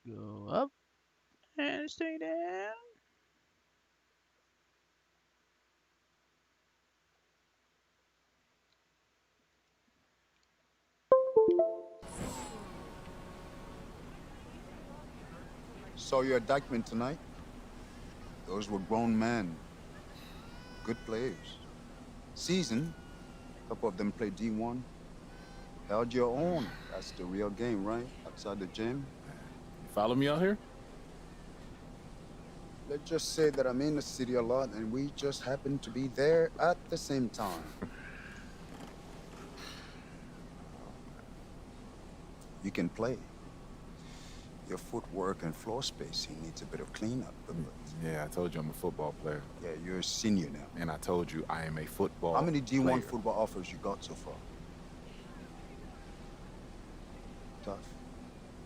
Go up and stay down. Saw your indictment tonight. Those were grown men. Good players. Seasoned. A couple of them played D1. Held your own. That's the real game, right? Outside the gym. You follow me out here? Let's just say that I'm in the city a lot and we just happen to be there at the same time. You can play. Your footwork and floor spacing needs a bit of cleanup. But Yeah, I told you I'm a football player. yeah, you're a senior now. And I told you I am a football How many D1 player. football offers you got so far? Tough.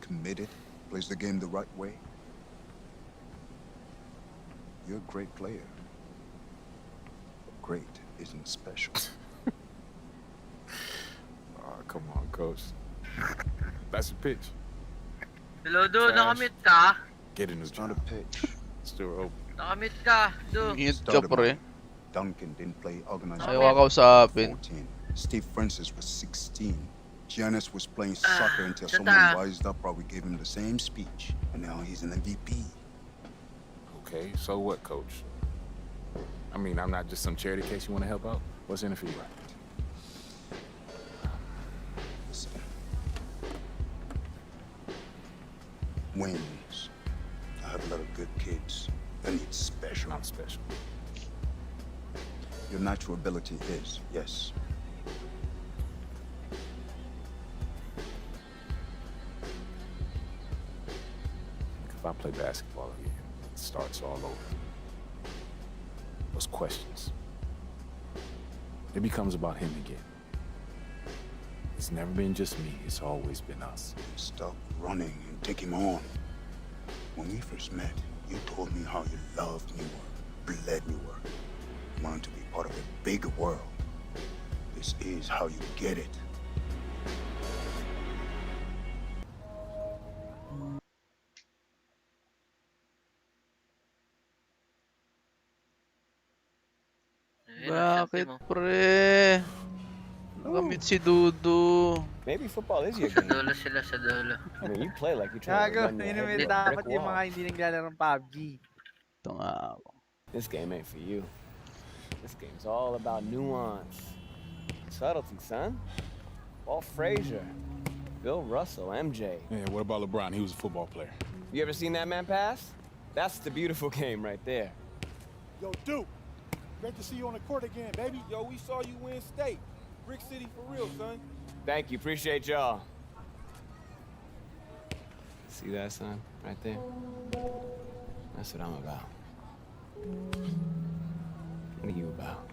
Committed. Plays the game the right way. You're a great player. But great isn't special. Oh, come on, coach. That's a pitch. Hello, Do. Trash. Nakamit ka? Get in this It's not a job. pitch. Still open. Nakamit ka, Do. Mute ka pre. Duncan didn't play organized. Ayaw ka kausapin. 14. Steve Francis was 16. Giannis was playing soccer until shut someone up. wised up, probably gave him the same speech. And now he's an MVP. Okay, so what, coach? I mean, I'm not just some charity case you want to help out. What's in it for you? Listen. Wins. I have a lot of good kids. They need special. Not special. Your natural ability is, yes. If I play basketball again, it starts all over. Those questions. It becomes about him again. It's never been just me, it's always been us. Stop running and take him on. When we first met, you told me how you loved New York, bled New York. You wanted to be part of a bigger world. This is how you get it. Ayun, ang Bakit mo. pre? Nakamute si Dudu. Maybe football is your Sa game. dulo sila, sa dulo. I mean, you play like you're trying to Gago, run your yun head naman through a dapat brick yung mga wall. hindi naglalaro ng PUBG. Ito nga ako. This game ain't for you. This game's all about nuance. Subtlety, son. Walt Frazier, Bill Russell, MJ. Yeah, what about LeBron? He was a football player. You ever seen that man pass? That's the beautiful game right there. Yo, Duke, great to see you on the court again, baby. Yo, we saw you win state. Brick City for real, son. Thank you, appreciate y'all. See that, son? Right there? That's what I'm about. What are you about?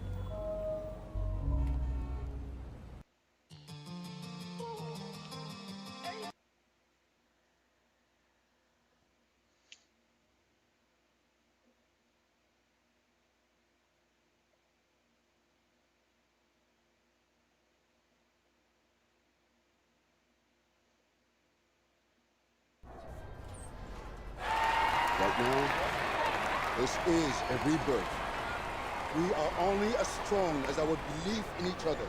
Right now, this is a rebirth. We are only as strong as our belief in each other.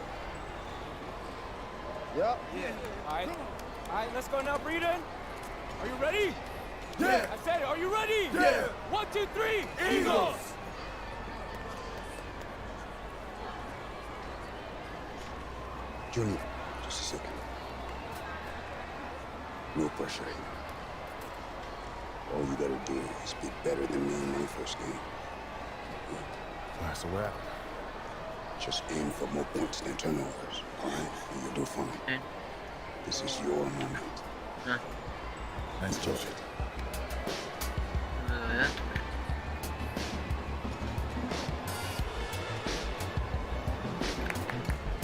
Yeah? All right, let's go now, Breeden. Are you ready? Yeah. I said it. Are you ready? Yeah. 1, 2, 3. Eagles. Junior, just a second. No pressure here. All you gotta do is be better than me in my first game. All right, so what happened? Just aim for more points than turnovers. All right? And you'll do fine. Okay. This is your moment. Nice Enjoy job. it. Ayan.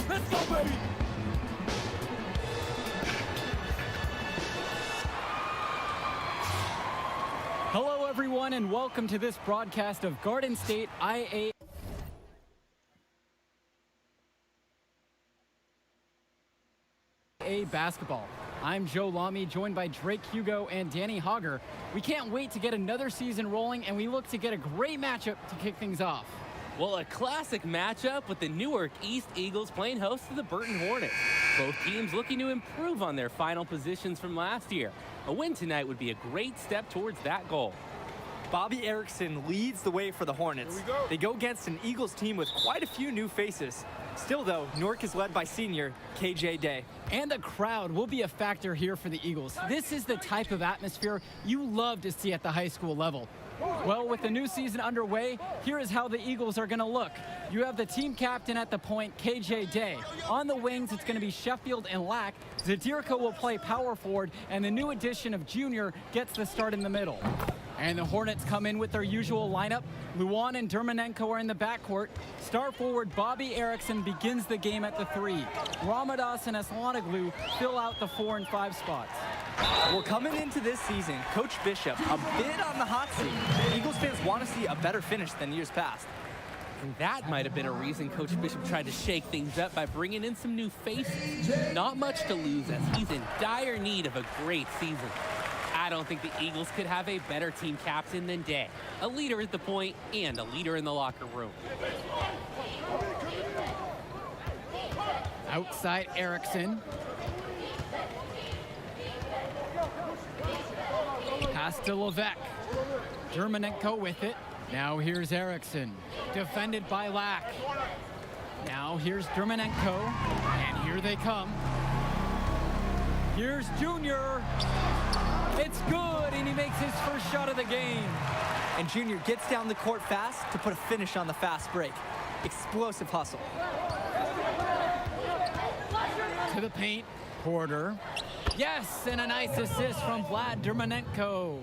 Let's go, baby. Hello, everyone, and welcome to this broadcast of Garden State IA basketball. I'm Joe Lamy, joined by Drake Hugo and Danny Hogger. We can't wait to get another season rolling, and we look to get a great matchup to kick things off. Well, a classic matchup with the Newark East Eagles playing host to the Burton Hornets. Both teams looking to improve on their final positions from last year. A win tonight would be a great step towards that goal. Bobby Erickson leads the way for the Hornets. They go against an Eagles team with quite a few new faces. Still, though, Newark is led by senior KJ Day. And the crowd will be a factor here for the Eagles. This is the type of atmosphere you love to see at the high school level. Well, with the new season underway, here is how the Eagles are going to look. You have the team captain at the point, KJ Day. On the wings, it's going to be Sheffield and Lack. Zadirka will play power forward, and the new addition of Junior gets the start in the middle. And the Hornets come in with their usual lineup. Luan and Dermanenko are in the backcourt. Star forward Bobby Erickson begins the game at the 3. Ramadas and Aslanoglu fill out the 4 and 5 spots. Well, coming into this season, Coach Bishop a bit on the hot seat. Eagles fans want to see a better finish than years past. And that might have been a reason Coach Bishop tried to shake things up by bringing in some new faces. Not much to lose, as he's in dire need of a great season. I don't think the Eagles could have a better team captain than Day. A leader at the point and a leader in the locker room. Outside Erickson. Pass to Levesque. Dermanenko with it. Now here's Erickson. Defended by Lack. Now here's Dermanenko. And here they come. Here's Junior. It's good, and he makes his first shot of the game. And Junior gets down the court fast to put a finish on the fast break. Explosive hustle. To the paint, Porter. Yes, and a nice assist from Vlad Dermanenko.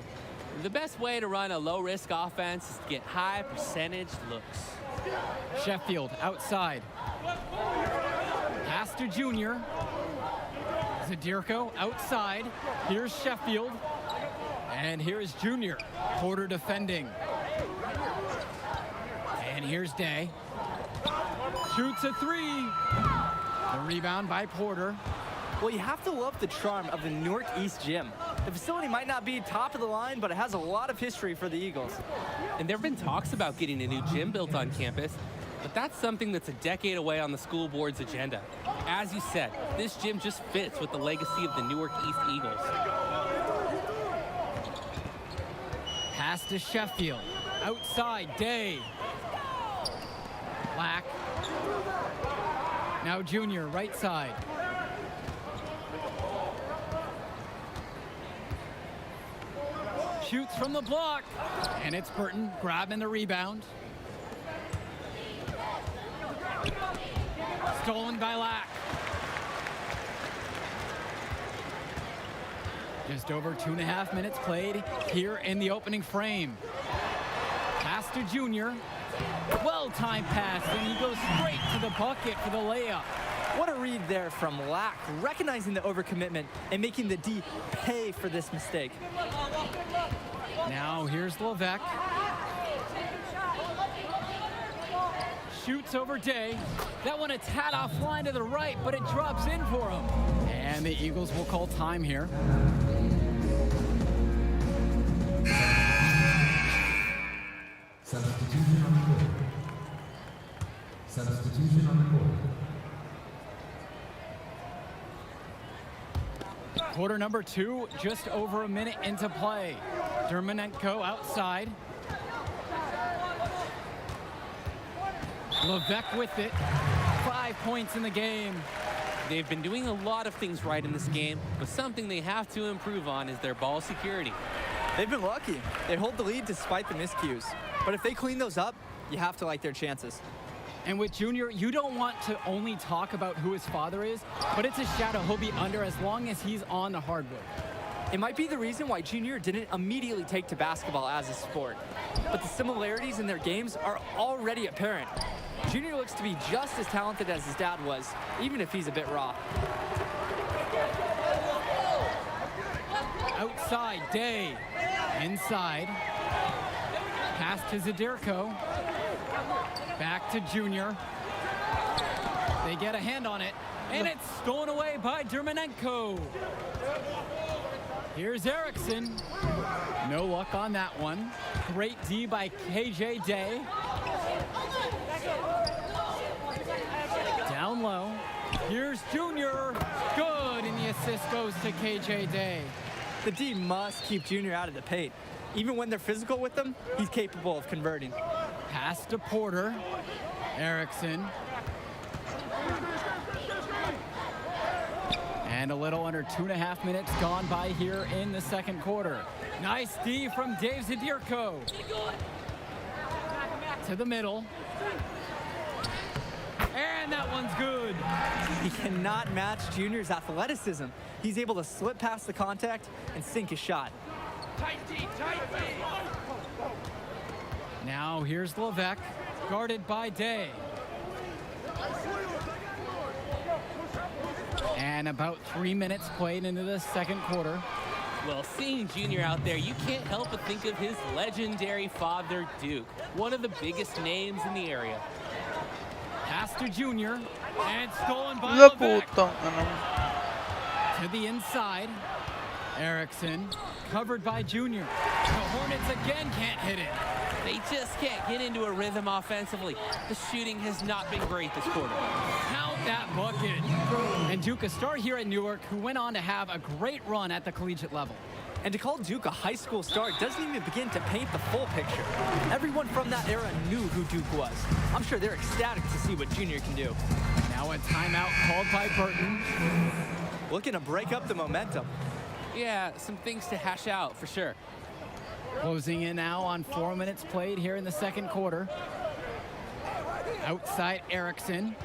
The best way to run a low-risk offense is to get high percentage looks. Sheffield outside. Pass to Junior. Zadirko outside. Here's Sheffield. And here's Junior. Porter defending. And here's Day. Shoots a 3. The rebound by Porter. Well, you have to love the charm of the Newark East Gym. The facility might not be top of the line, but it has a lot of history for the Eagles. And there have been talks about getting a new gym built on campus, but that's something that's a decade away on the school board's agenda. As you said, this gym just fits with the legacy of the Newark East Eagles. Pass to Sheffield. Outside, Day. Lack. Now Junior, right side. Shoots from the block. And it's Burton grabbing the rebound. Stolen by Lack. Just over 2.5 minutes played here in the opening frame. Pass to Junior. Well-timed pass, and he goes straight to the bucket for the layup. What a read there from Lack, recognizing the overcommitment and making the D pay for this mistake. Now here's Levesque. Shoots over Day. That one a tad offline to the right, but it drops in for him. And the Eagles will call time here. Substitution on the court. Substitution on the court. Quarter number 2, just over a minute into play. Dermanenko outside. Levesque with it. 5 points in the game. They've been doing a lot of things right in this game, but something they have to improve on is their ball security. They've been lucky. They hold the lead despite the miscues. But if they clean those up, you have to like their chances. And with Junior, you don't want to only talk about who his father is, but it's a shadow he'll be under as long as he's on the hardwood. It might be the reason why Junior didn't immediately take to basketball as a sport. But the similarities in their games are already apparent. Junior looks to be just as talented as his dad was, even if he's a bit raw. Outside, Day. Inside. Pass to Zadirko. Back to Junior. They get a hand on it, and it's stolen away by Dermanenko. Here's Erickson. No luck on that one. Great D by KJ Day. Down low. Here's Junior. Good, and the assist goes to KJ Day. The D must keep Junior out of the paint. Even when they're physical with him, he's capable of converting. Pass to Porter. Erickson. And a little under 2.5 minutes gone by here in the second quarter. Nice D from Dave Zadirko. To the middle. And that one's good. He cannot match Junior's athleticism. He's able to slip past the contact and sink his shot. Now here's Levesque, guarded by Day. And about 3 minutes played into the second quarter. Well, seeing Junior out there, you can't help but think of his legendary father, Duke, one of the biggest names in the area. Pass to Junior, and stolen by La Levesque. putang ano. To the inside, Erickson, covered by Junior. The Hornets again can't hit it. They just can't get into a rhythm offensively. The shooting has not been great this quarter. Count that bucket. And Duke, a star here at Newark, who went on to have a great run at the collegiate level. And to call Duke a high school star doesn't even begin to paint the full picture. Everyone from that era knew who Duke was. I'm sure they're ecstatic to see what Junior can do. Now a timeout called by Burton. Looking to break up the momentum. Yeah, some things to hash out for sure. Closing in now on 4 minutes played here in the second quarter. Outside Erickson.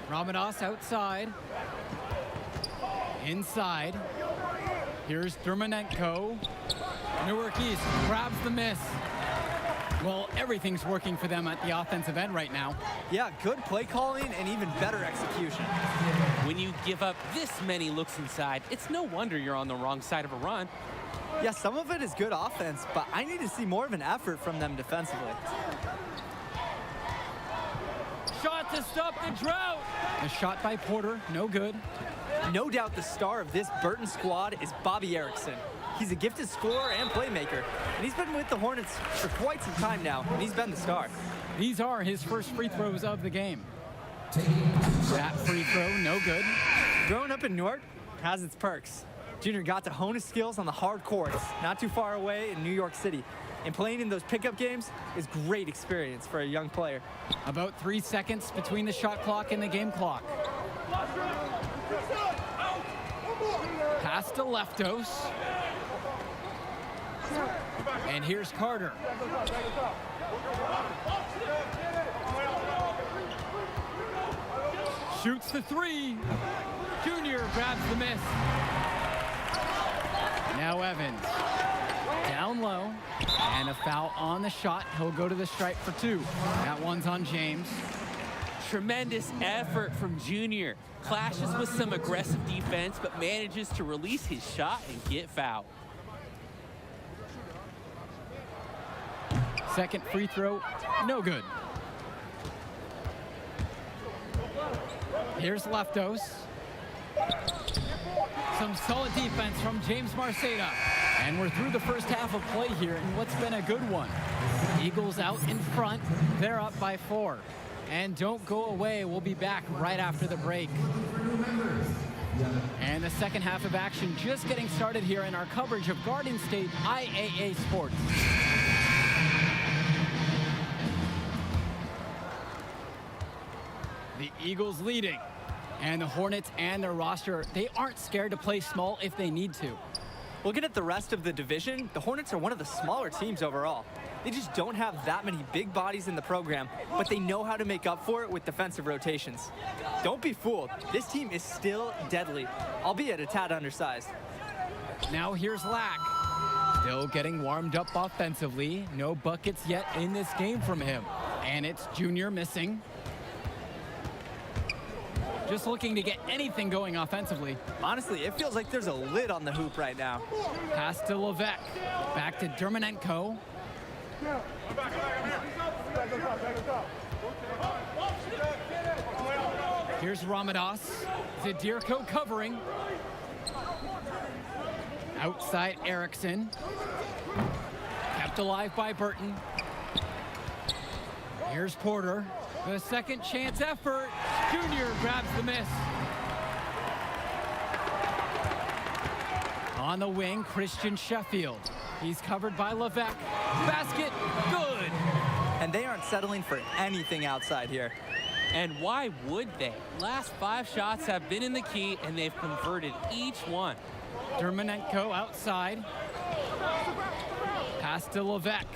Ramadas outside. Inside. Here's Dermanenko. Newark East grabs the miss. Well, everything's working for them at the offensive end right now. Yeah, good play calling and even better execution. When you give up this many looks inside, it's no wonder you're on the wrong side of a run. Yeah, some of it is good offense, but I need to see more of an effort from them defensively. Shot to stop the drought. A shot by Porter, no good. No doubt the star of this Burton squad is Bobby Erickson. He's a gifted scorer and playmaker, and he's been with the Hornets for quite some time now, and he's been the star. These are his first free throws of the game. That free throw, no good. Growing up in Newark has its perks. Junior got to hone his skills on the hard courts, not too far away in New York City. And playing in those pickup games is great experience for a young player. About 3 seconds between the shot clock and the game clock. Pass to Leftos. And here's Carter. Shoots the three. Junior grabs the miss. Now Evans. Down low. And a foul on the shot. He'll go to the stripe for two. That one's on James. Tremendous effort from Junior. Clashes with some aggressive defense, but manages to release his shot and get fouled. Second free throw, no good. Here's Leftos. Some solid defense from James Marceda. And we're through the first half of play here in what's been a good one. Eagles out in front, they're up by 4. And don't go away, we'll be back right after the break. And the second half of action just getting started here in our coverage of Garden State IAA Sports. The Eagles leading, and the Hornets and their roster, they aren't scared to play small if they need to. Looking at the rest of the division, the Hornets are one of the smaller teams overall. They just don't have that many big bodies in the program, but they know how to make up for it with defensive rotations. Don't be fooled, this team is still deadly, albeit a tad undersized. Now here's Lack. Still getting warmed up offensively. No buckets yet in this game from him. And it's Junior missing. just looking to get anything going offensively. Honestly, it feels like there's a lid on the hoop right now. Pass to Levesque. Back to Dermonenko. Here's Ramadas. Zadirko covering. Outside Erickson. Kept alive by Burton. Here's Porter. The second chance effort. Junior grabs the miss. On the wing, Christian Sheffield. He's covered by Levesque. Basket, good. And they aren't settling for anything outside here. And why would they? Last 5 shots have been in the key, and they've converted each one. Dermonenko outside. Pass to Levesque.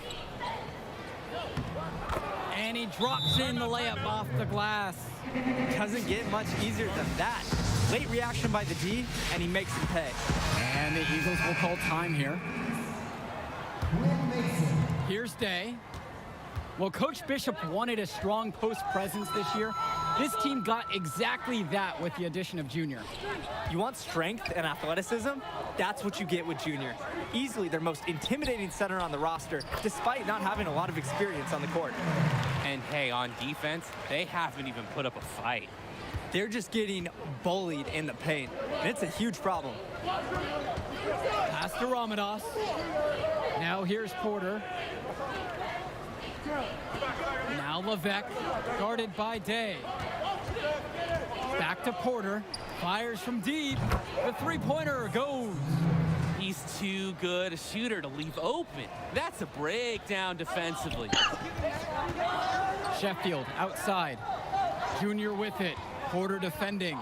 And he drops in the layup off the glass. Doesn't get much easier than that. Late reaction by the D, and he makes him pay. And the Eagles will call time here. Here's Day. Well, Coach Bishop wanted a strong post presence this year. This team got exactly that with the addition of Junior. You want strength and athleticism? That's what you get with Junior. Easily their most intimidating center on the roster, despite not having a lot of experience on the court. And hey, on defense, they haven't even put up a fight. They're just getting bullied in the paint, and it's a huge problem. Pass to Ramadas. Now here's Porter. Now Levesque, guarded by Day. Back to Porter. Fires from deep. The three-pointer goes. He's too good a shooter to leave open. That's a breakdown defensively. Sheffield outside. Junior with it. Porter defending.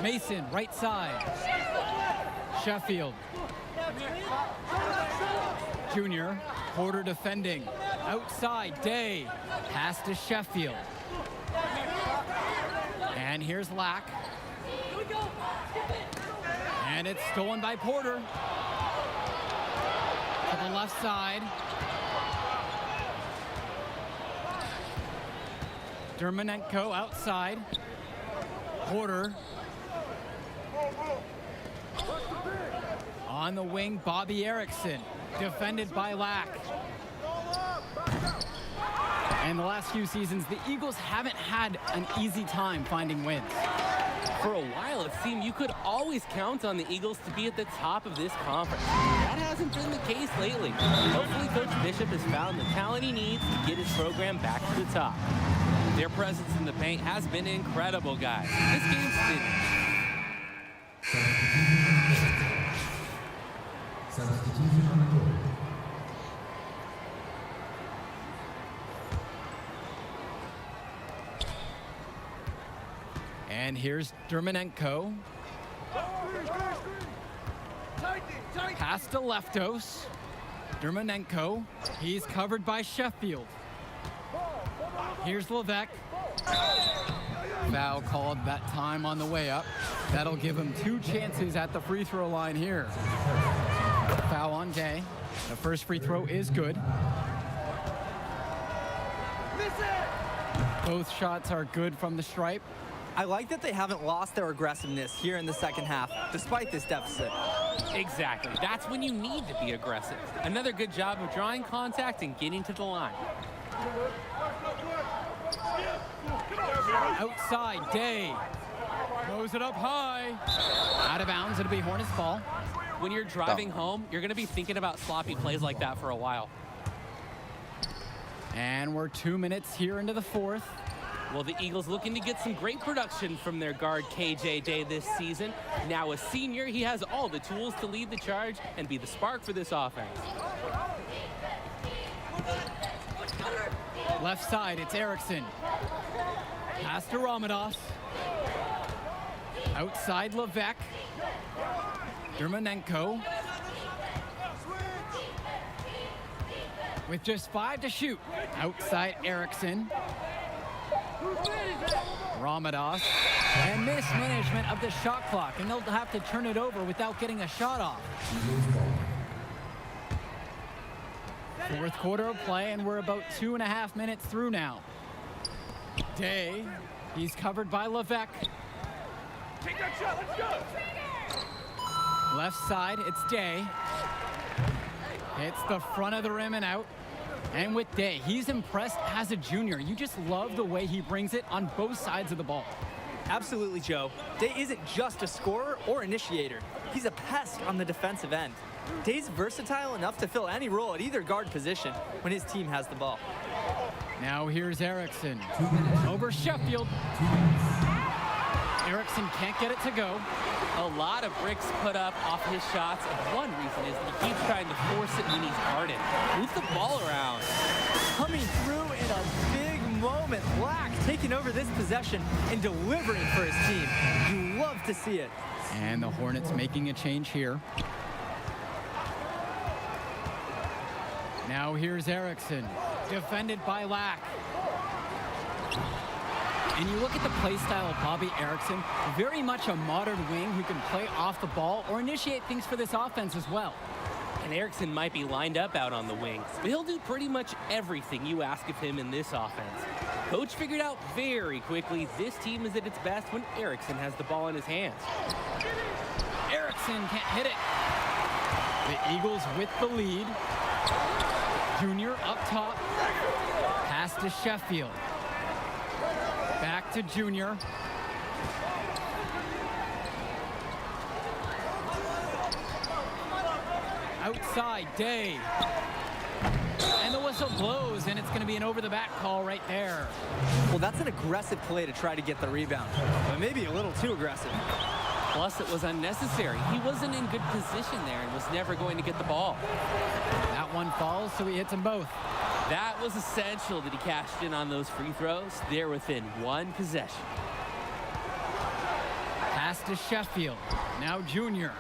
Mason right side. Sheffield. Junior. Porter defending. Outside, Day. Pass to Sheffield. And here's Lack. And it's stolen by Porter. To the left side. Dermonenko outside. Porter. On the wing, Bobby Erickson. Defended by Lack. And the last few seasons, the Eagles haven't had an easy time finding wins. For a while, it seemed you could always count on the Eagles to be at the top of this conference. That hasn't been the case lately. Hopefully, Coach Bishop has found the talent he needs to get his program back to the top. Their presence in the paint has been incredible, guys. This game's Substitution on the court. And here's Dermonenko. Pass to Leftos. Dermonenko. He's covered by Sheffield. Here's Levesque. Foul called that time on the way up. That'll give him 2 chances at the free throw line here. Foul on Day. The first free throw is good. Both shots are good from the stripe. I like that they haven't lost their aggressiveness here in the second half, despite this deficit. Exactly. That's when you need to be aggressive. Another good job of drawing contact and getting to the line. Outside, Day. Throws it up high. Out of bounds, it'll be Hornets ball. When you're driving home, you're going to be thinking about sloppy plays like that for a while. And we're 2 minutes here into the fourth. Well, the Eagles looking to get some great production from their guard KJ Day this season. Now a senior, he has all the tools to lead the charge and be the spark for this offense. Left side, it's Erickson. Pass to Ramadas. Outside, Levesque. Dermonenko. With just 5 to shoot. Outside, Erickson. Ramadas. And mismanagement of the shot clock. And they'll have to turn it over without getting a shot off. Fourth quarter of play, and we're about 2.5 minutes through now. Day, he's covered by Levesque. Take that shot. Let's go. Left side, it's Day. Hits the front of the rim and out. And with Day, he's impressed as a junior. You just love the way he brings it on both sides of the ball. Absolutely, Joe. Day isn't just a scorer or initiator. He's a pest on the defensive end. Day's versatile enough to fill any role at either guard position when his team has the ball. Now here's Erickson. Over Sheffield. Erickson can't get it to go. A lot of bricks put up off his shots, and one reason is that he keeps trying to force it when he's guarded. Move the ball around. Coming through in a big moment. Black taking over this possession and delivering for his team. You love to see it. And the Hornets making a change here. Now here's Erickson, defended by Lack. And you look at the play style of Bobby Erickson, very much a modern wing who can play off the ball or initiate things for this offense as well. And Erickson might be lined up out on the wing, but he'll do pretty much everything you ask of him in this offense. Coach figured out very quickly this team is at its best when Erickson has the ball in his hands. Erickson can't hit it. The Eagles with the lead. Junior up top. Pass to Sheffield. Back to Junior. Outside, Day. And the whistle blows, and it's going to be an over-the-back call right there. Well, that's an aggressive play to try to get the rebound, but maybe a little too aggressive. Plus, it was unnecessary. He wasn't in good position there and was never going to get the ball. That one falls, so he hits them both. That was essential that he cashed in on those free throws. They're within one possession. Pass to Sheffield. Now Junior.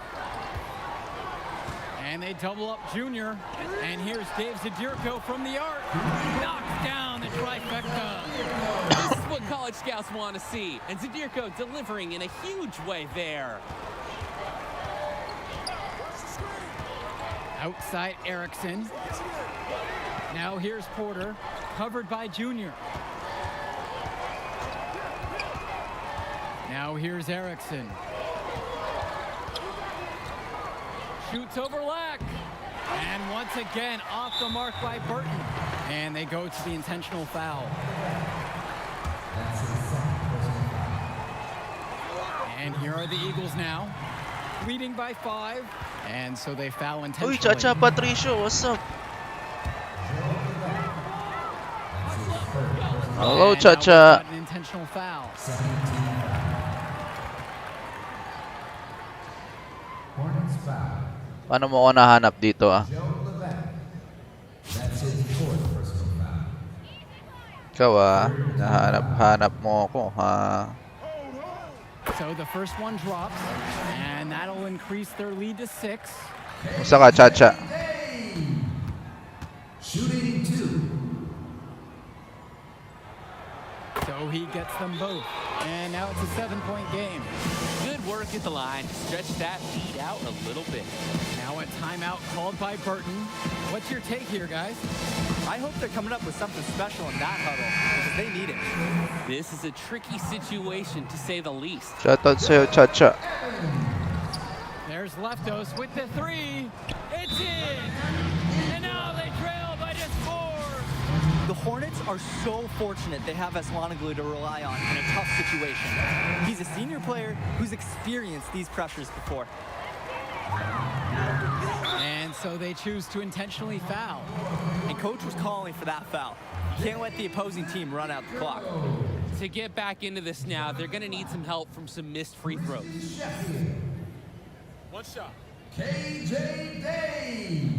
And they double up Junior. And here's Dave Zadirko from the arc. Knocks down the trifecta. This is what college scouts want to see. And Zadirko delivering in a huge way there. Outside Erickson. Now here's Porter, covered by Junior. Now here's Erickson. Shoots over Lack. And once again, off the mark by Burton. And they go to the intentional foul. And here are the Eagles now, leading by 5. And so they foul intentionally. Uy, Chacha Patricio, what's up? Hello, And now we've Chacha. got an intentional foul. Hornets foul. Paano mo ako nahanap dito ah? Joe Levesque. That's his 4th personal foul. Ikaw ah, nahanap mo ako ha. So the first one drops, and that'll increase their lead to 6. Kumusta ka, Chacha? Shooting 2. So he gets them both. And now it's a 7-point game. Good work at the line to stretch that lead out a little bit. Now a timeout called by Burton. What's your take here, guys? I hope they're coming up with something special in that huddle because they need it. This is a tricky situation, to say the least. Shoutout sa'yo, Chacha. There's Leftos with the 3. It's in! And now they trail by just 4. The Hornets are so fortunate they have Aslanoglu to rely on in a tough situation. He's a senior player who's experienced these pressures before. And so they choose to intentionally foul. And coach was calling for that foul. You can't let the opposing team run out the clock. To get back into this now, they're going to need some help from some missed free throws. One shot. KJ Day.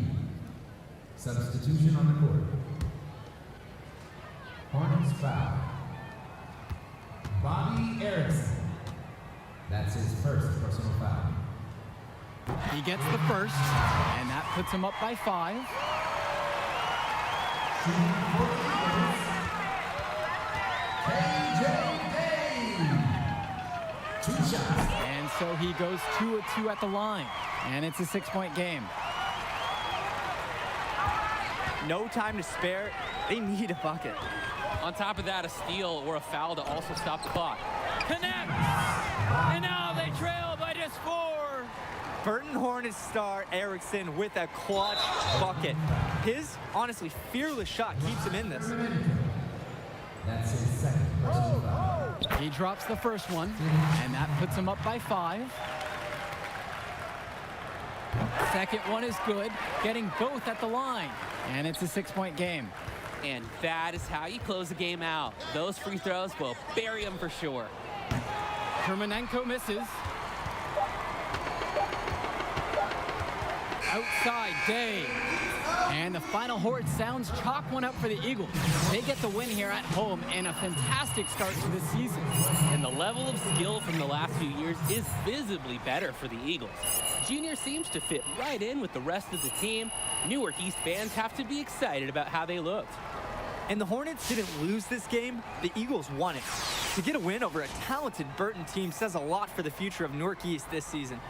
Substitution on the court. Hornets foul. Bobby Erickson. That's his 1st personal foul. He gets the first, and that puts him up by 5. KJ Day. 2 shots. And so he goes 2 of 2 at the line. And it's a 6-point game. No time to spare. They need a bucket. On top of that, a steal or a foul to also stop the clock. Connect! And now they trail by just 4. Burton Hornets star Erickson with a clutch bucket. His, honestly, fearless shot keeps him in this. That's his second personal foul. He drops the first one, and that puts him up by 5. Second one is good, getting both at the line. And it's a 6-point game. And that is how you close a game out. Those free throws will bury them for sure. Hermanenko misses. Outside, Day. And the final horde sounds chalk one up for the Eagles. They get the win here at home and a fantastic start to the season. And the level of skill from the last few years is visibly better for the Eagles. Junior seems to fit right in with the rest of the team. Newark East fans have to be excited about how they looked. And the Hornets didn't lose this game, the Eagles won it. To get a win over a talented Burton team says a lot for the future of Newark East this season.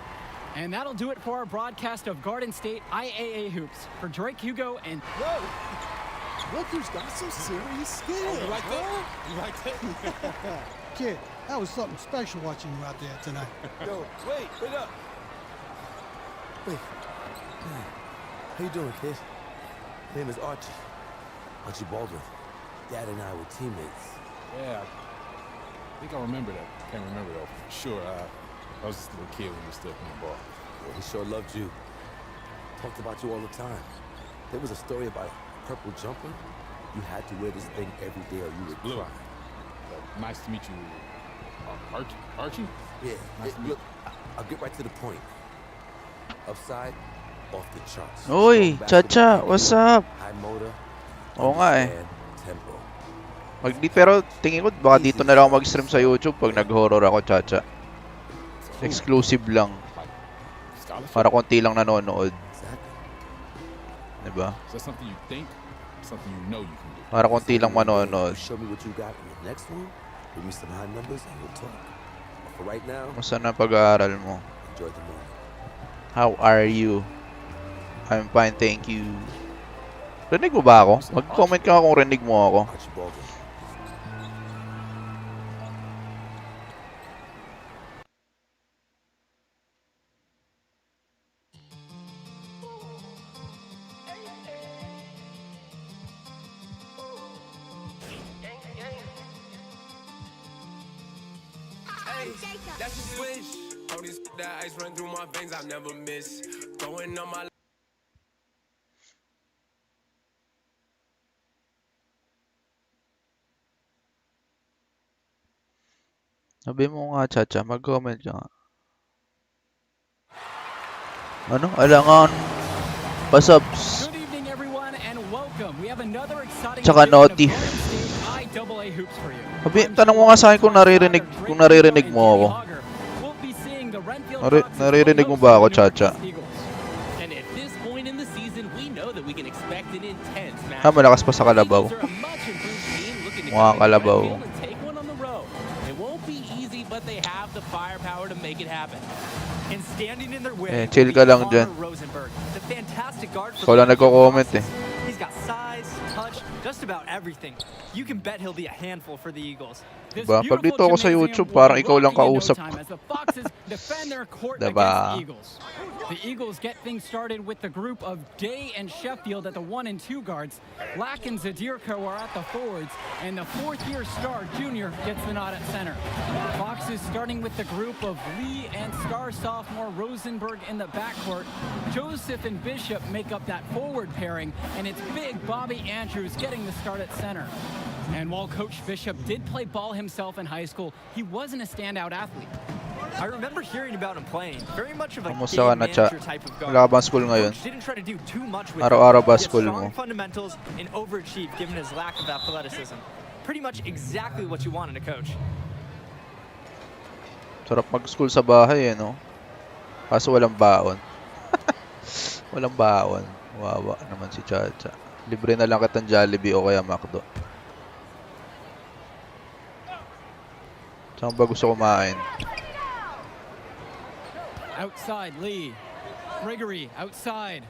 And that'll do it for our broadcast of Garden State IAA Hoops. For Drake Hugo and... Whoa! Rooker's got some serious skill. You like that? You like that? Kid, that was something special watching you out there tonight. Yo, wait up. Wait. How you doing, kid? My name is Archie. Archie Baldwin. Dad and I were teammates. Yeah, I think I remember that. Can't remember though for sure. I was just a little kid when you stood on the ball. Well, he sure loved you. Talked about you all the time. There was a story about a purple jumper. You had to wear this thing every day or you would Blue. cry. Nice to meet you, Archie? Yeah, Nice to meet look, I'll get right to the point. Upside, off the charts. Uy, Chacha, what's up? High motor, Oo nga eh. understand tempo. Pero tingin ko baka dito na lang ako mag-stream sa YouTube pag nag-horror ako, Chacha. Exclusive lang. Para konti lang nanonood. Diba? Is that something you think? Something you know you can do? Para konti lang manonood. Show me what you got in the next one. Give me some high numbers and we'll talk. But for right now, Musta na pag-aaral mo? enjoy the moment. How are you? I'm fine, thank you. Rinig mo ba ako? Mag-comment ka kung rinig mo ako. Archie Baldwin. That's a switch. All this that ice run through my veins, I never miss. Going on my Sabi mo nga, Chacha, mag-comment ka nga. Ano? Alangan. Pasubs. Good evening, everyone, and welcome. We have another exciting Tsaka edition of Naughty. Garden State IAA Hoops for you. Sabi, tanong mo nga sa akin kung naririnig mo ako. We'll be seeing the Renfield Naririnig mo ba ako, Chacha? And at this point in the season, we know that we can expect an intense match. Malakas pa sa kalabaw. Mga kalabaw. It won't be easy, but they have the firepower to make it happen. And standing in their way, Chill ka lang dyan. Rosenberg, the fantastic guard for Ikaw lang nagko-comment eh. He's got size, touch, just about everything. You can bet he'll be a handful for the Eagles. Diba? Pag dito ako sa YouTube, parang ikaw lang kausap ko. Diba? The Eagles get things started with the group of Day and Sheffield at the 1 and 2 guards. Lack and Zadirko are at the forwards, and the fourth-year star, Junior, gets the nod at center. Fox is starting with the group of Lee and star sophomore Rosenberg in the backcourt. Joseph and Bishop make up that forward pairing, and it's big Bobby Andrews getting the start at center. And while Coach Bishop did play ball himself in high school, he wasn't a standout athlete. I remember hearing about him playing. Very much of a Kamusta ka game na, Cha? manager type of guard. Wala ka bang school ngayon? Coach didn't try to do too much with Araw-araw him. ba He had school strong mo? fundamentals and overachieved given his lack of athleticism. Pretty much exactly what you want in a coach. Sarap mag-school sa bahay eh, no? Kaso walang baon. Walang baon. Wawa naman si Chacha. Libre na lang kitang Jollibee o kaya McDo. Saan ba gusto kumain? Outside, Lee. Gregory, outside.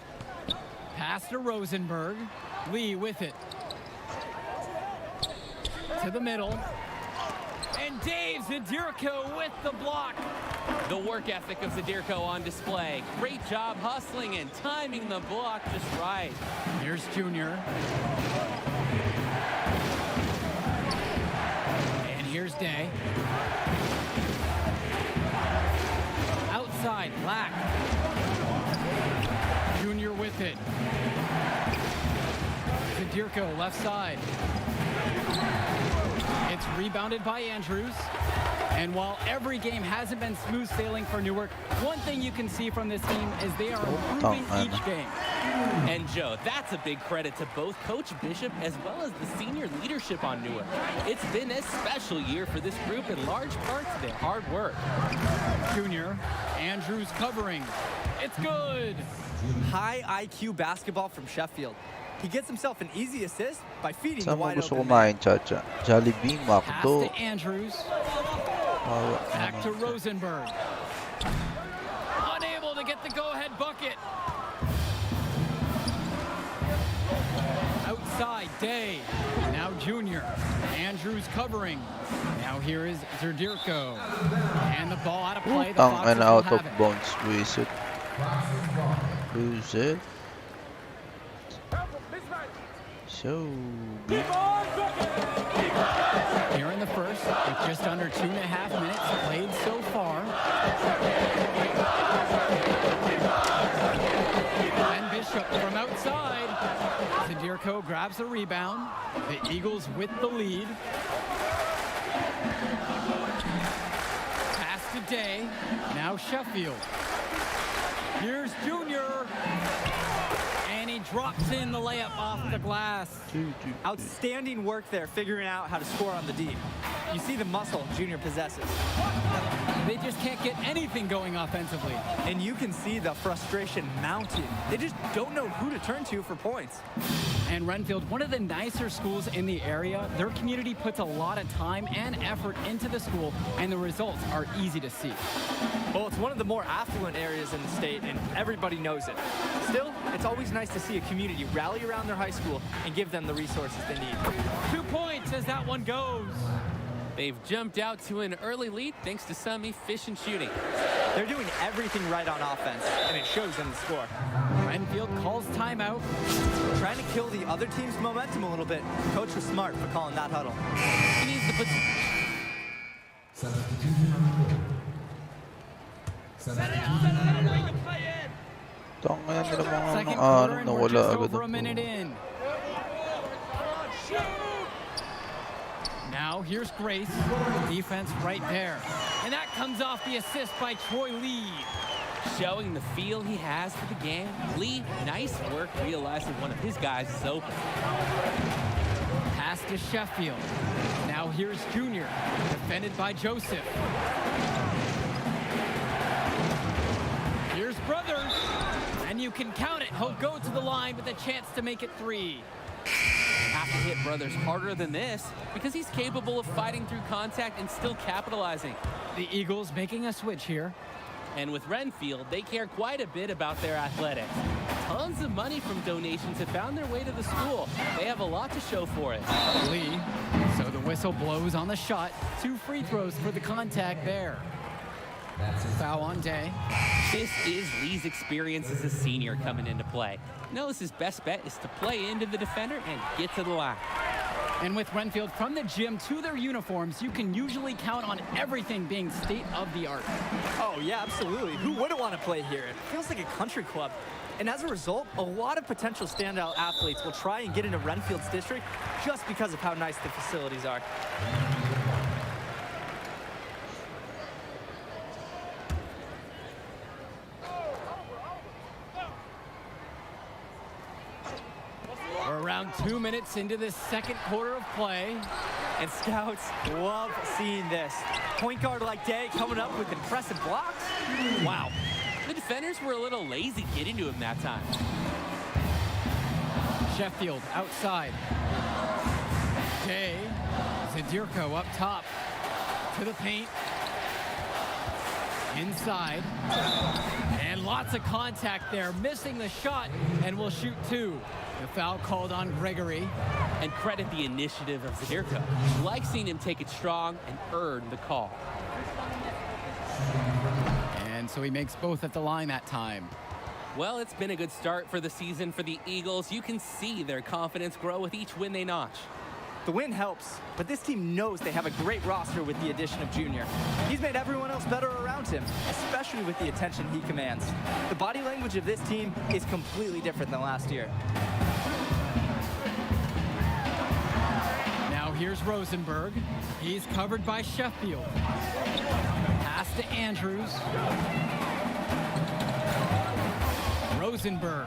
Pass to Rosenberg. Lee with it. To the middle. And Dave Zadirko with the block. The work ethic of Zadirko on display. Great job hustling and timing the block just right. Here's Junior. And here's Day. Outside, Black. Junior with it. Zadirko, left side. It's rebounded by Andrews. And while every game hasn't been smooth sailing for Newark, one thing you can see from this team is they are improving each game. And Joe, that's a big credit to both Coach Bishop as well as the senior leadership on Newark. It's been a special year for this group in large part to their hard work. Junior, Andrews covering. It's good. High IQ basketball from Sheffield. He gets himself an easy assist by feeding the Saan mo wide gusto open man. kumain, Chacha? Jollibee, Pass McDo. to Andrews. Wawa Back to naman. Rosenberg. Unable to get the go-ahead bucket. Outside, Day. Now Junior. Andrews covering. Now here is Zadirko. And the ball out of play. The Tang Foxes and will out have of it. bounds. Visit. Lose it. So good. Here in the first, with just under 2.5 minutes played so far. And Bishop from outside. Zadirko grabs the rebound. The Eagles with the lead. Pass to Day. Now Sheffield. Here's Junior. And he drops in the layup off the glass. Outstanding work there figuring out how to score on the D. You see the muscle Junior possesses. They just can't get anything going offensively. And you can see the frustration mounting. They just don't know who to turn to for points. And Renfield, one of the nicer schools in the area, their community puts a lot of time and effort into the school, and the results are easy to see. Well, it's one of the more affluent areas in the state, and everybody knows it. Still, it's always nice to see a community rally around their high school and give them the resources they need. 2 points as that one goes. They've jumped out to an early lead thanks to some efficient shooting. They're doing everything right on offense, and it shows in the score. Renfield calls timeout. Trying to kill the other team's momentum a little bit. Coach was smart for calling that huddle. He needs to put Tangan nila mga Second ano, quarter, and we're nawala just agad. over a minute in. Now here's Grace. Defense right there. And that comes off the assist by Troy Lee. showing the feel he has for the game. Lee, nice work realizing one of his guys is open. Pass to Sheffield. Now here's Junior, defended by Joseph. Here's Brothers, and you can count it. He'll go to the line with a chance to make it 3. Have to hit Brothers harder than this because he's capable of fighting through contact and still capitalizing. The Eagles making a switch here. And with Renfield, they care quite a bit about their athletics. Tons of money from donations have found their way to the school. They have a lot to show for it. Lee, so the whistle blows on the shot. 2 free throws for the contact there. Foul on Day. This is Lee's experience as a senior coming into play. Knows his best bet is to play into the defender and get to the line. And with Renfield from the gym to their uniforms, you can usually count on everything being state-of-the-art. Oh, yeah, absolutely. Who wouldn't want to play here? It feels like a country club. And as a result, a lot of potential standout athletes will try and get into Renfield's district just because of how nice the facilities are. We're around 2 minutes into this second quarter of play. And scouts love seeing this. Point guard like Day coming up with impressive blocks. Wow. The defenders were a little lazy getting to him that time. Sheffield outside. Day. Zadirko up top. To the paint. Inside. And lots of contact there. Missing the shot and will shoot 2. The foul called on Gregory. And credit the initiative of Zadirko. Like seeing him take it strong and earn the call. And so he makes both at the line that time. Well, it's been a good start for the season for the Eagles. You can see their confidence grow with each win they notch. The win helps, but this team knows they have a great roster with the addition of Junior. He's made everyone else better around him, especially with the attention he commands. The body language of this team is completely different than last year. Now here's Rosenberg. He's covered by Sheffield. Pass to Andrews. Rosenberg.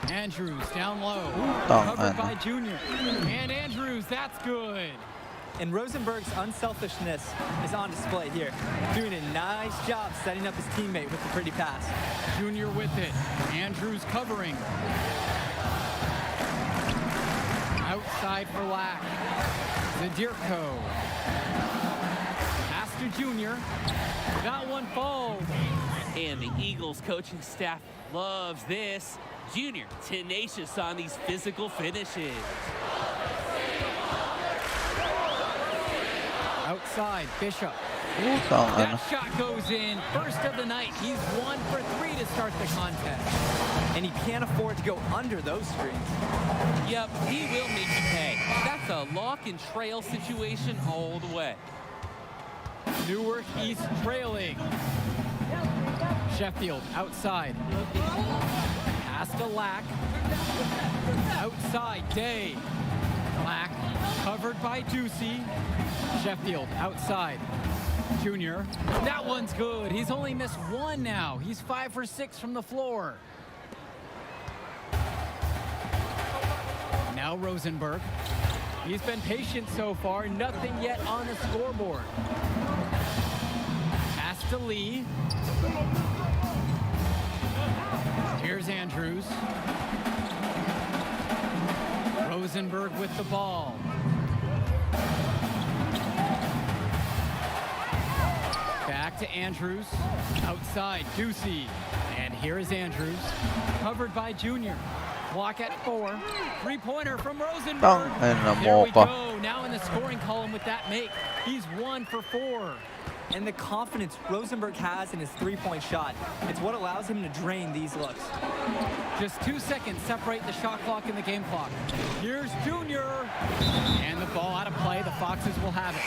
Andrews down low. Covered by Junior. And Andrews, that's good. And Rosenberg's unselfishness is on display here, doing a nice job setting up his teammate with the pretty pass. Junior with it. Andrews covering. Outside for Lack. Zadirko. Pass to Junior. That one falls. And the Eagles coaching staff loves this. Junior, tenacious on these physical finishes. Outside, Bishop. That shot goes in. First of the night. He's 1 for 3 to start the contest. And he can't afford to go under those screens. Yep, he will make you pay. That's a lock and trail situation all the way. Newark East trailing. Sheffield outside. Pass to Lack. Outside, Day. Lack covered by Ducey. Sheffield outside. Junior. That one's good. He's only missed one now. He's 5 for 6 from the floor. Now Rosenberg. He's been patient so far. Nothing yet on the scoreboard. Pass to Lee. Here's Andrews. Rosenberg with the ball. Back to Andrews. Outside, Ducey. And here is Andrews. Covered by Junior. Block at 4. Three-pointer from Rosenberg. There we go. Now in the scoring column with that make. He's 1 for 4. And the confidence Rosenberg has in his three-point shot, it's what allows him to drain these looks. Just 2 seconds separate the shot clock and the game clock. Here's Junior. And the ball out of play. The Foxes will have it.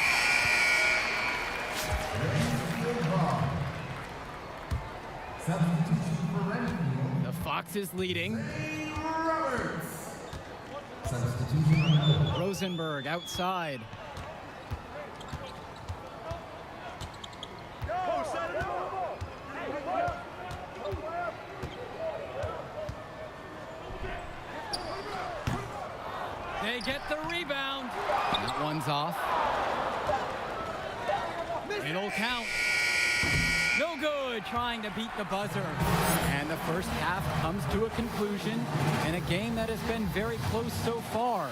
The Foxes leading. Rosenberg outside. They get the rebound. That one's off. It'll count. No good, trying to beat the buzzer. And the first half comes to a conclusion in a game that has been very close so far.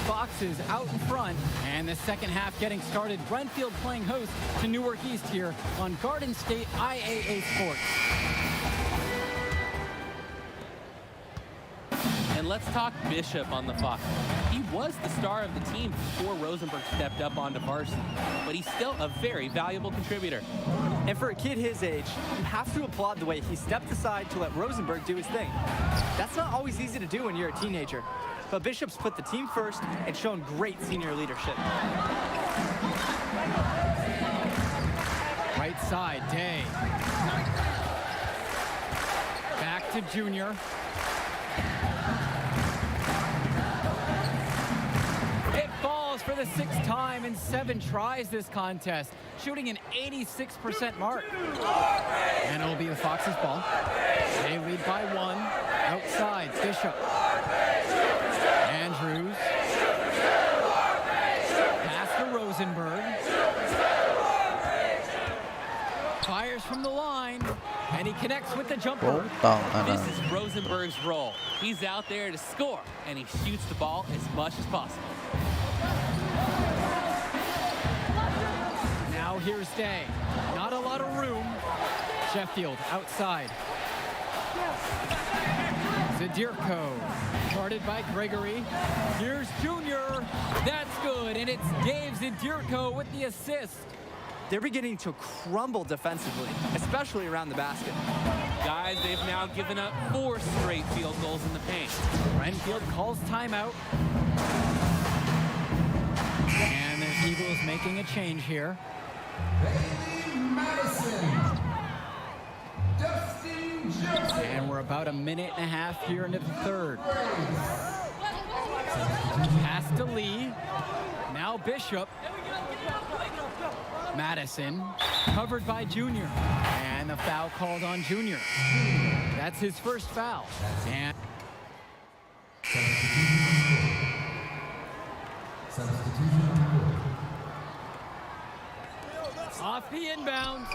Foxes out in front, and the second half getting started. Renfield playing host to Newark East here on Garden State IAA Sports. And let's talk Bishop on the Foxes. He was the star of the team before Rosenberg stepped up onto varsity, but he's still a very valuable contributor. And for a kid his age, you have to applaud the way he stepped aside to let Rosenberg do his thing. That's not always easy to do when you're a teenager, but Bishop's put the team first and shown great senior leadership. Right side, Day. Back to Junior. It falls for the 6th time in 7 tries this contest, shooting an 86% mark. And it'll be the Foxes' ball. They lead by 1. Outside, Bishop. Andrews. Pass to Rosenberg. Fires from the line, and he connects with the jumper. This is Rosenberg's role. He's out there to score, and he shoots the ball as much as possible. Now here's Day. Not a lot of room. Sheffield outside. Zadirko, guarded by Gregory. Here's Junior. That's good, and it's Dave Zadirko with the assist. They're beginning to crumble defensively, especially around the basket. Guys, they've now given up 4 straight field goals in the paint. Renfield calls timeout. And the Eagles making a change here. And we're about a minute and a half here into the third. Pass to Lee. Now Bishop. Madison, covered by Junior. And the foul called on Junior. That's his first foul. And off the inbound.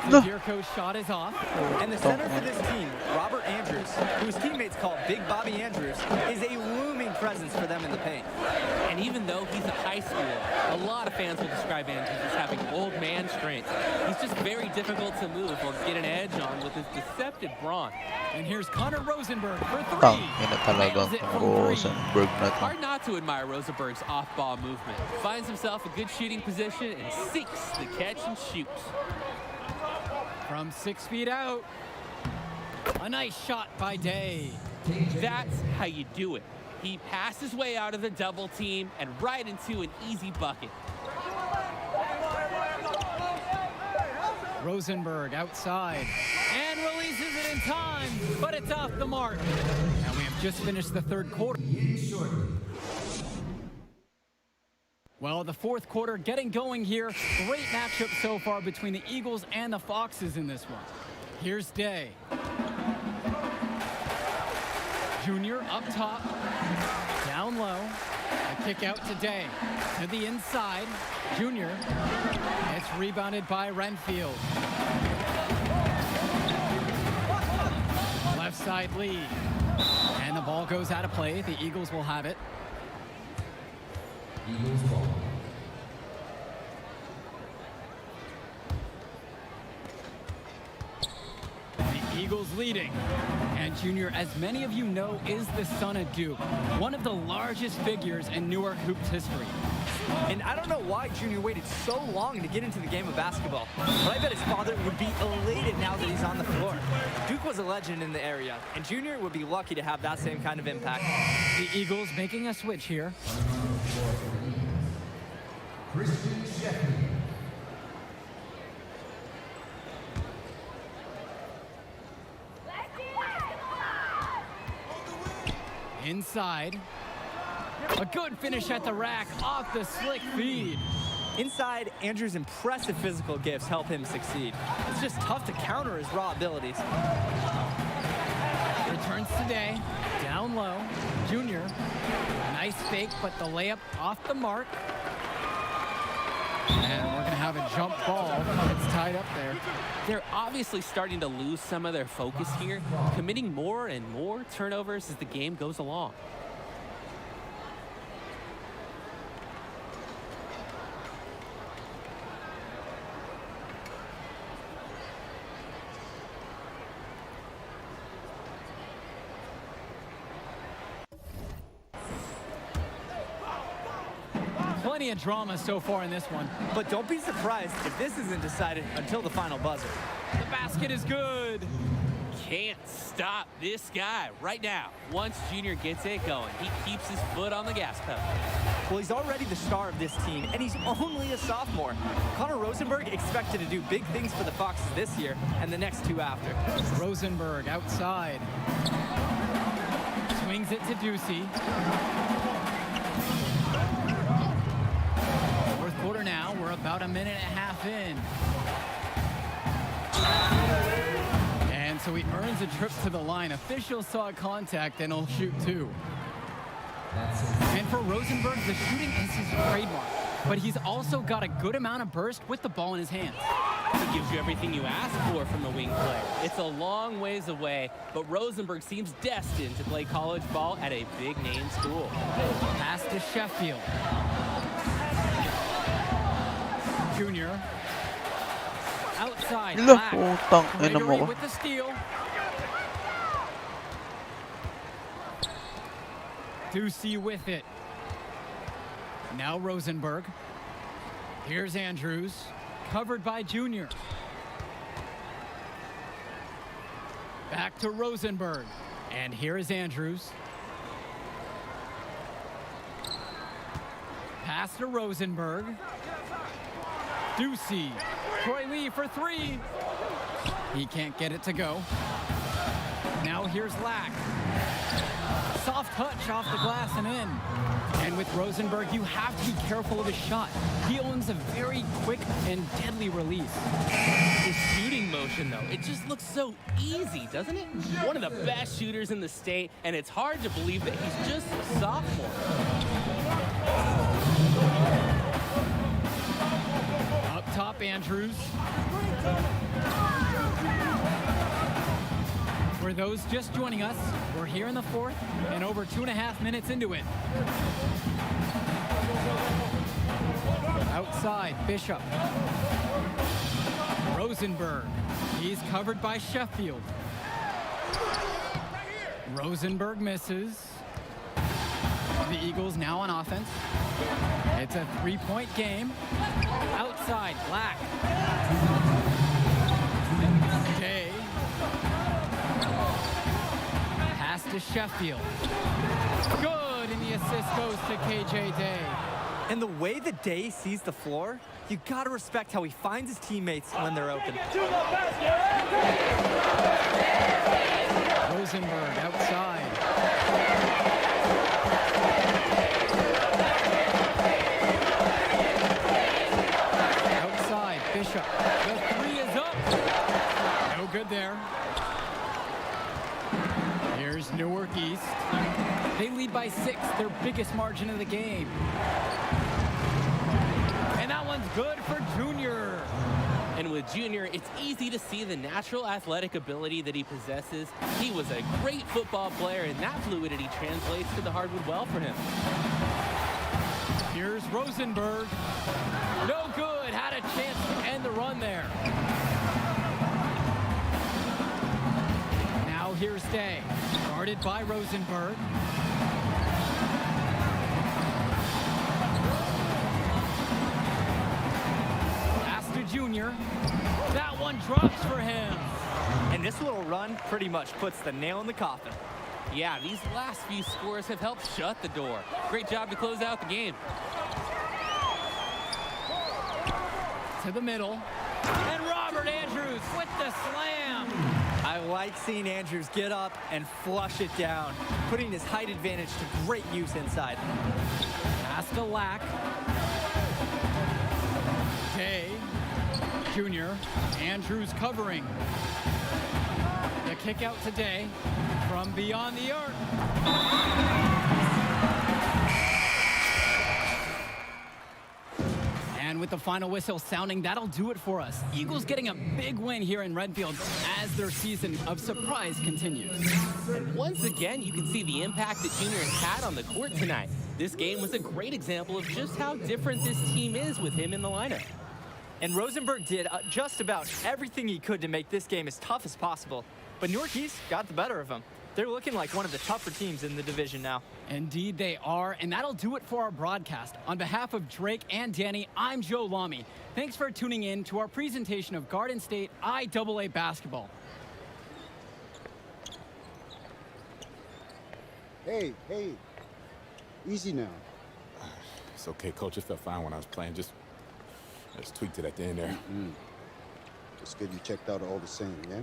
Zadirko's shot is off. And the center for this team, Robert Andrews, whose teammates call Big Bobby Andrews, is a looming presence for them in the paint. And even though he's a high schooler, a lot of fans will describe Andrews as having old man strength. He's just very difficult to move or get an edge on with his deceptive brawn. And here's Connor Rosenberg for 3. Tangina talagang Rosenberg na to. Hard not to admire Rosenberg's off-ball movement. Finds himself a good shooting position and seeks the catch and shoots. From 6 feet out. A nice shot by Day. That's how you do it. He passed his way out of the double team and right into an easy bucket. Rosenberg outside and releases it in time, but it's off the mark. And we have just finished the third quarter. Well, the fourth quarter getting going here. Great matchup so far between the Eagles and the Foxes in this one. Here's Day. Junior up top, down low. A kick out to Day. To the inside, Junior. It's rebounded by Renfield. Left side Lee. And the ball goes out of play. The Eagles will have it. Eagles ball. The Eagles leading. And Junior, as many of you know, is the son of Duke, one of the largest figures in Newark Hoops history. And I don't know why Junior waited so long to get into the game of basketball, but I bet his father would be elated now that he's on the floor. Duke was a legend in the area, and Junior would be lucky to have that same kind of impact. The Eagles making a switch here. Christian Sheffield. Inside. A good finish at the rack off the slick feed. Inside, Andrews' impressive physical gifts help him succeed. It's just tough to counter his raw abilities. Returns today. Down low. Junior. Nice fake, but the layup off the mark. And we're going to have a jump ball. It's tied up there. They're obviously starting to lose some of their focus here, committing more and more turnovers as the game goes along. Plenty of drama so far in this one. But don't be surprised if this isn't decided until the final buzzer. The basket is good. Can't stop this guy right now. Once Junior gets it going, he keeps his foot on the gas pedal. Well, he's already the star of this team, and he's only a sophomore. Connor Rosenberg expected to do big things for the Foxes this year and the next 2 after. Rosenberg outside. Swings it to Ducey. Fourth quarter now. We're about a minute and a half in. And so he earns a trip to the line. Officials saw contact and he'll shoot 2. And for Rosenberg, the shooting is his trademark. But he's also got a good amount of burst with the ball in his hands. He gives you everything you ask for from the wing player. It's a long ways away, but Rosenberg seems destined to play college ball at a big-name school. Pass to Sheffield. Junior. Out Outside, Hala, Black. putang ina mo Gregory ka. with the steal. Ducey with it. Now Rosenberg. Here's Andrews, covered by Junior. Back to Rosenberg. And here is Andrews. Pass to Rosenberg. Ducey. Troy Lee for three. He can't get it to go. Now here's Lack. Soft touch off the glass and in. And with Rosenberg, you have to be careful of his shot. He owns a very quick and deadly release. His shooting motion, though, it just looks so easy, doesn't it? One of the best shooters in the state, and it's hard to believe that he's just a sophomore. Up top, Andrews. For those just joining us, we're here in the fourth and over 2.5 minutes into it. Outside, Bishop. Rosenberg. He's covered by Sheffield. Rosenberg misses. The Eagles now on offense. It's a 3-point game. Outside, Black. Day. Pass to Sheffield. Good, and the assist goes to KJ Day. And the way that Day sees the floor, you gotta respect how he finds his teammates when they're open. Rosenberg outside. Outside, Bishop. The three is up. No good there. Here's Newark East. They lead by 6, their biggest margin of the game. And that one's good for Junior. And with Junior, it's easy to see the natural athletic ability that he possesses. He was a great football player, and that fluidity translates to the hardwood well for him. Here's Rosenberg. No good. Had a chance to end the run there. Now here's Day. Guarded by Rosenberg. Pass to Junior. That one drops for him. And this little run pretty much puts the nail in the coffin. Yeah, these last few scores have helped shut the door. Great job to close out the game. To the middle. And Robert Andrews with the slam. I like seeing Andrews get up and flush it down, putting his height advantage to great use inside. Pass to Lack. Day. Junior. Andrews covering. The kick out today from beyond the arc. And with the final whistle sounding, that'll do it for us. Eagles getting a big win here in Redfield as their season of surprise continues. And once again, you can see the impact that Junior has had on the court tonight. This game was a great example of just how different this team is with him in the lineup. And Rosenberg did just about everything he could to make this game as tough as possible. But Newark East got the better of him. They're looking like one of the tougher teams in the division now. Indeed they are, and that'll do it for our broadcast. On behalf of Drake and Danny, I'm Joe Lamy. Thanks for tuning in to our presentation of Garden State IAA basketball. Hey, easy now. It's okay, Coach. It felt fine when I was playing. Just tweaked it at the end there. It's good you checked out all the same, yeah?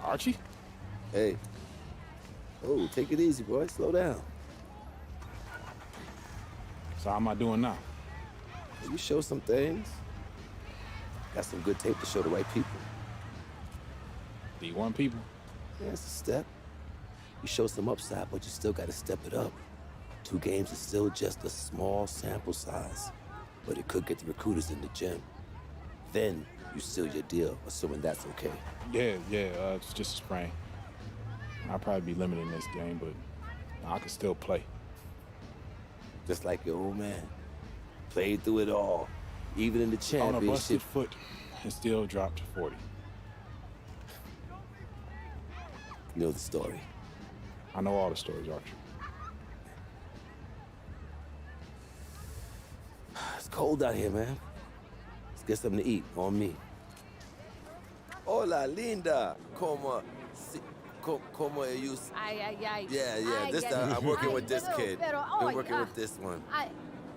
Archie? Hey, Oh, take it easy, boy. Slow down. So how am I doing now? You show some things. Got some good tape to show the right people. D1 people? Yeah, it's a step. You show some upside, but you still got to step it up. 2 games is still just a small sample size, but it could get the recruiters in the gym. Then you seal your deal, assuming that's okay. Yeah, it's just a sprain. I'll probably be limited in this game, but I can still play. Just like your old man. Played through it all, even in the On a championship. busted foot and still dropped 40. You know the story. I know all the stories, Archie. It's cold out here, man. Let's get something to eat on me. Hola, linda. Como ellos? Ay. Yeah. Ay, This get it. I'm working Ay, with this kid. Pero, Been ay, working with this one. Ay,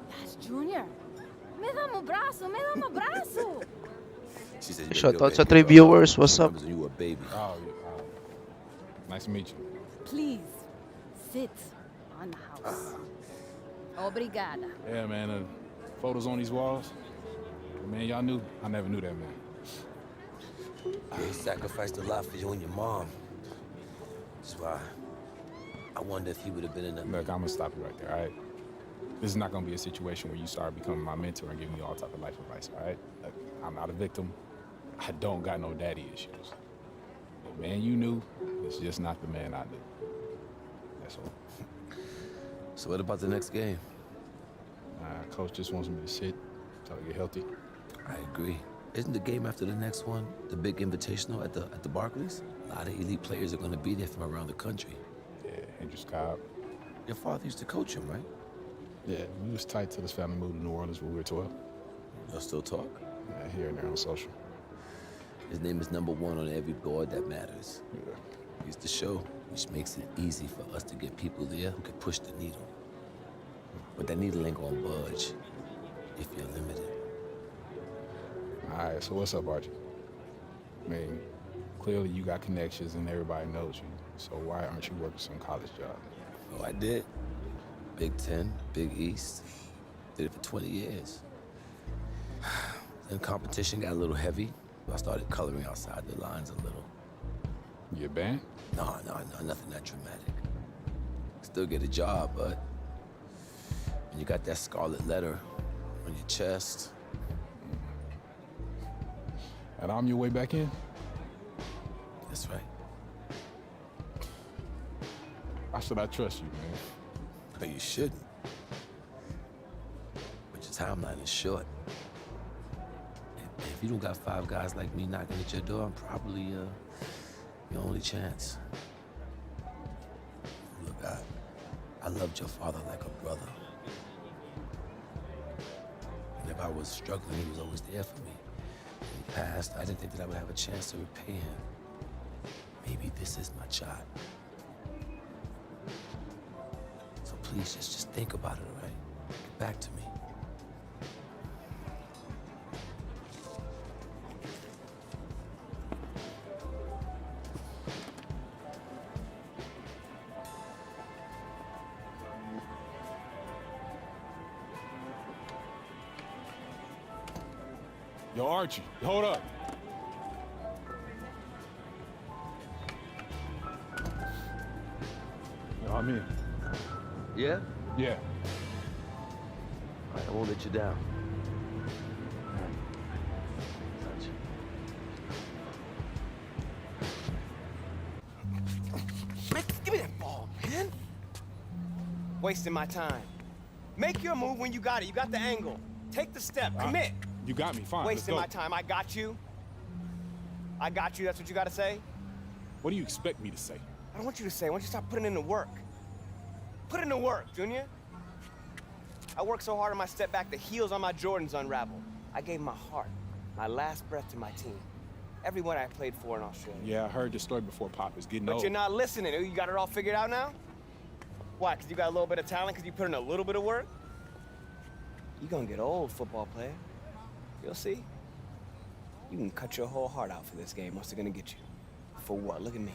that's Junior. Me dá um braço. She said, Shout out sa 3 viewers. What's up? When you were a baby. Oh, yeah. Nice to meet you. Please, sit on the house. Obrigada. Yeah, man. Photos on these walls. Man, y'all knew. I never knew that, man. He sacrificed a lot for you and your mom. That's why I wonder if he would have been in the... Look, I'm gonna stop you right there, all right? This is not gonna be a situation where you start becoming my mentor and giving me all type of life advice, all right? Look, I'm not a victim. I don't got no daddy issues. The man you knew is just not the man I knew. That's all. So what about the next game? Coach just wants me to sit until I get healthy. I agree. Isn't the game after the next one the big invitational at the Barclays? A lot of elite players are going to be there from around the country. Yeah, Andrew Scott. Your father used to coach him, right? Yeah, we was tight till his family moved to New Orleans when we were 12. Y'all still talk? Yeah, here and there on social. His name is #1 on every board that matters. Yeah. He's the show, which makes it easy for us to get people there who can push the needle. But that needle ain't gonna budge if you're limited. All right, so what's up, Archie? I mean, clearly you got connections and everybody knows you. So why aren't you working some college job? Oh, I did. Big Ten, Big East. Did it for 20 years. Then competition got a little heavy. I started coloring outside the lines a little. You a band? No, nothing that dramatic. Still get a job, but when you got that scarlet letter on your chest. And I'm your way back in? That's right. Why should I trust you, man? But you shouldn't. But your timeline is short. And if you don't got 5 guys like me knocking at your door, I'm probably your only chance. Look, I loved your father like a brother. And if I was struggling, he was always there for me. In the past, I didn't think that I would have a chance to repay him. Maybe this is my shot. So please, just think about it, all right? Get back to me. Yo, Archie, hold up. Yo, I'm in. Yeah? Yeah. All right, I won't let you down. Man, give me that ball, man. Wasting my time. Make your move when you got it. You got the angle. Take the step. Commit. You got me, fine. Wasting my let's go. time. I got you. I got you. That's what you got to say? What do you expect me to say? I don't want you to say. I want you to stop putting in the work. Put in the work, Junior. I worked so hard on my step back, the heels on my Jordans unraveled. I gave my heart, my last breath to my team. Everyone I played for in Australia. Yeah, I heard the story before, Pop. It's getting But old. you're not listening. You got it all figured out now? Why, because you got a little bit of talent, because you put in a little bit of work? You're going to get old, football player. You'll see. You can cut your whole heart out for this game. What's it going to get you? For what? Look at me.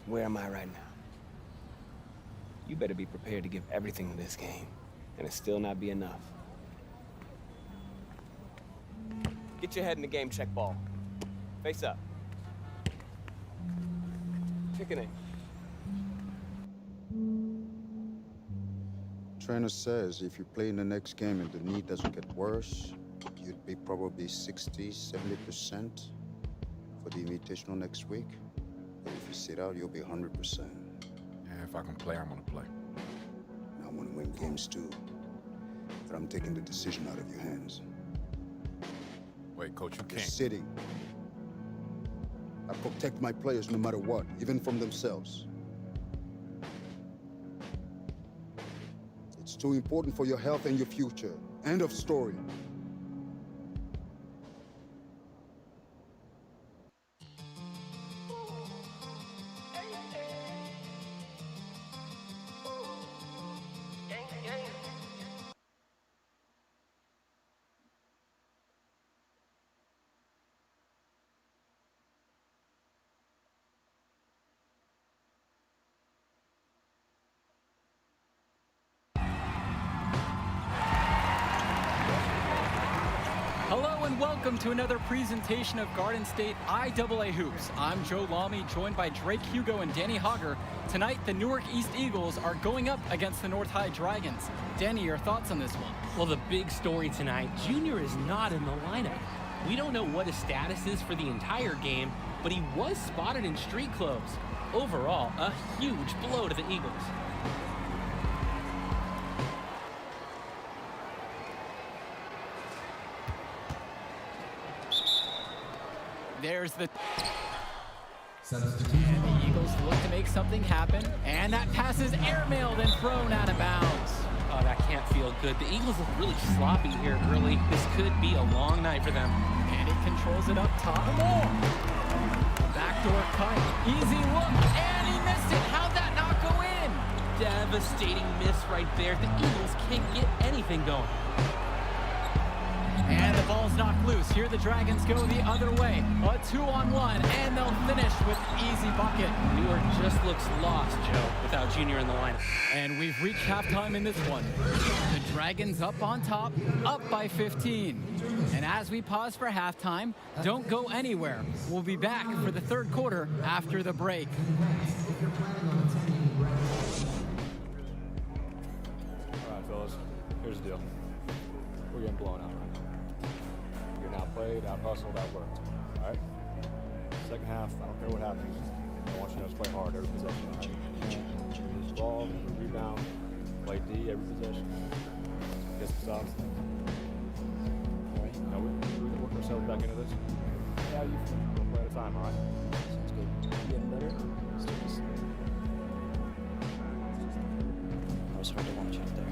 Where am I right now? You better be prepared to give everything in this game, and it still not be enough. Get your head in the game, check ball. Face up. Kick it in. Trainer says if you play in the next game and the knee doesn't get worse, you'd be probably 60, 70% for the Invitational next week. But if you sit out, you'll be 100%. And if I can play, I'm gonna play. And I want to win games too. But I'm taking the decision out of your hands. Wait, Coach, you You're can't. sitting. I protect my players no matter what, even from themselves. It's too important for your health and your future. End of story. Hello and welcome to another presentation of Garden State IAA Hoops. I'm Joe Lamy, joined by Drake Hugo and Danny Hogger. Tonight, the Newark East Eagles are going up against the North High Dragons. Danny, your thoughts on this one? Well, the big story tonight, Junior is not in the lineup. We don't know what his status is for the entire game, but he was spotted in street clothes. Overall, a huge blow to the Eagles. There's the... And the Eagles look to make something happen. And that pass is airmailed and thrown out of bounds. Oh, that can't feel good. The Eagles look really sloppy here early. This could be a long night for them. And he controls it up top. Backdoor cut. Easy look. And he missed it. How'd that not go in? Devastating miss right there. The Eagles can't get anything going. And the ball's knocked loose. Here the Dragons go the other way. A 2-on-1, and they'll finish with an easy bucket. Newark just looks lost, Joe, without Junior in the lineup. And we've reached halftime in this one. The Dragons up on top, up by 15. And as we pause for halftime, don't go anywhere. We'll be back for the third quarter after the break. All right, fellas, here's the deal. We're getting blown out right now. You're now played, out hustled, out worked. All right? Second half, I don't care what happens. I want you to play hard every possession. All right? Use the ball, every rebound, play D every possession. Get some stops. All right? Now we can work ourselves back into this. Yeah, you one play at a time, all right? Sounds good. Getting better? It was hard to watch out there.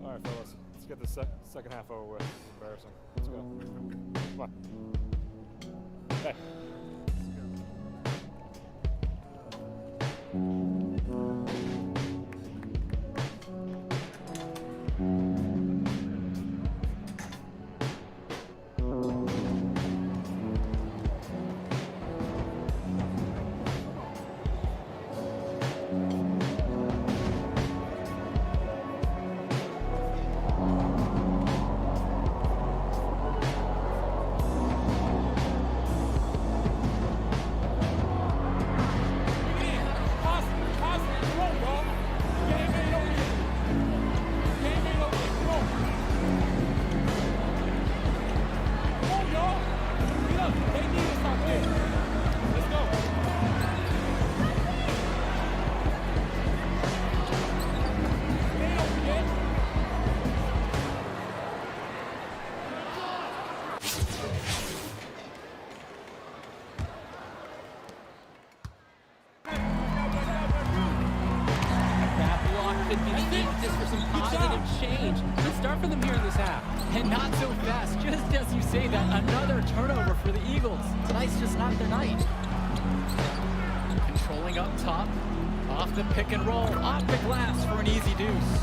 All right, fellas, let's get the second half over with. It's embarrassing. Let's go. Come on. Hey. And not so fast, just as you say that, another turnover for the Eagles. Tonight's just not their night. Controlling up top, off the pick and roll, off the glass for an easy deuce.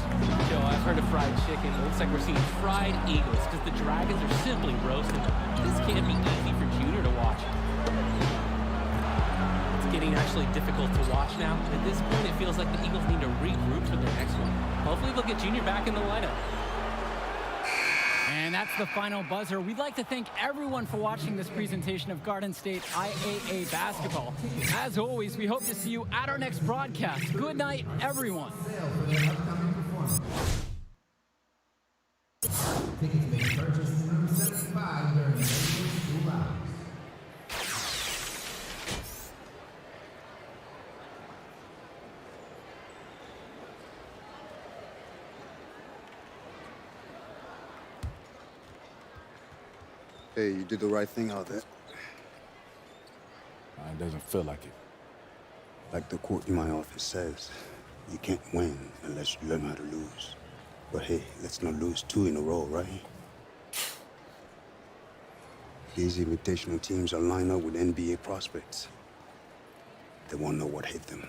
Joe, I've heard of fried chicken. It looks like we're seeing fried Eagles because the Dragons are simply roasting them. This can't be easy for Junior to watch. actually difficult to watch now. At this point, it feels like the Eagles need to regroup for their next one. Hopefully, they'll get Junior back in the lineup. And that's the final buzzer. We'd like to thank everyone for watching this presentation of Garden State IAA basketball. As always, we hope to see you at our next broadcast. Good night, everyone. Tickets may be purchased in room 75 during the school hours. Hey, you did the right thing out there. It doesn't feel like it. Like the quote in my office says, you can't win unless you learn how to lose. But hey, let's not lose 2 in a row, right? These invitational teams are lined up with NBA prospects. They won't know what hit them.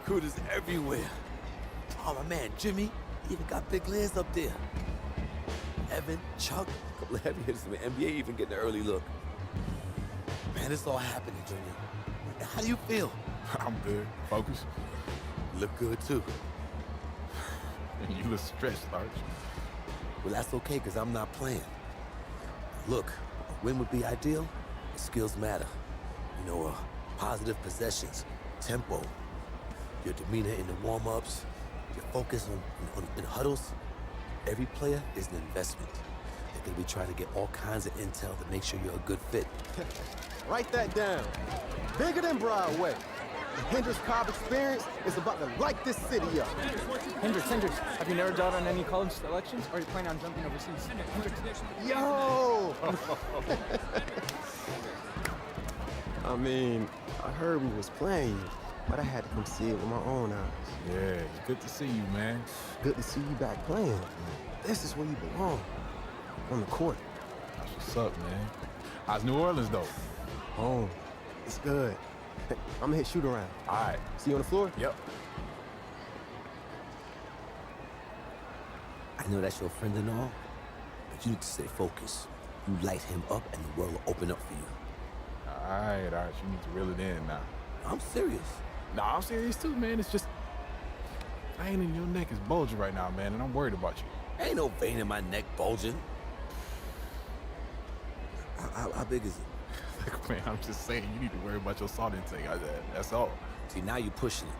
Recruiters everywhere. Oh, my man, Jimmy, even got big Liz up there. Evan, Chuck, a couple of heavy hitters from the NBA even getting an early look. Man, it's all happening, Junior. How do you feel? I'm good. Focus. You look good, too. You look stressed, aren't you? Well, that's okay, because I'm not playing. Look, a win would be ideal, but skills matter. You know, positive possessions, tempo, your demeanor in the warm-ups, your focus in huddles. Every player is an investment. They're going to be trying to get all kinds of intel to make sure you're a good fit. Write that down. Bigger than Broadway. The Hendricks Cobb experience is about to light this city up. Hendricks, have you narrowed down on any college selections, or are you planning on jumping overseas? Hendricks. Yo! I mean, I heard we was playing you, but I had to come see it with my own eyes. Yeah, it's good to see you, man. Good to see you back playing. This is where you belong. On the court. That's what's up, man. How's New Orleans, though? Home. It's good. I'm gonna hit shoot around. All right. See you on the floor? Yep. I know that's your friend and all, but you need to stay focused. You light him up and the world will open up for you. All right. You need to reel it in now. I'm serious. Nah, I'm serious too, man. It's just, vein in your neck is bulging right now, man, and I'm worried about you. Ain't no vein in my neck bulging. How big is it? Look, man, I'm just saying, you need to worry about your salt intake. That's all. See, now you're pushing it.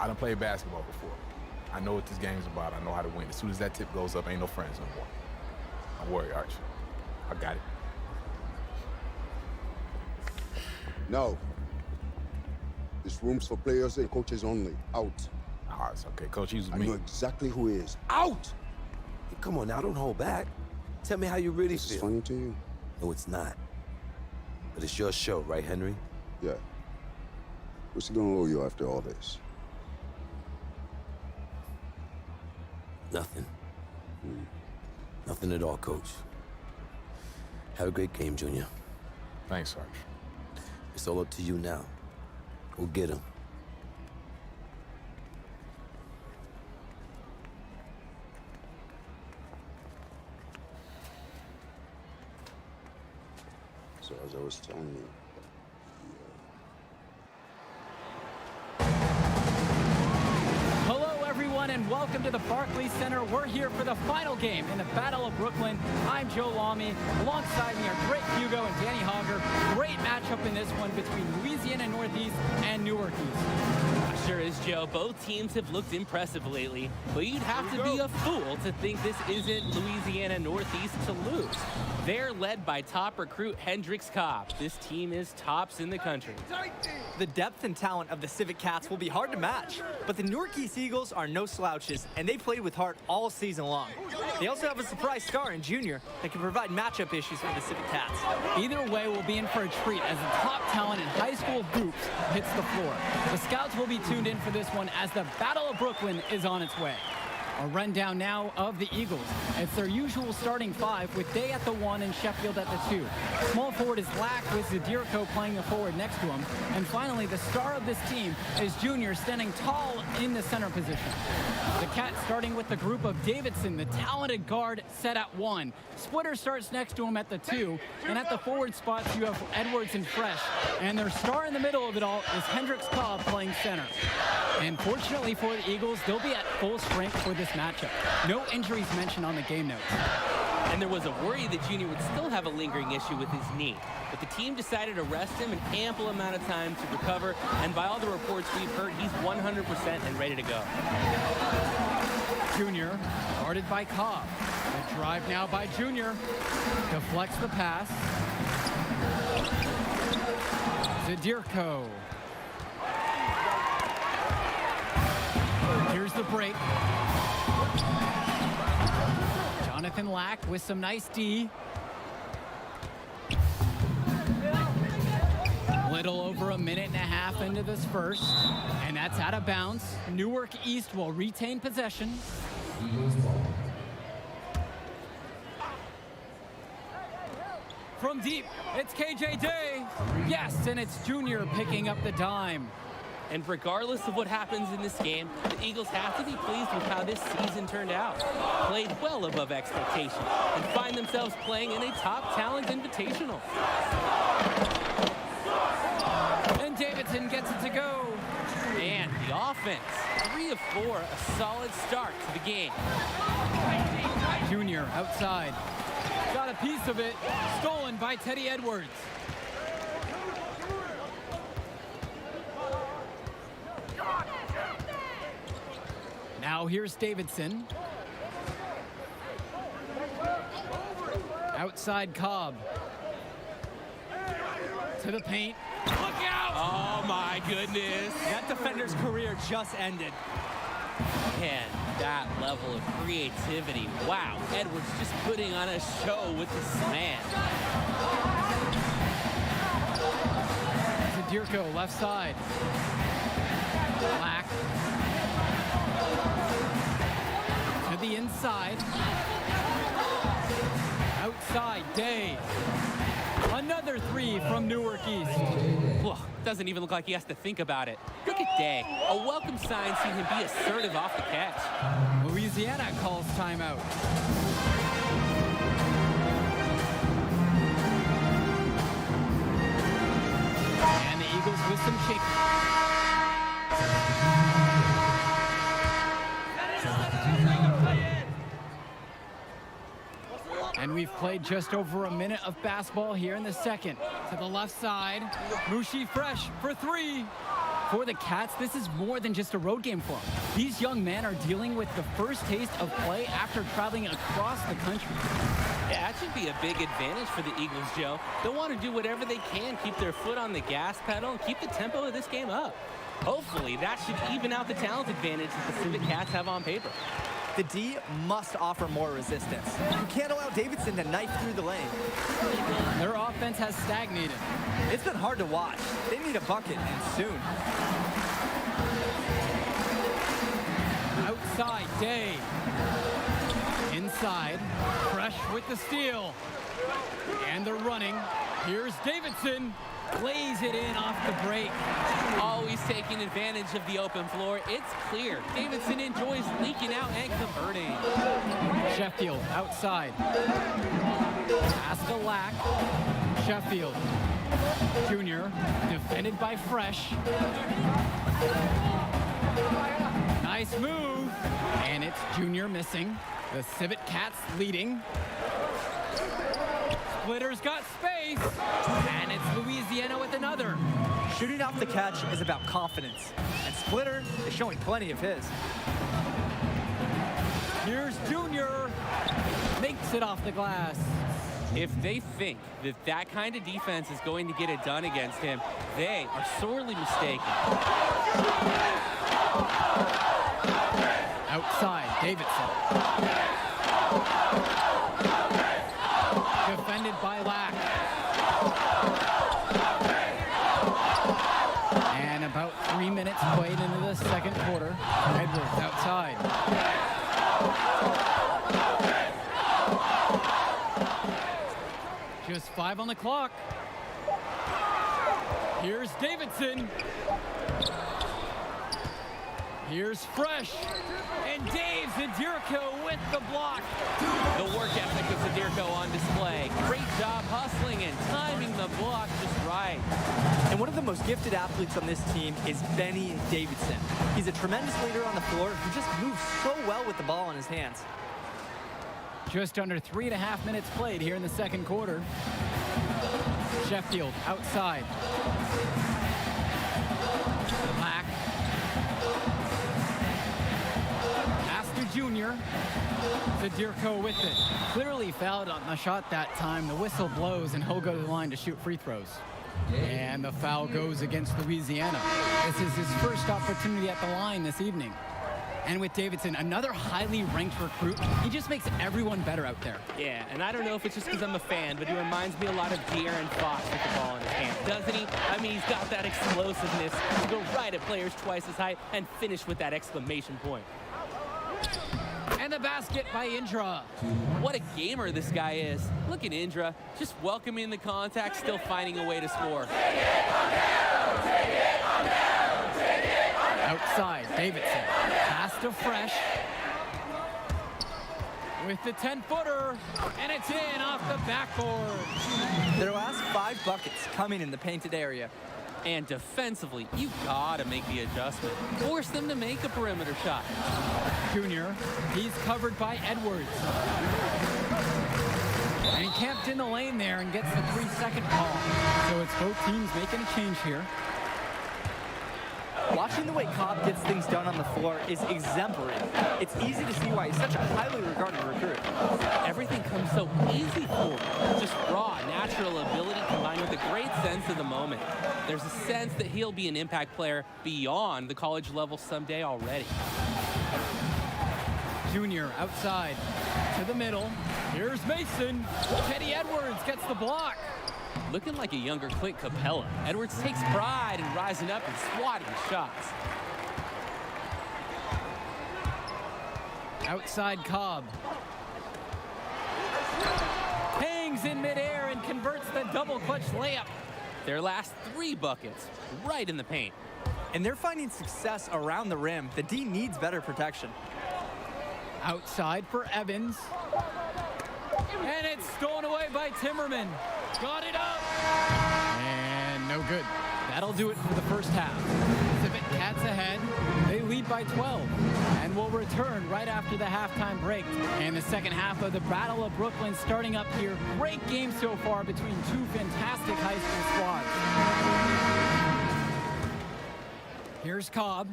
I done played basketball before. I know what this game's about. I know how to win. As soon as that tip goes up, ain't no friends no more. Don't worry, Archie. I got it. No. This room's for players and coaches only. Out. Ah, it's okay. Coach, he's with I me. know exactly who he is. Out! Hey, come on now, don't hold back. Tell me how you really This feel. is funny to you? No, it's not. But it's your show, right, Henry? Yeah. What's he gonna owe you after all this? Nothing. Nothing at all, Coach. Have a great game, Junior. Thanks, Sarge. It's all up to you now. Go get him. So as I was telling you, Hello, everyone, and welcome to the Barclays Center. We're here for the final game in the Battle of Brooklyn. I'm Joe Lamy. Alongside me are Drake Hugo and Danny Hogger. Great matchup in this one between Louisiana Northeast and Newark East. A sure is, Joe. Both teams have looked impressive lately, but you'd have to be a fool to think this isn't Louisiana Northeast to lose. They're led by top recruit Hendricks Cobb. This team is tops in the country. The depth and talent of the Civic Cats will be hard to match, but the Newark East Eagles are no slouches, and they played with heart all season long. They also have a surprise star in Junior that can provide matchup issues for the Civic Cats. Either way, we'll be in for a treat as the top talent in high school hoops hits the floor. The Scouts will be tuned in for this one as the Battle of Brooklyn is on its way. A rundown now of the Eagles. It's their usual starting five with Day at the 1 and Sheffield at the 2. Small forward is Lack with Zadirko playing the forward next to him. And finally, the star of this team is Junior standing tall in the center position. The Cats starting with the group of Davidson, the talented guard, set at 1. Splitter starts next to him at the 2. And at the forward spots, you have Edwards and Fresh. And their star in the middle of it all is Hendricks Cobb playing center. And fortunately for the Eagles, they'll be at full strength for this matchup. No injuries mentioned on the game notes. And there was a worry that Junior would still have a lingering issue with his knee. But the team decided to rest him an ample amount of time to recover. And by all the reports we've heard, he's 100% and ready to go. Junior, guarded by Cobb. The drive now by Junior. Deflects the pass. Zadirko. Here's the break. Jonathan Lack with some nice D. Little over a minute and a half into this first, and that's out of bounds. Newark East will retain possession. From deep, it's KJ Day. Yes, and it's Junior picking up the dime. And regardless of what happens in this game, the Eagles have to be pleased with how this season turned out. Played well above expectation and find themselves playing in a top talent invitational. And Davidson gets it to go. And the offense, 3 of 4, a solid start to the game. Junior outside. Got a piece of it, stolen by Teddy Edwards. Now here's Davidson. Outside Cobb. To the paint. Look out! Oh my goodness. That defender's career just ended. Man, that level of creativity. Wow, Edwards just putting on a show with the slam. Zadirko left side. Black. To the inside. Outside, Day. Another 3 from Newark East. Whoa, doesn't even look like he has to think about it. Look at Day. A welcome sign seeing him be assertive off the catch. Louisiana calls timeout. And the Eagles with some shake. And we've played just over a minute of basketball here in the second. To the left side, Mushi Fresh for 3. For the Cats, this is more than just a road game for them. These young men are dealing with the first taste of play after traveling across the country. Yeah, that should be a big advantage for the Eagles, Joe. They'll want to do whatever they can, keep their foot on the gas pedal, and keep the tempo of this game up. Hopefully, that should even out the talent advantage that the Civic Cats have on paper. The D must offer more resistance. You can't allow Davidson to knife through the lane. Their offense has stagnated. It's been hard to watch. They need a bucket, and soon. Outside, Day. Inside, Fresh with the steal. And they're running. Here's Davidson. Lays it in off the break. Always taking advantage of the open floor. It's clear Davidson enjoys leaking out and converting. Sheffield outside. Pass to Lack. Sheffield. Junior defended by Fresh. Nice move. And it's Junior missing. The Civic Cats leading. Splitter's got space, and it's Louisiana with another. Shooting off the catch is about confidence, and Splitter is showing plenty of his. Here's Junior, makes it off the glass. If they think that that kind of defense is going to get it done against him, they are sorely mistaken. Outside, Davidson. Defended by Lack. And about 3 minutes played into the second quarter. Edwards outside. Just 5 on the clock. Here's Davidson. Here's Fresh. And Dave Zadirko with the block. The work ethic of Zadirko on display. Great job hustling and timing the block just right. And one of the most gifted athletes on this team is Benny Davidson. He's a tremendous leader on the floor who just moves so well with the ball in his hands. Just under 3.5 minutes played here in the second quarter. Sheffield outside. Black. Pass to Junior. Zadirko with it. Clearly fouled on the shot that time. The whistle blows and he'll go to the line to shoot free throws. And the foul goes against Louisiana. This is his first opportunity at the line this evening. And with Davidson, another highly ranked recruit, he just makes everyone better out there. Yeah, and I don't know if it's just because I'm a fan, but he reminds me a lot of De'Aaron Fox with the ball in his hand, doesn't he? I mean, he's got that explosiveness to go right at players twice his height and finish with that exclamation point. And the basket by Indra. What a gamer this guy is. Look at Indra, just welcoming the contact, still finding a way to score. Outside, Davidson. Pass to Fresh. With the 10-footer, and it's in off the backboard. Their last 5 buckets coming in the painted area. And defensively, you gotta make the adjustment. Force them to make a perimeter shot. Junior, he's covered by Edwards. And he camped in the lane there and gets the 3-second call. So it's both teams making a change here. Watching the way Cobb gets things done on the floor is exemplary. It's easy to see why he's such a highly regarded recruit. Everything comes so easy for him. Just raw, natural ability combined with a great sense of the moment. There's a sense that he'll be an impact player beyond the college level someday already. Junior outside to the middle. Here's Mason. Teddy Edwards gets the block. Looking like a younger Clint Capella, Edwards takes pride in rising up and swatting shots. Outside Cobb. Hangs in midair and converts the double clutch layup. Their last 3 buckets, right in the paint. And they're finding success around the rim. The D needs better protection. Outside for Evans. And it's stolen away by Timmerman. Got it up. And no good. That'll do it for the first half. Civic Cats ahead. They lead by 12. And will return right after the halftime break. And the second half of the Battle of Brooklyn starting up here. Great game so far between 2 fantastic high school squads. Here's Cobb.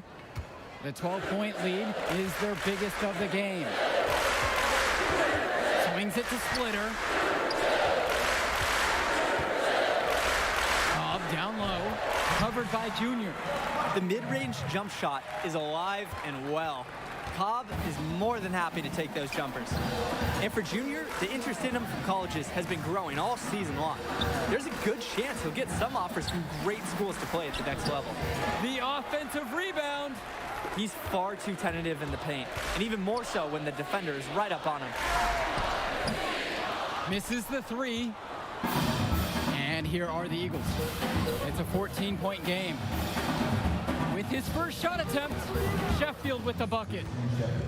The 12-point lead is their biggest of the game. Swings it to Splitter. Cobb down low, covered by Junior. The mid-range jump shot is alive and well. Cobb is more than happy to take those jumpers. And for Junior, the interest in him from colleges has been growing all season long. There's a good chance he'll get some offers from great schools to play at the next level. The offensive rebound. He's far too tentative in the paint, and even more so when the defender is right up on him. Misses the 3. And here are the Eagles. It's a 14-point game. With his first shot attempt, Sheffield with the bucket.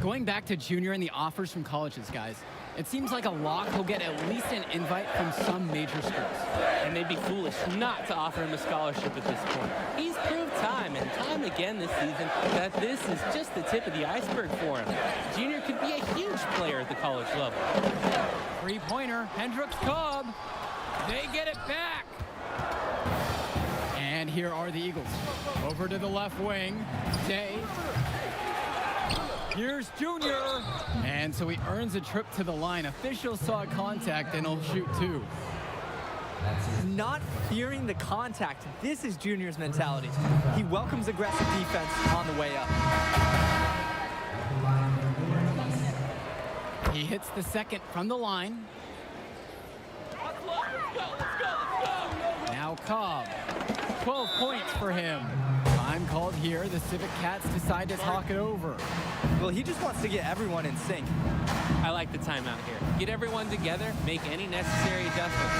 Going back to Junior and the offers from colleges, guys, it seems like a lock he'll get at least an invite from some major schools. And they'd be foolish not to offer him a scholarship at this point. He's proved time and time again this season that this is just the tip of the iceberg for him. Junior could be a huge player at the college level. 3-pointer, Hendricks Cobb. They get it back. And here are the Eagles. Over to the left wing. Day. Here's Junior. And so he earns a trip to the line. Officials saw contact and he'll shoot 2. Not fearing the contact. This is Junior's mentality. He welcomes aggressive defense on the way up. He hits the second from the line. Now Cobb. 12 points for him. Time called here. The Civic Cats decide to talk it over. Well, he just wants to get everyone in sync. I like the timeout here. Get everyone together, make any necessary adjustments.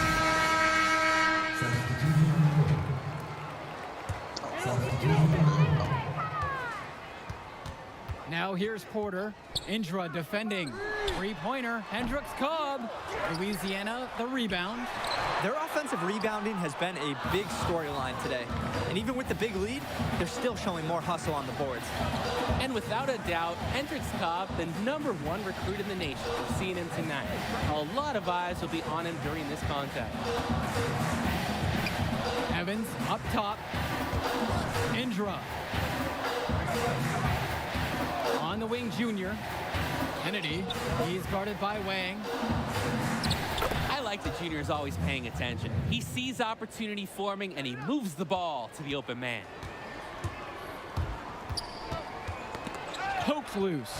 Now here's Porter. Indra defending. 3-pointer. Hendricks Cobb. Louisiana the rebound. Their offensive rebounding has been a big storyline today. And even with the big lead, they're still showing more hustle on the boards. And without a doubt, Hendricks Cobb, the #1 recruit in the nation. We're seeing him tonight. A lot of eyes will be on him during this contact. Evans up top. Indra. On the wing, Junior. Kennedy. He's guarded by Wang. I like that Junior is always paying attention. He sees opportunity forming and he moves the ball to the open man. Pokes loose.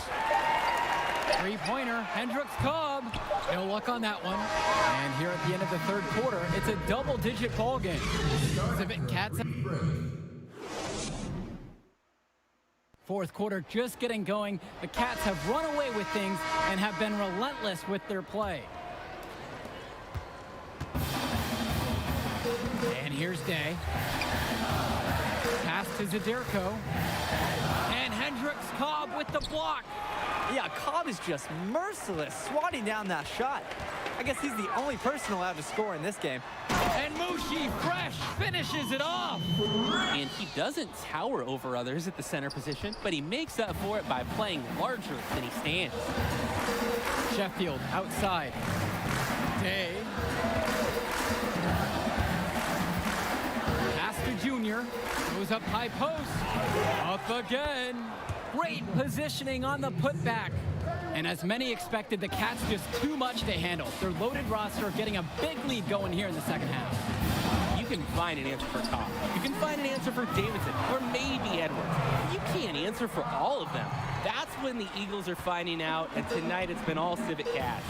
3-pointer. Hendricks Cobb. No luck on that one. And here at the end of the third quarter, it's a double-digit ball game. Civic Cats. Fourth quarter just getting going. The Cats have run away with things and have been relentless with their play. And here's Day. Pass to Zadirko. And Hendricks Cobb with the block. Yeah, Cobb is just merciless, swatting down that shot. I guess he's the only person allowed to score in this game. And Mushi Fresh finishes it off. And he doesn't tower over others at the center position, but he makes up for it by playing larger than he stands. Sheffield outside. Day. Pass to Junior. Goes up high post. Up again. Great positioning on the putback. And as many expected, the Cats just too much to handle. Their loaded roster getting a big lead going here in the second half. You can find an answer for Cobb. You can find an answer for Davidson, or maybe Edwards. You can't answer for all of them. That's when the Eagles are finding out, and tonight it's been all Civic Cats.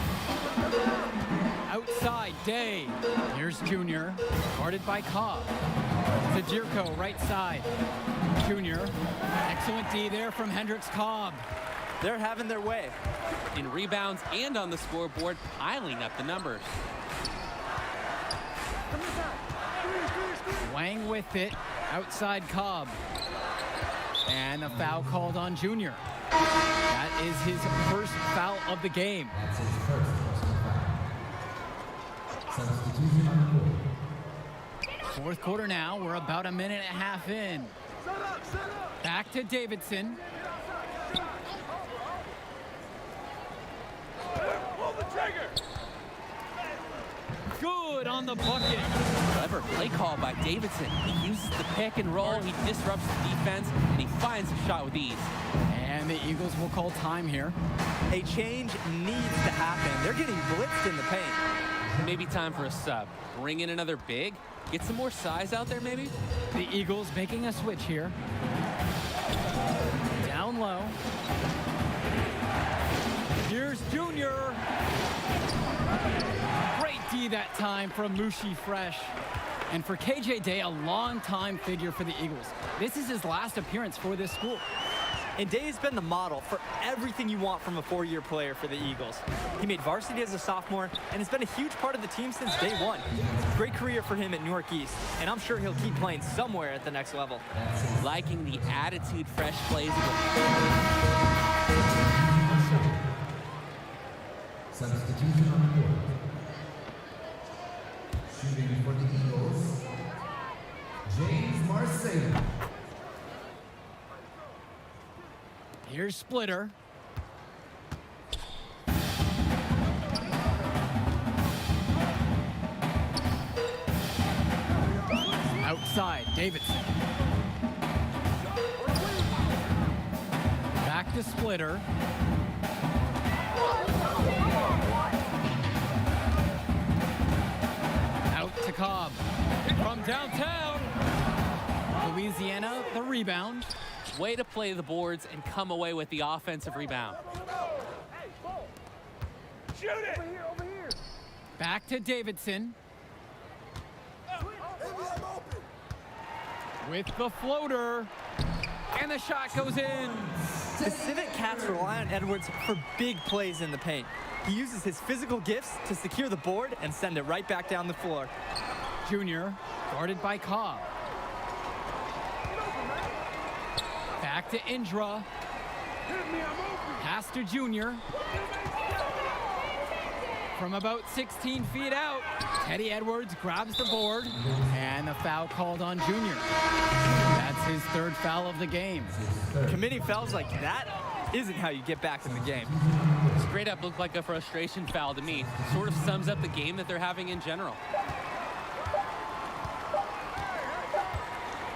Outside, Day. Here's Junior, guarded by Cobb. Zadirko, right side. Junior, excellent D there from Hendricks Cobb. They're having their way. In rebounds and on the scoreboard, piling up the numbers. Wang with it, outside Cobb. And a foul called on Junior. That is his first foul of the game. That's his first foul. Substitution on the board. Fourth quarter now, we're about a minute and a half in. Back to Davidson. Good on the bucket. Clever play call by Davidson. He uses the pick and roll, he disrupts the defense, and he finds the shot with ease. And the Eagles will call time here. A change needs to happen. They're getting blitzed in the paint. Maybe time for a sub. Bring in another big. Get some more size out there, maybe? The Eagles making a switch here. Down low. Here's Junior. Great D that time from Mushi Fresh. And for KJ Day, a long-time figure for the Eagles. This is his last appearance for this school. And Day has been the model for everything you want from a four-year player for the Eagles. He made varsity as a sophomore and has been a huge part of the team since day one. Great career for him at Newark East, and I'm sure he'll keep playing somewhere at the next level. Liking the attitude Fresh plays with. Substitution on the board. Shooting for the Eagles, James Marcelo. Here's Splitter. side, Davidson. Back to Splitter. Out to Cobb. From downtown. Louisiana, the rebound. Way to play the boards and come away with the offensive rebound. Shoot it! Over here. Back to Davidson. With the floater. And the shot goes in. The Civic Cats rely on Edwards for big plays in the paint. He uses his physical gifts to secure the board and send it right back down the floor. Junior, guarded by Cobb. Back to Indra. Pass to Junior. From about 16 feet out, Teddy Edwards grabs the board, and the foul called on Junior. That's his third foul of the game. Committing fouls like that isn't how you get back in the game. Straight up looked like a frustration foul to me. Sort of sums up the game that they're having in general.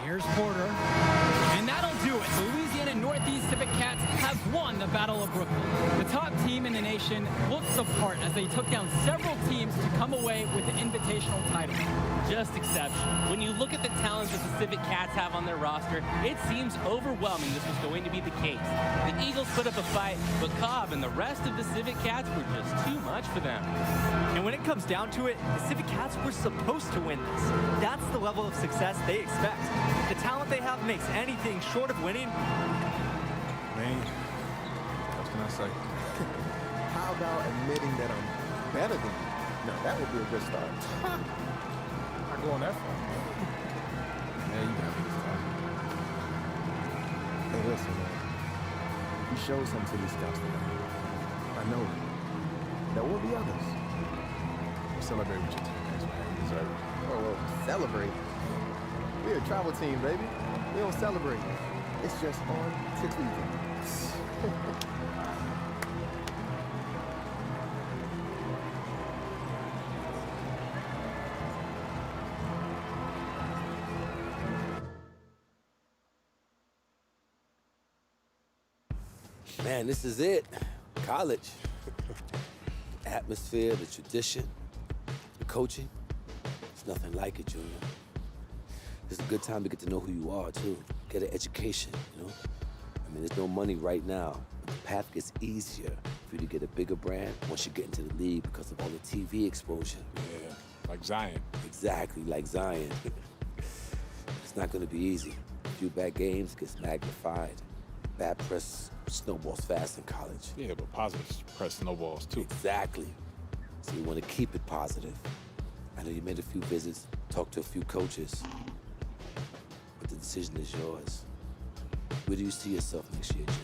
Here's Porter, and that'll do it. The Louisiana Northeast Civic Cats have won the Battle of Brooklyn. The top team in the nation looked the part as they took down several teams to come away with the invitational title. Just exceptional. When you look at the talent that the Civic Cats have on their roster, it seems overwhelming this was going to be the case. The Eagles put up a fight, but Cobb and the rest of the Civic Cats were just too much for them. And when it comes down to it, the Civic Cats were supposed to win this. That's the level of success they expect. The talent they have makes anything short of winning. Man, what can I say? How about admitting that I'm better than you? No, that would be a good start. Not going that far. Yeah, you got me this time. Hey, listen, man. You showed something to these scouts tonight. I know it. There will be others. We'll celebrate with your teammates, man. You deserve it. Whoa, celebrate? We're a travel team, baby. We don't celebrate. It's just on to Cleveland. Man, this is it. College. The atmosphere, the tradition, the coaching. It's nothing like it, Junior. It's a good time to get to know who you are, too. Get an education, you know? I mean, there's no money right now, but the path gets easier for you to get a bigger brand once you get into the league because of all the TV exposure. Yeah, like Zion. Exactly, like Zion. It's not going to be easy. A few bad games gets magnified. Bad press snowballs fast in college. Yeah, but positive press snowballs, too. Exactly. So you want to keep it positive. I know you made a few visits, talked to a few coaches, but the decision is yours. Where do you see yourself next year, Jimmy?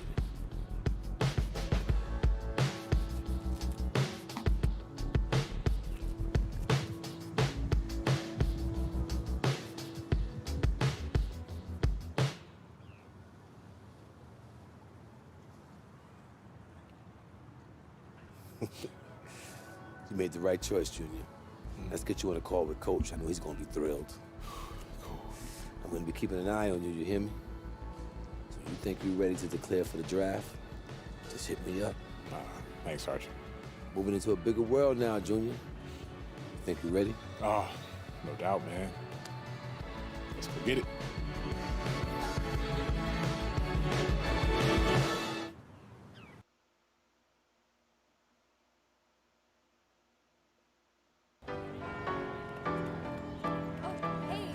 You made the right choice, Junior. Let's get you on a call with Coach. I know he's going to be thrilled. I'm going to be keeping an eye on you, you hear me? So you think you're ready to declare for the draft? Just hit me up. Thanks, Archie. Moving into a bigger world now, Junior. You think you're ready? Oh, no doubt, man. Let's go get it.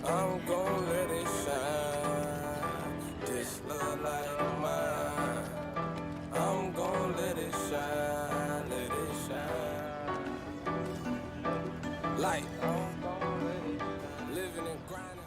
I'm gon' let it shine. This love like mine. I'm gon' let it shine, let it shine. Like, living and grinding.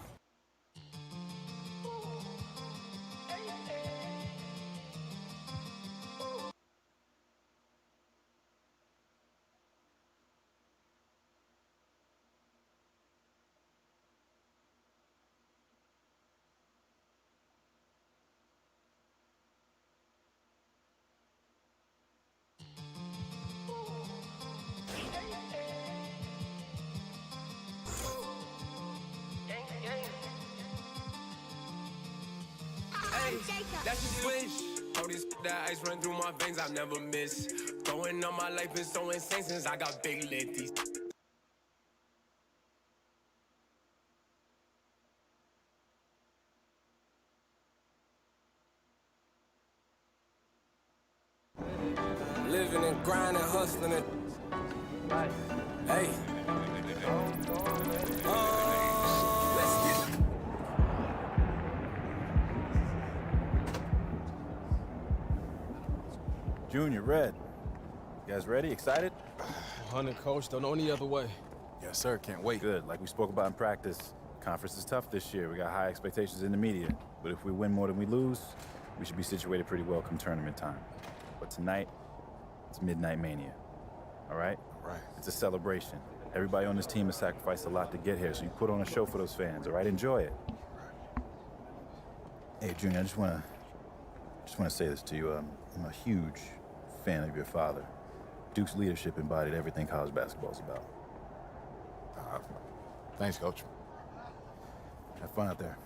That's a switch. All this that ice run through my veins, I never miss. Going on my life is so insane since I got big ladies. Living and grinding, hustling it. Hey. Let's get it. Junior, Red. You guys ready? Excited? 100, Coach. Don't know any other way. Yes, sir. Can't wait. Good. Like we spoke about in practice, conference is tough this year. We got high expectations in the media. But if we win more than we lose, we should be situated pretty well come tournament time. But tonight, it's Midnight Mania. All right? Right. It's a celebration. Everybody on this team has sacrificed a lot to get here, so you put on a show for those fans, all right? Enjoy it. Hey, Junior, I just want to say this to you. I'm a huge fan of your father. Duke's leadership embodied everything college basketball is about. Thanks, Coach. Have fun out there.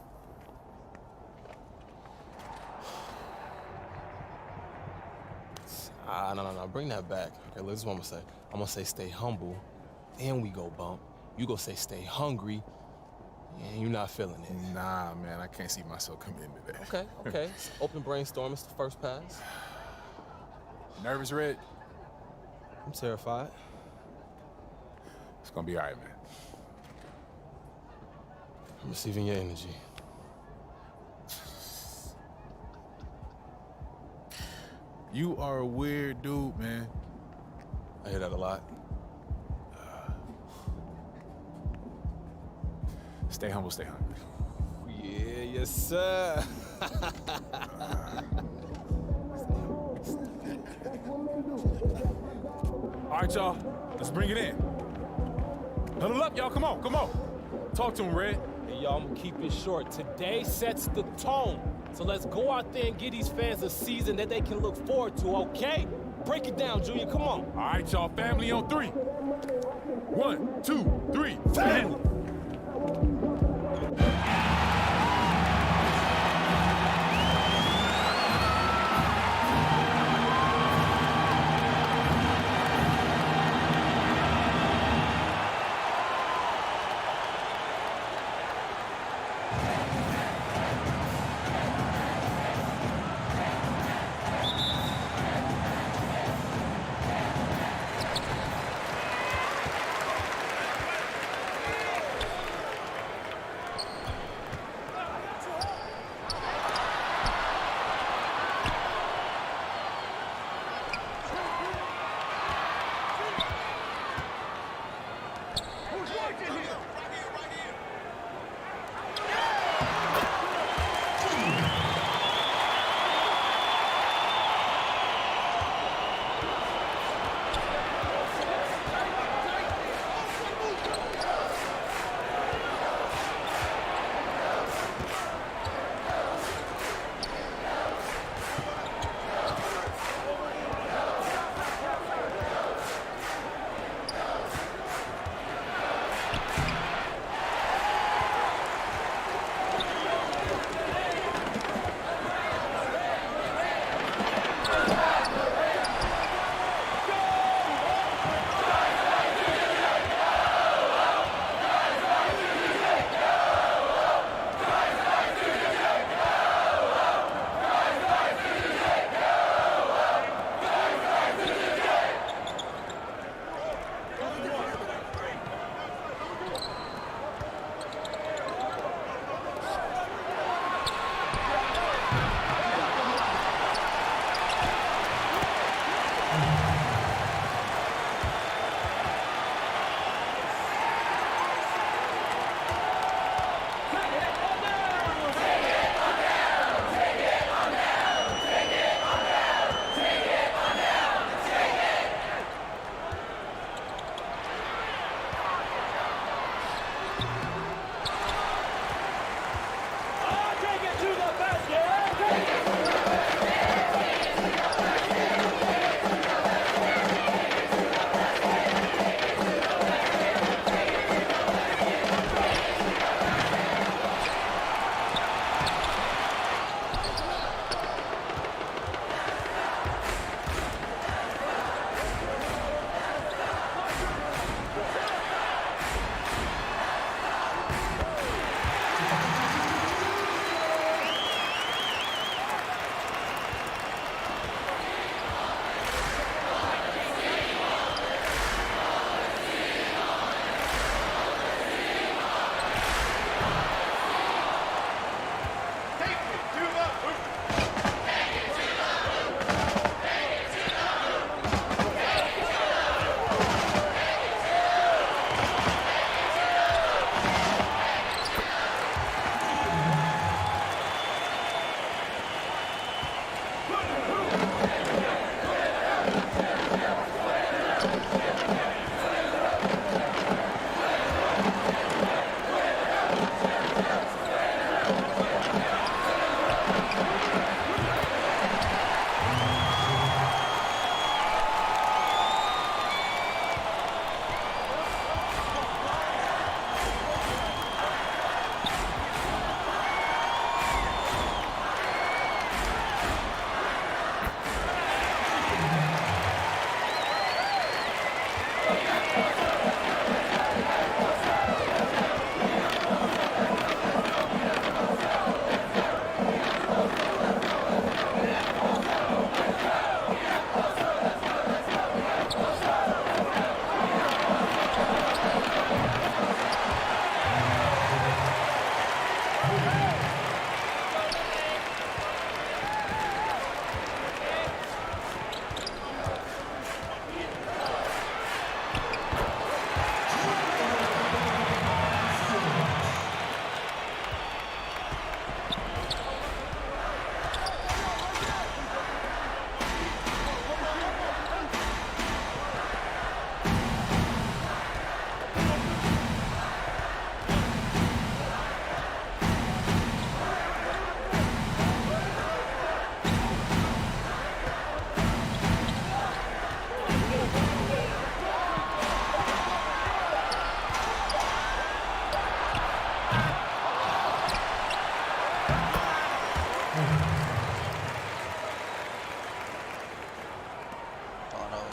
No. Bring that back. Okay, look, this is what I'm gonna say. I'm gonna say stay humble, then we go bump. You go say stay hungry, and you're not feeling it. Nah, man, I can't see myself coming into that. Okay. Open brainstorm. It's the first pass. Nervous, Red? I'm terrified. It's gonna be all right, man. I'm receiving your energy. You are a weird dude, man. I hear that a lot. Stay humble, stay hungry. Yeah, yes, sir. All right, y'all. Let's bring it in. Huddle up, y'all. Come on. Talk to him, Red. Hey, y'all, I'm gonna keep it short. Today sets the tone. So let's go out there and give these fans a season that they can look forward to, okay? Break it down, Junior. Come on. All right, y'all. Family on 3. 1, 2, 3. Family.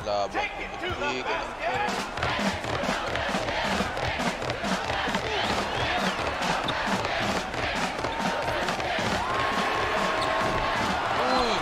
Labang pinagbigan ng pera. Uy!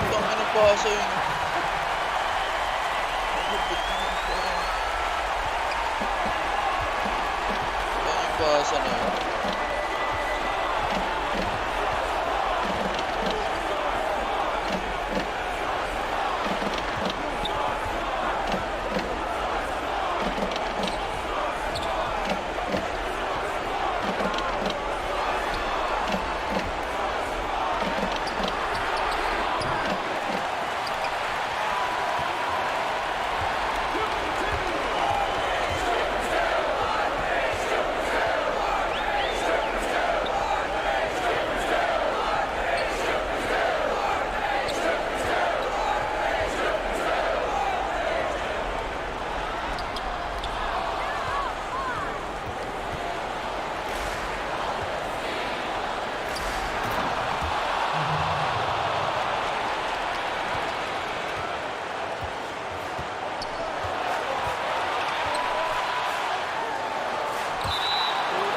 Tangin ng pasa yun. Tangin pasa na yun.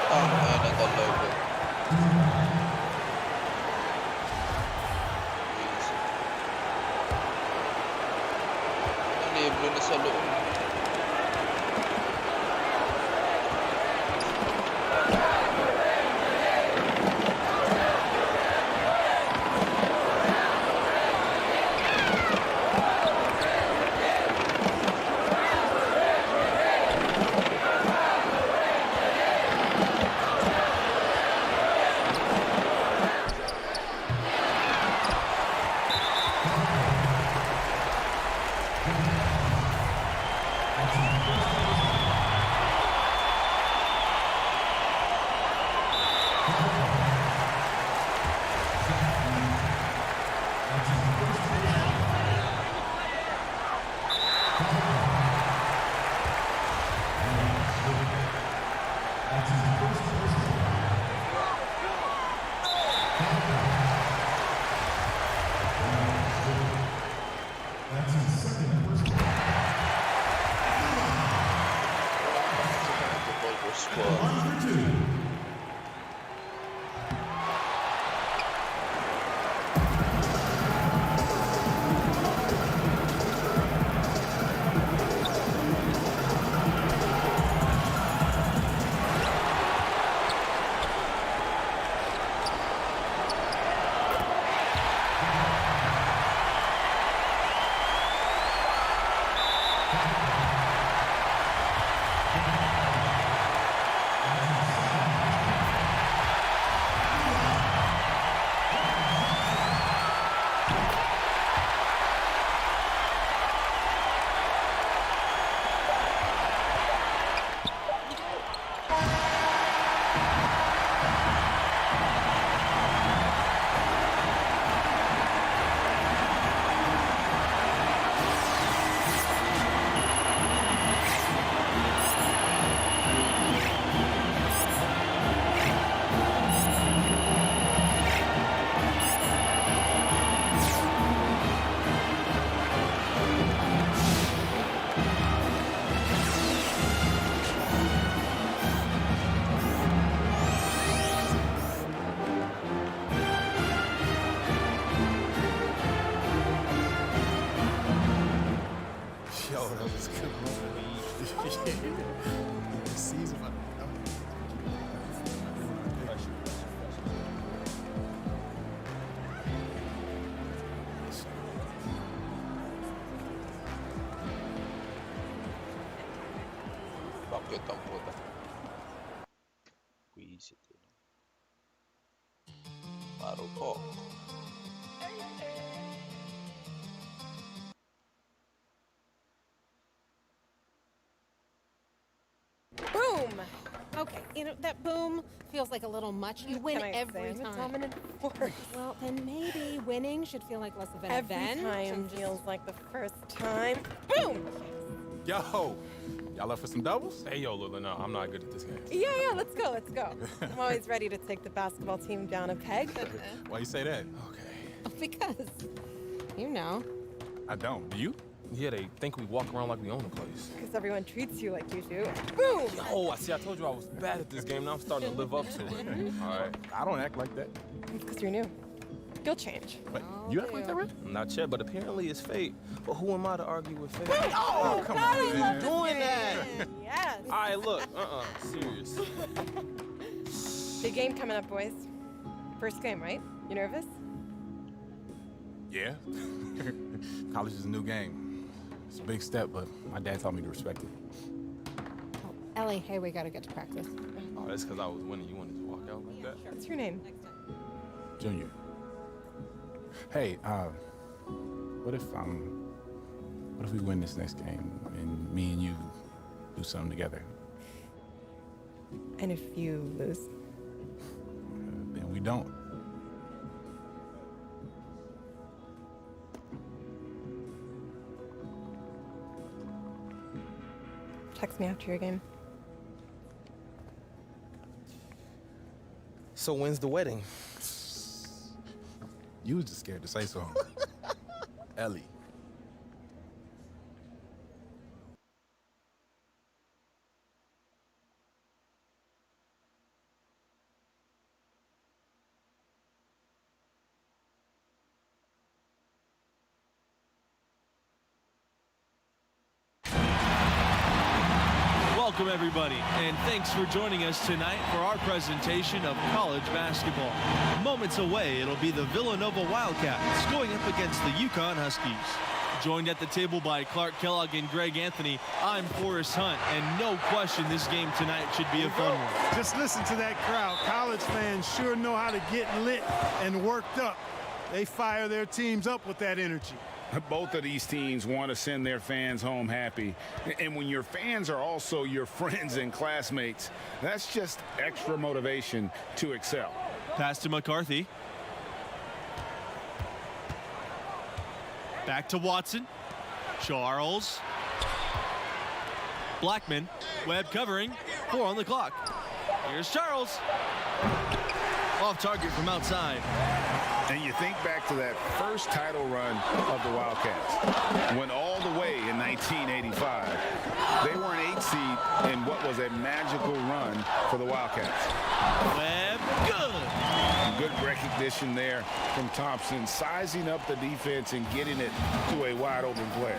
Tangin na talaga. Libre na sa loob. Season. Bakit ang puta? Visit. Marupok. Boom! Okay, you know, that boom feels like a little much. You win Can I every say I'm a time. dominant force? Well, then maybe winning should feel like less of an Every event. time and just- feels like the first time. Boom! Yo, y'all up for some doubles? Hey, yo, Lula, no, I'm not good at this game. Yeah, let's go, let's go. I'm always ready to take the basketball team down a peg. Why you say that? Because, you know. I don't. Do you? Yeah, they think we walk around like we own the place. Because everyone treats you like you do. Boom! Yo, I told you I was bad at this game. Now I'm starting to live up to it. All right. I don't act like that. It's because you're new. You'll change. Wait, you act like that, right? Not yet, but apparently it's fate. But who am I to argue with fate? Oh, come God, on, I man. love Doing that. Yes. All right, look. Serious. Big game coming up, boys. First game, right? You nervous? Yeah. College is a new game. It's a big step, but my dad taught me to respect it. Ellie, hey, we gotta get to practice. Oh, that's because I was winning. You wanted to walk out like that? What's your name? Junior. Hey, what if we win this next game and me and you do something together? And if you lose? Then we don't. Text me after your game. So when's the wedding? You was just scared to say so. Ellie. Welcome, everybody, and thanks for joining us tonight for our presentation of college basketball. Moments away, it'll be the Villanova Wildcats going up against the UConn Huskies. Joined at the table by Clark Kellogg and Greg Anthony, I'm Forrest Hunt, and no question this game tonight should be a fun one. Just listen to that crowd. College fans sure know how to get lit and worked up. They fire their teams up with that energy. Both of these teams want to send their fans home happy. And when your fans are also your friends and classmates, that's just extra motivation to excel. Pass to McCarthy. Back to Watson. Charles. Blackman. Webb covering. 4 on the clock. Here's Charles. Off target from outside. And you think back to that first title run of the Wildcats, when all the way in 1985, they were an 8 seed in what was a magical run for the Wildcats. Webb, good. Good recognition there from Thompson, sizing up the defense and getting it to a wide open player.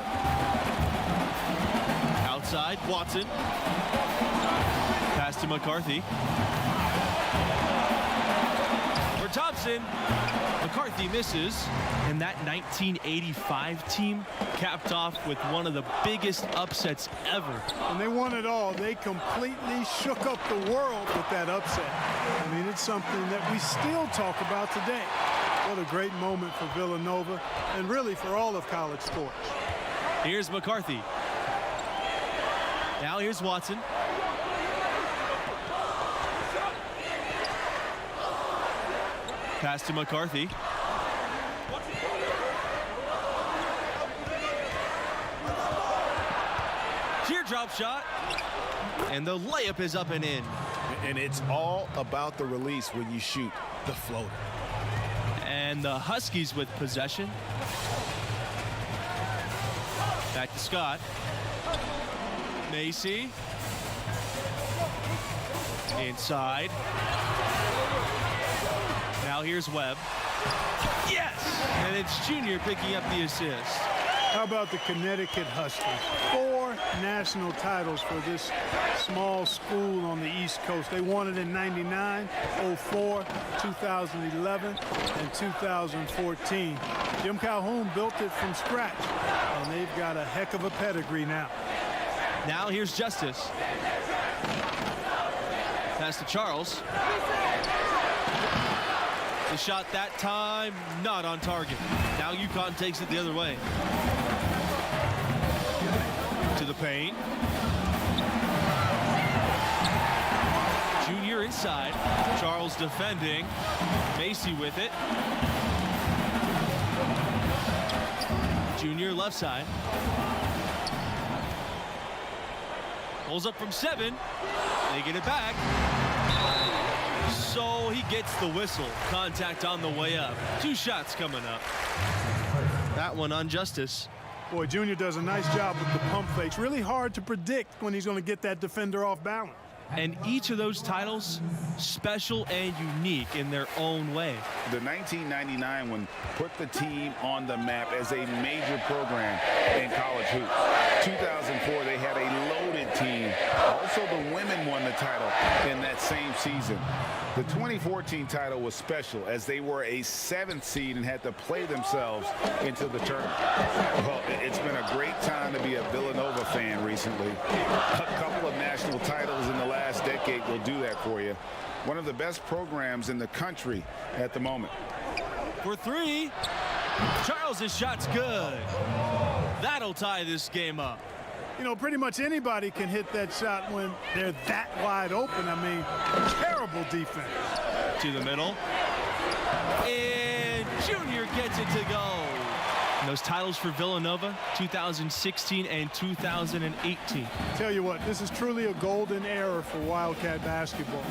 Outside, Watson. Pass to McCarthy. For Thompson. McCarthy misses, and that 1985 team capped off with one of the biggest upsets ever. And they won it all. They completely shook up the world with that upset. I mean, it's something that we still talk about today. What a great moment for Villanova, and really for all of college sports. Here's McCarthy. Now here's Watson. Pass to McCarthy. Teardrop shot. And the layup is up and in. And it's all about the release when you shoot the floater. And the Huskies with possession. Back to Scott. Macy. Inside. Now here's Webb. Yes! And it's Junior picking up the assist. How about the Connecticut Huskies? 4 national titles for this small school on the East Coast. They won it in 99, 04, 2011, and 2014. Jim Calhoun built it from scratch, and they've got a heck of a pedigree now. Now here's Justice. Pass to Charles. The shot that time, not on target. Now UConn takes it the other way. To the paint. Junior inside. Charles defending. Macy with it. Junior left side. Pulls up from 7. They get it back. So he gets the whistle. Contact on the way up. 2 shots coming up. That one on Justice. Boy, Junior does a nice job with the pump fakes. Really hard to predict when he's going to get that defender off balance. And each of those titles, special and unique in their own way. The 1999 one put the team on the map as a major program in college hoops. 2004, they had a loaded team. Also, the women won the title in that same season. The 2014 title was special as they were a 7th seed and had to play themselves into the tournament. Well, it's been a great time to be a Villanova fan recently. A couple of national titles in the last decade will do that for you. One of the best programs in the country at the moment. For 3, Charles' shot's good. That'll tie this game up. You know, pretty much anybody can hit that shot when they're that wide open. I mean, terrible defense. To the middle. And Junior gets it to go. And those titles for Villanova, 2016 and 2018. Tell you what, this is truly a golden era for Wildcat basketball.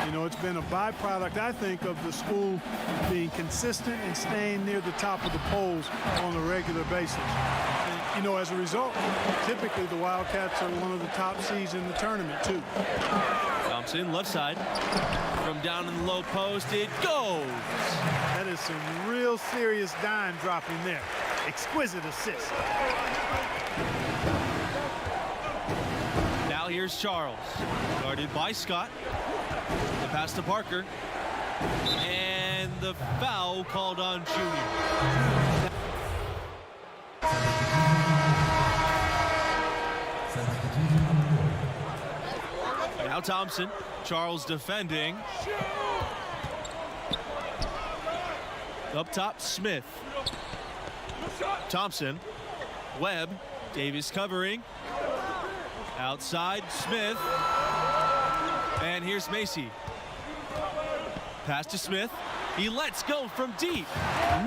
You know, it's been a byproduct, I think, of the school being consistent and staying near the top of the polls on a regular basis. And, you know, as a result, typically the Wildcats are one of the top seeds in the tournament, too. Thompson, left side. From down in the low post, it goes. That is some real serious dime dropping there. Exquisite assist. Now here's Charles, guarded by Scott. The pass to Parker. And the foul called on Junior. Now Thompson. Charles defending. Up top, Smith. Thompson. Webb. Davis covering. Outside, Smith. And here's Macy. Pass to Smith. He lets go from deep.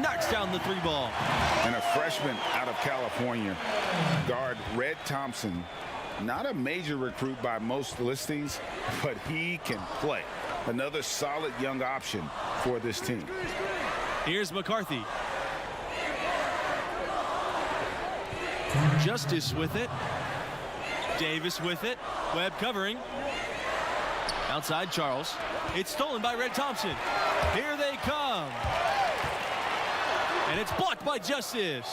Knocks down the 3 ball. And a freshman out of California, guard Red Thompson. Not a major recruit by most listings, but he can play. Another solid young option for this team. Here's McCarthy. Justice with it. Davis with it. Webb covering. Outside Charles. It's stolen by Red Thompson. Here they come. And it's blocked by Justice.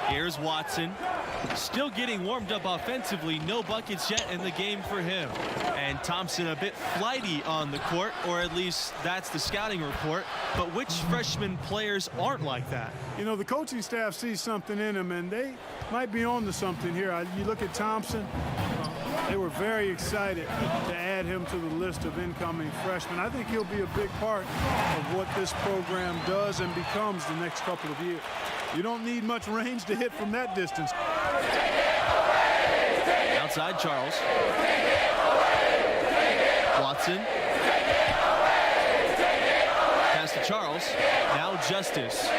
Here's Watson. Still getting warmed up offensively. No buckets yet in the game for him. And Thompson a bit flighty on the court, or at least that's the scouting report. But which freshman players aren't like that? You know, the coaching staff sees something in him, and they might be on to something here. You look at Thompson. They were very excited to add him to the list of incoming freshmen. I think he'll be a big part of what this program does and becomes the next couple of years. You don't need much range to hit from that distance. Outside Charles. Watson. Pass to Charles. Now Justice.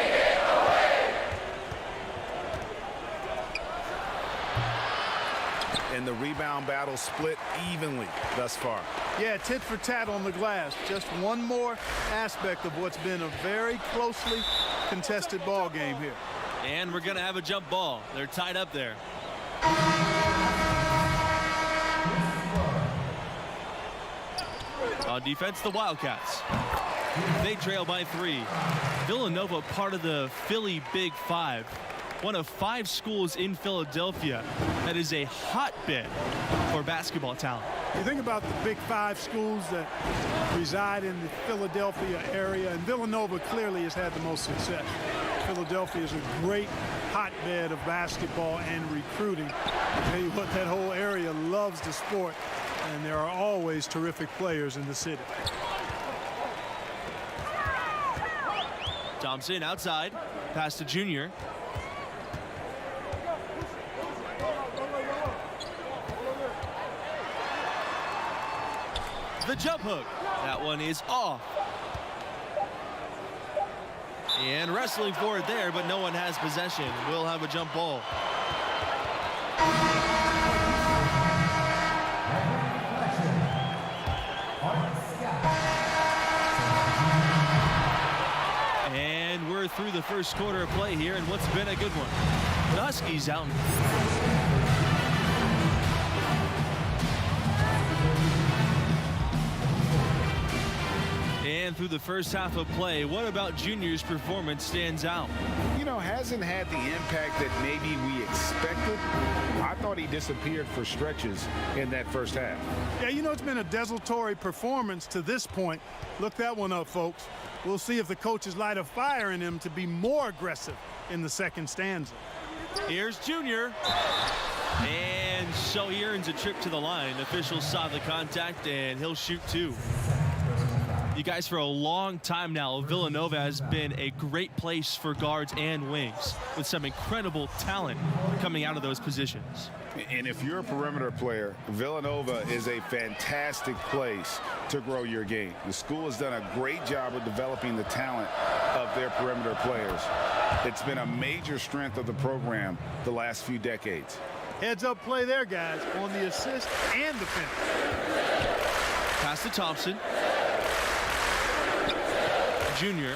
And the rebound battle split evenly thus far. Yeah, tit for tat on the glass. Just one more aspect of what's been a very closely contested ball game here. And we're going to have a jump ball. They're tied up there. On defense, the Wildcats. They trail by 3. Villanova, part of the Philly Big Five, one of 5 schools in Philadelphia that is a hotbed for basketball talent. You think about the Big Five schools that reside in the Philadelphia area, and Villanova clearly has had the most success. Philadelphia is a great hotbed of basketball and recruiting. I tell you what, that whole area loves the sport, and there are always terrific players in the city. Thompson outside, pass to Junior. The jump hook. That one is off. And wrestling for it there, but no one has possession. We'll have a jump ball. And we're through the first quarter of play here, and what's been a good one. The Huskies out. And through the first half of play, what about Junior's performance stands out? You know, hasn't had the impact that maybe we expected. I thought he disappeared for stretches in that first half. Yeah, you know, it's been a desultory performance to this point. Look that one up, folks. We'll see if the coaches light a fire in him to be more aggressive in the second stanza. Here's Junior. And so he earns a trip to the line. Officials saw the contact, and he'll shoot 2. You guys, for a long time now, Villanova has been a great place for guards and wings with some incredible talent coming out of those positions. And if you're a perimeter player, Villanova is a fantastic place to grow your game. The school has done a great job of developing the talent of their perimeter players. It's been a major strength of the program the last few decades. Heads up play there, guys, on the assist and the finish. Pass to Thompson. Junior.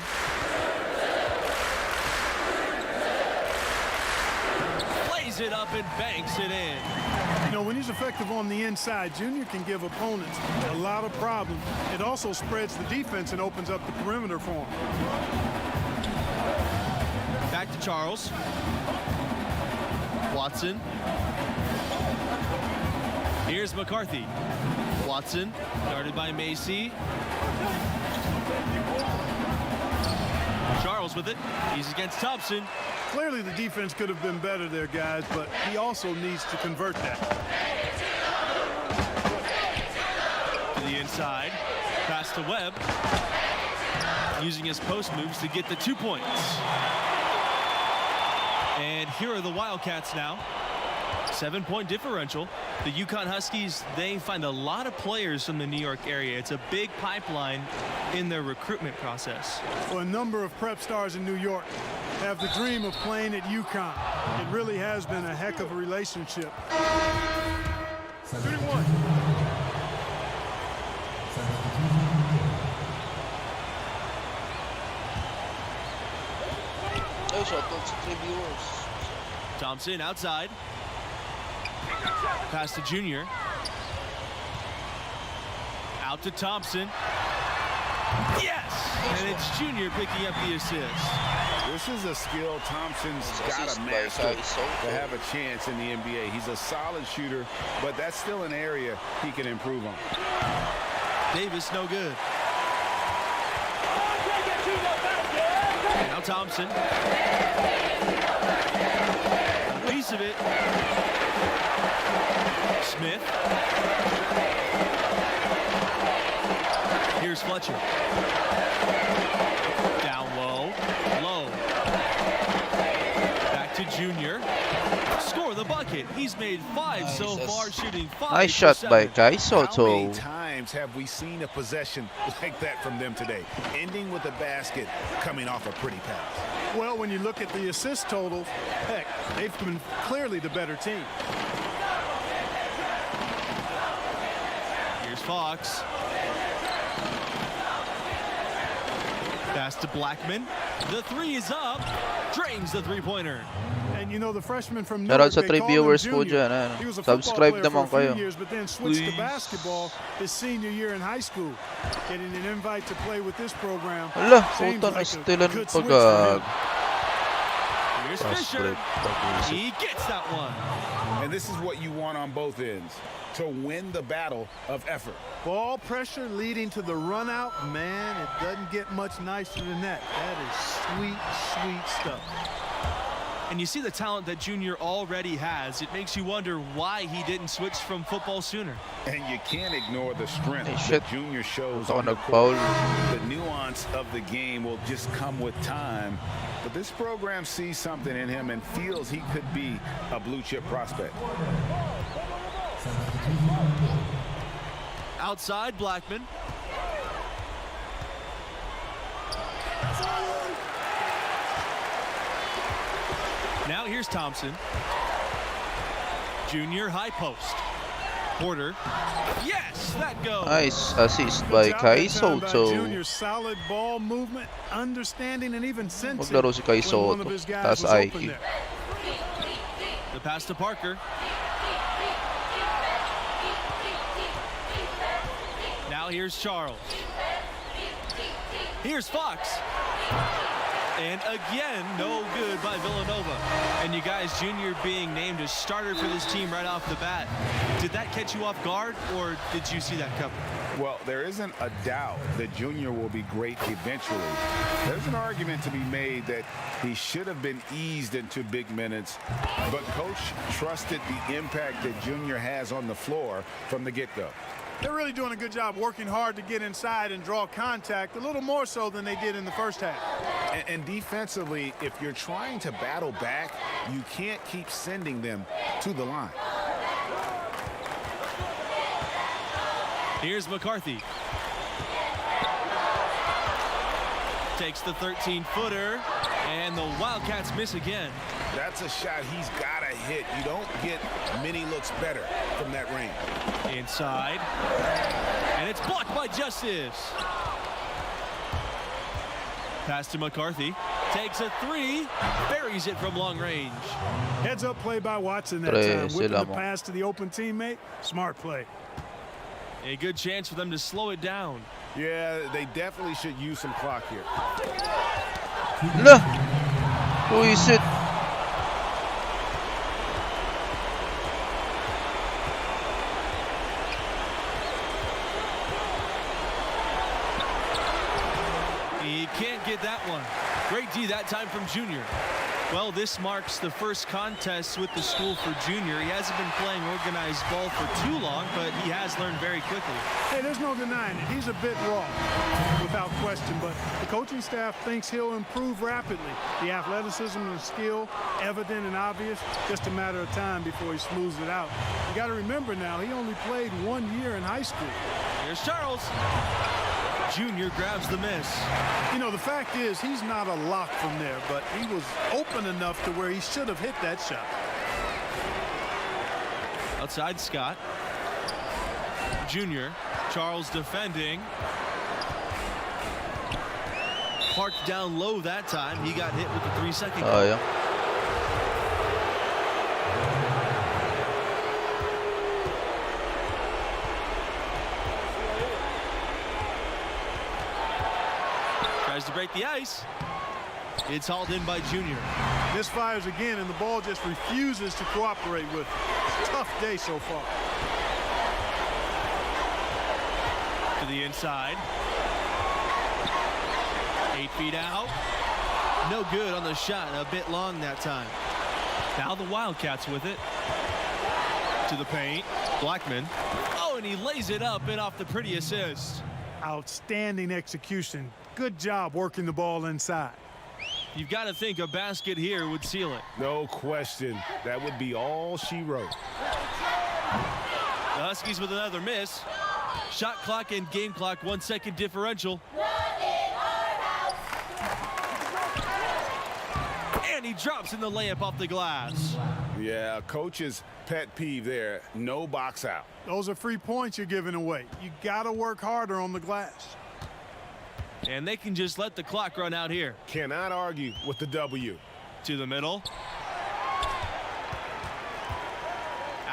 Plays it up and banks it in. You know, when he's effective on the inside, Junior can give opponents a lot of problems. It also spreads the defense and opens up the perimeter for him. Back to Charles. Watson. Here's McCarthy. Watson, guarded by Macy. Charles with it. He's against Thompson. Clearly the defense could have been better there, guys, but he also needs to convert that. To the inside. Pass to Webb. Using his post moves to get the 2 points. And here are the Wildcats now. 7-point differential. The UConn Huskies, they find a lot of players from the New York area. It's a big pipeline in their recruitment process. Well, a number of prep stars in New York have the dream of playing at UConn. It really has been a heck of a relationship. 31. Thompson outside. Pass to Junior. Out to Thompson. Yes! And it's Junior picking up the assist. This is a skill Thompson's got to master to have a chance in the NBA. He's a solid shooter, but that's still an area he can improve on. Davis, no good. Now Thompson. Piece of it. Smith. Here's Fletcher. Down low. Low. Back to Junior. Score the bucket. He's made 5 so far, shooting 5. Nice shot by Kai How many SOTTO. times have we seen a possession like that from them today, ending with a basket coming off a pretty pass? Well, when you look at the assist totals, heck, they've been clearly the better team. Here's Fox. Pass to Blackman. The 3 is up. Drains the 3-pointer. And you know the freshman from Shoutout Newark, sa they 3 called him viewers po Junior. dyan. Ano. He was a football Subscribe player naman for a few kayo. years, but then switched to Please. basketball his senior year in high school. Getting an invite to play with this program. Hala, seems puta na like a stilan good switch for him. pagag. Here's Fast Fisher. break. He gets that one. And this is what you want on both ends, to win the battle of effort. Ball pressure leading to the run out. Man, it doesn't get much nicer than that. That is sweet, sweet stuff. And you see the talent that Junior already has. It makes you wonder why he didn't switch from football sooner. And you can't ignore the strength Hey, that Junior shows Ako on the nag-foul. court. The nuance of the game will just come with time. But this program sees something in him and feels he could be a blue chip prospect. Outside, Blackman. Now here's Thompson. Junior high post. Porter. Yes, that goes. Nice assist by Kai Soto. Junior, solid ball movement, understanding, and even sensing Maglaro si Kai when one Soto. of his guys Taas was open IQ. there. The pass to Parker. Now here's Charles. Here's Fox. And again, no good by Villanova. And you guys, Junior being named as starter for this team right off the bat. Did that catch you off guard, or did you see that coming? Well, there isn't a doubt that Junior will be great eventually. There's an argument to be made that he should have been eased into big minutes, but Coach trusted the impact that Junior has on the floor from the get-go. They're really doing a good job working hard to get inside and draw contact, a little more so than they did in the first half. And defensively, if you're trying to battle back, you can't keep sending them to the line. Here's McCarthy. Takes the 13-footer, and the Wildcats miss again. That's a shot he's got to hit. You don't get many looks better from that range. Inside, and it's blocked by Justice. Pass to McCarthy. Takes a three, buries it from long range. Heads up play by Watson that time. Whipping the pass to the open teammate. Smart play. A good chance for them to slow it down. Yeah, they definitely should use some clock here. Lah! Who is it? He can't get that one. Great D that time from Junior. Well, this marks the first contest with the school for Junior. He hasn't been playing organized ball for too long, but he has learned very quickly. Hey, there's no denying it. He's a bit raw, without question, but the coaching staff thinks he'll improve rapidly. The athleticism and skill, evident and obvious, just a matter of time before he smooths it out. You got to remember now, he only played 1 year in high school. Here's Charles. Junior grabs the miss. You know, the fact is, he's not a lock from there, but he was open enough to where he should have hit that shot. Outside Scott. Junior. Charles defending. Parked down low that time. He got hit with the 3-second. Oh, yeah. Tries to break the ice. It's hauled in by Junior. Misfires again, and the ball just refuses to cooperate with it. Tough day so far. To the inside. 8 feet out. No good on the shot. A bit long that time. Now the Wildcats with it. To the paint. Blackman. Oh, and he lays it up and off the pretty assist. Outstanding execution. Good job working the ball inside. You've got to think a basket here would seal it. No question. That would be all she wrote. The Huskies with another miss. Shot clock and game clock 1 second differential. And he drops in the layup off the glass. Yeah, coach's pet peeve there. No box out. Those are free points you're giving away. You got to work harder on the glass. And they can just let the clock run out here. Cannot argue with the W. To the middle.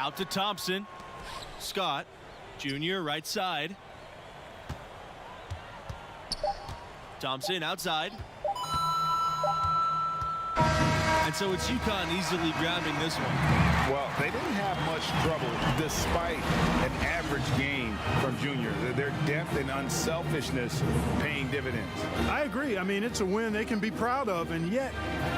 Out to Thompson. Scott, Jr. right side. Thompson outside. And so it's UConn easily grabbing this one. Well, they didn't have much trouble despite an average game from Junior. Their depth and unselfishness paying dividends. I agree. I mean, it's a win they can be proud of, and yet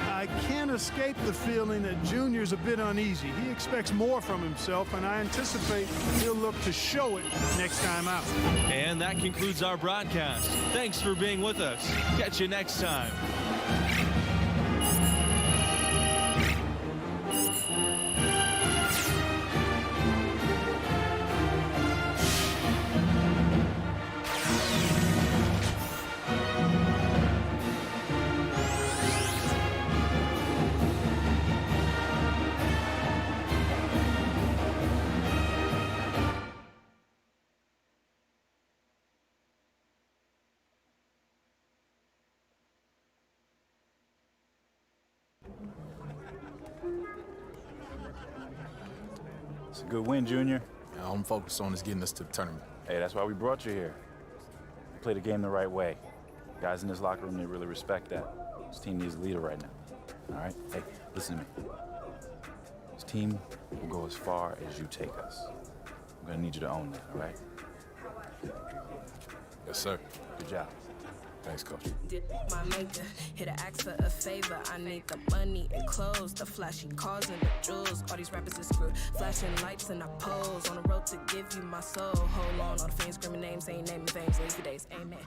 I can't escape the feeling that Junior's a bit uneasy. He expects more from himself, and I anticipate he'll look to show it next time out. And that concludes our broadcast. Thanks for being with us. Catch you next time. It's a good win, Junior. All I'm focused on is getting us to the tournament. Hey, that's why we brought you here. Play the game the right way. Guys in this locker room, they really respect that. This team needs a leader right now. All right? Hey, listen to me. This team will go as far as you take us. I'm gonna need you to own that, all right? Yes, sir. Good job. Thanks, Coach. Did my maker hit an ask for a favor? I need the money and clothes, the flashy cars and the jewels. All these rappers is screwed. Flashing lights and I pose on the road to give you my soul. Hold on, all the fans screaming names, ain't naming names. Lazy days, amen.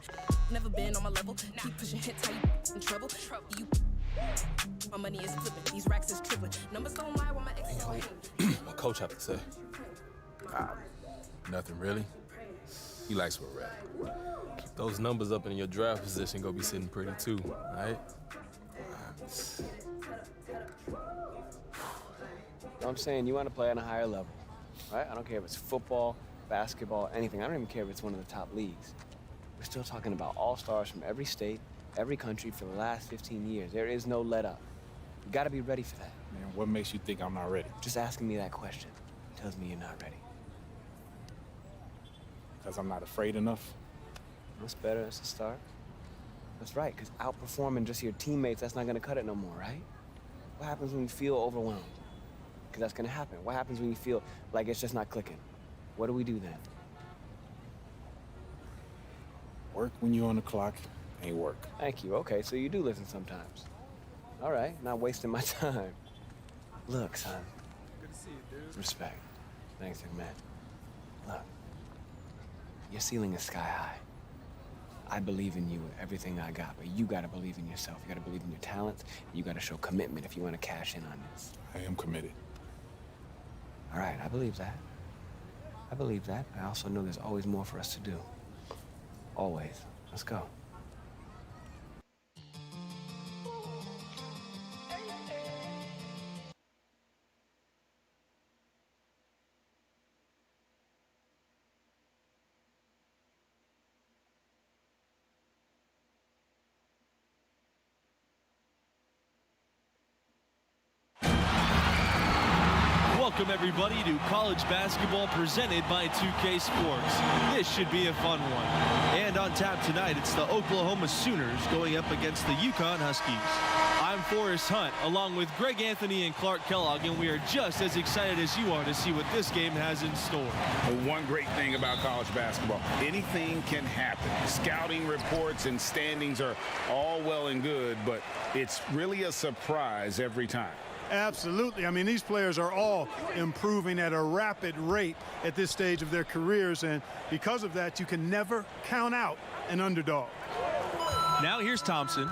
Never been on my level. Keep pushing hits, how you in trouble? You. My money is flipping. These racks is tripling. Numbers don't lie while my ex is waiting. What Coach have to say? Nothing really. He likes where we're at. Keep those numbers up in your draft position, go be sitting pretty too, all right? I'm saying you want to play on a higher level, right? I don't care if it's football, basketball, anything. I don't even care if it's one of the top leagues. We're still talking about all-stars from every state, every country for the last 15 years. There is no let-up. You got to be ready for that. Man, what makes you think I'm not ready? Just asking me that question tells me you're not ready. Because I'm not afraid enough? That's better. That's a start. That's right, because outperforming just your teammates, that's not going to cut it no more, right? What happens when you feel overwhelmed? Because that's going to happen. What happens when you feel like it's just not clicking? What do we do then? Work when you're on the clock ain't work. Thank you. Okay, so you do listen sometimes. All right, not wasting my time. Look, son. Good to see you, dude. Respect. Thanks, man. Look, your ceiling is sky high. I believe in you with everything I got, but you gotta believe in yourself. You gotta believe in your talents. You gotta show commitment if you want to cash in on this. I am committed. All right, I believe that. I believe that. I also know there's always more for us to do. Always. Let's go. Welcome everybody to college basketball presented by 2K Sports. This should be a fun one. And on tap tonight, it's the Oklahoma Sooners going up against the UConn Huskies. I'm Forrest Hunt, along with Greg Anthony and Clark Kellogg, and we are just as excited as you are to see what this game has in store. One great thing about college basketball, anything can happen. Scouting reports and standings are all well and good, but it's really a surprise every time. Absolutely. I mean, these players are all improving at a rapid rate at this stage of their careers, and because of that, you can never count out an underdog. Now here's Thompson.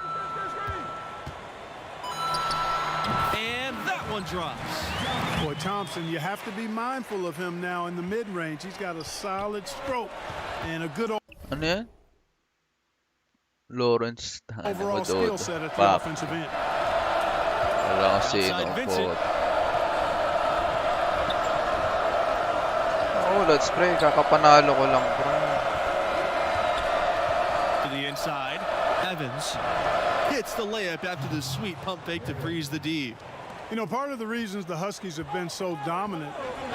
And that one drops. Boy, Thompson, you have to be mindful of him now in the mid-range. He's got a solid stroke and a good Ano yan? Lawrence. overall skill set at the offensive end. Wala kasi po. Oh, let's pray. Kakapanalo ko lang, bro. To the inside, Evans hits the layup after the sweet pump fake to freeze the D. You know, part of the reasons the Huskies have been so dominant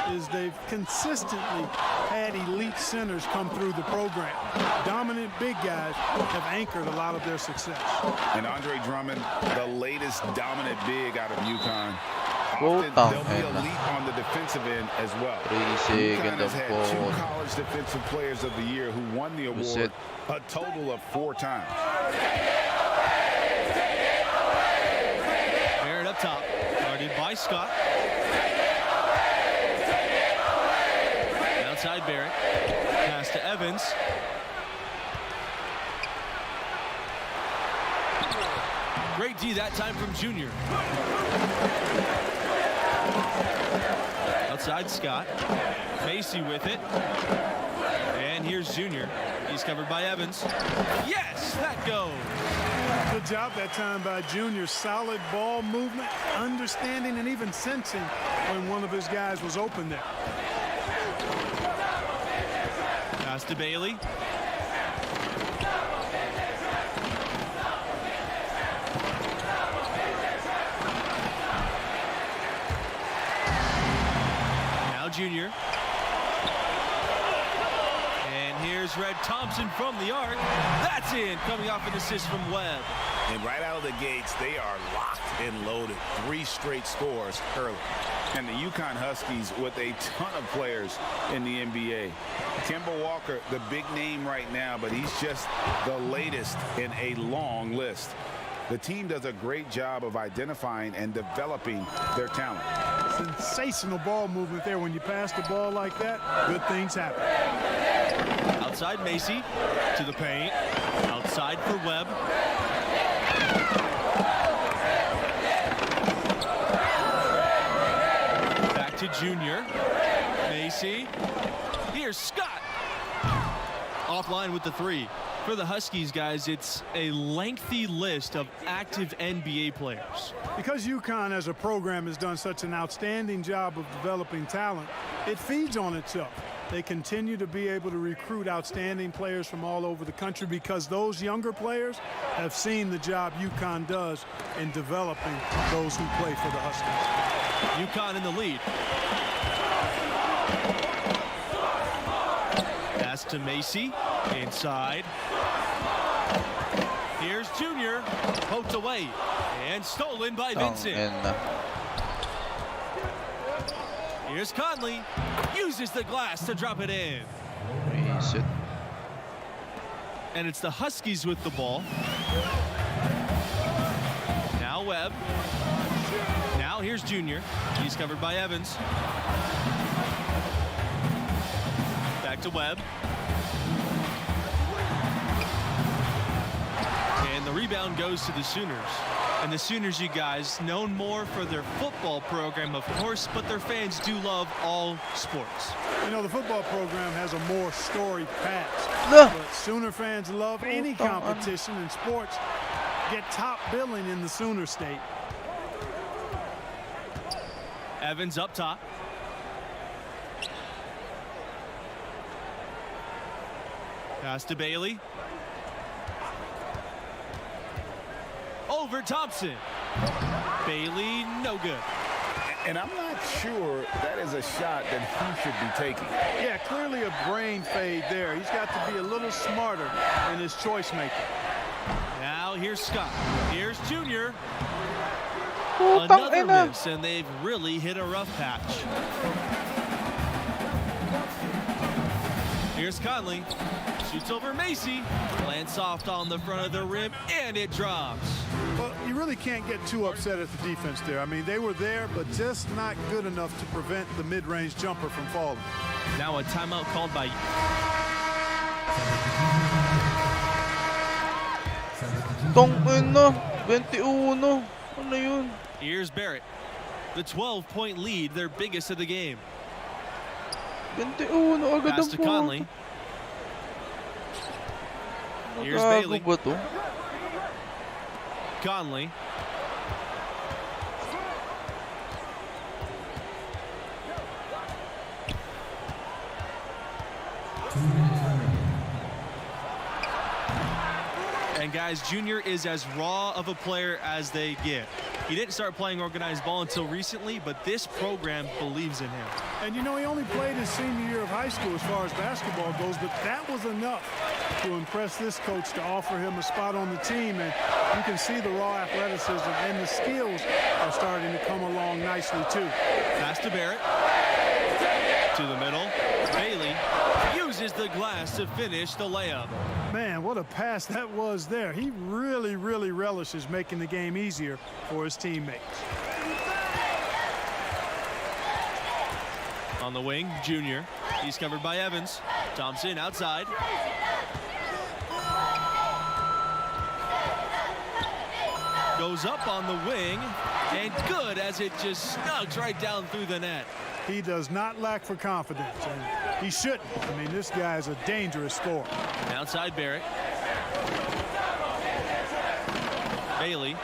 is they've consistently had elite centers come through the program. Dominant big guys have anchored a lot of their success. And Andre Drummond, the latest dominant big out of UConn. Often they'll be elite on the defensive end as well. UConn has had 2 college defensive players of the year who won the award a total of 4 times. Barrett up top, guarded by Scott. Outside Barrett, pass to Evans. Great D that time from Junior. Outside Scott, Macy with it. And here's Junior. He's covered by Evans. Yes, that goes. Good job that time by Junior. Solid ball movement, understanding and even sensing when one of his guys was open there. Pass to Bailey. Now Junior. And here's Red Thompson from the arc. That's in, coming off an assist from Webb. And right out of the gates, they are locked and loaded. 3 straight scores early. And the UConn Huskies with a ton of players in the NBA. Kemba Walker, the big name right now, but he's just the latest in a long list. The team does a great job of identifying and developing their talent. Sensational ball movement there. When you pass the ball like that, good things happen. Outside Macy to the paint. Outside for Webb. Back to Junior. Macy. Here's Scott. Offline with the 3. For the Huskies, guys, it's a lengthy list of active NBA players. Because UConn as a program has done such an outstanding job of developing talent, it feeds on itself. They continue to be able to recruit outstanding players from all over the country because those younger players have seen the job UConn does in developing those who play for the Huskies. UConn in the lead. Pass to Macy. Inside. Here's Junior. Poked away. And stolen by Vincent. Here's Conley. Uses the glass to drop it in. And it's the Huskies with the ball. Now Webb. Now here's Junior. He's covered by Evans. Back to Webb. And the rebound goes to the Sooners. And the Sooners, you guys, known more for their football program, of course, but their fans do love all sports. You know, the football program has a more storied past. But Sooner fans love any competition in sports. Get top billing in the Sooner State. Evans up top. Pass to Bailey. Over Thompson. Bailey, no good. And I'm not sure that is a shot that he should be taking. Yeah, clearly a brain fade there. He's got to be a little smarter in his choice making. Now here's Scott. Here's Junior. Another miss, and they've really hit a rough patch. Here's Conley. Shoots over Macy. Lands soft on the front of the rim, and it drops. Well, you really can't get too upset at the defense there. I mean, they were there, but just not good enough to prevent the mid-range jumper from falling. Now a timeout called by... Tongina, 21. Ano yun? Here's Barrett. The 12-point lead, their biggest of the game. 21, agad Pass to ang Conley. Here's Bailey. ba to? Conley. And guys, Junior is as raw of a player as they get. He didn't start playing organized ball until recently, but this program believes in him. And you know, he only played his senior year of high school as far as basketball goes, but that was enough to impress this coach to offer him a spot on the team. And you can see the raw athleticism and the skills are starting to come along nicely too. Pass to Barrett. To the middle. Bailey uses the glass to finish the layup. Man, what a pass that was there. He really, really relishes making the game easier for his teammates. On the wing, Junior. He's covered by Evans. Thompson outside. Goes up on the wing, and good as it just snugs right down through the net. He does not lack for confidence, and he shouldn't. I mean, this guy is a dangerous scorer. Outside Barrett. Bailey.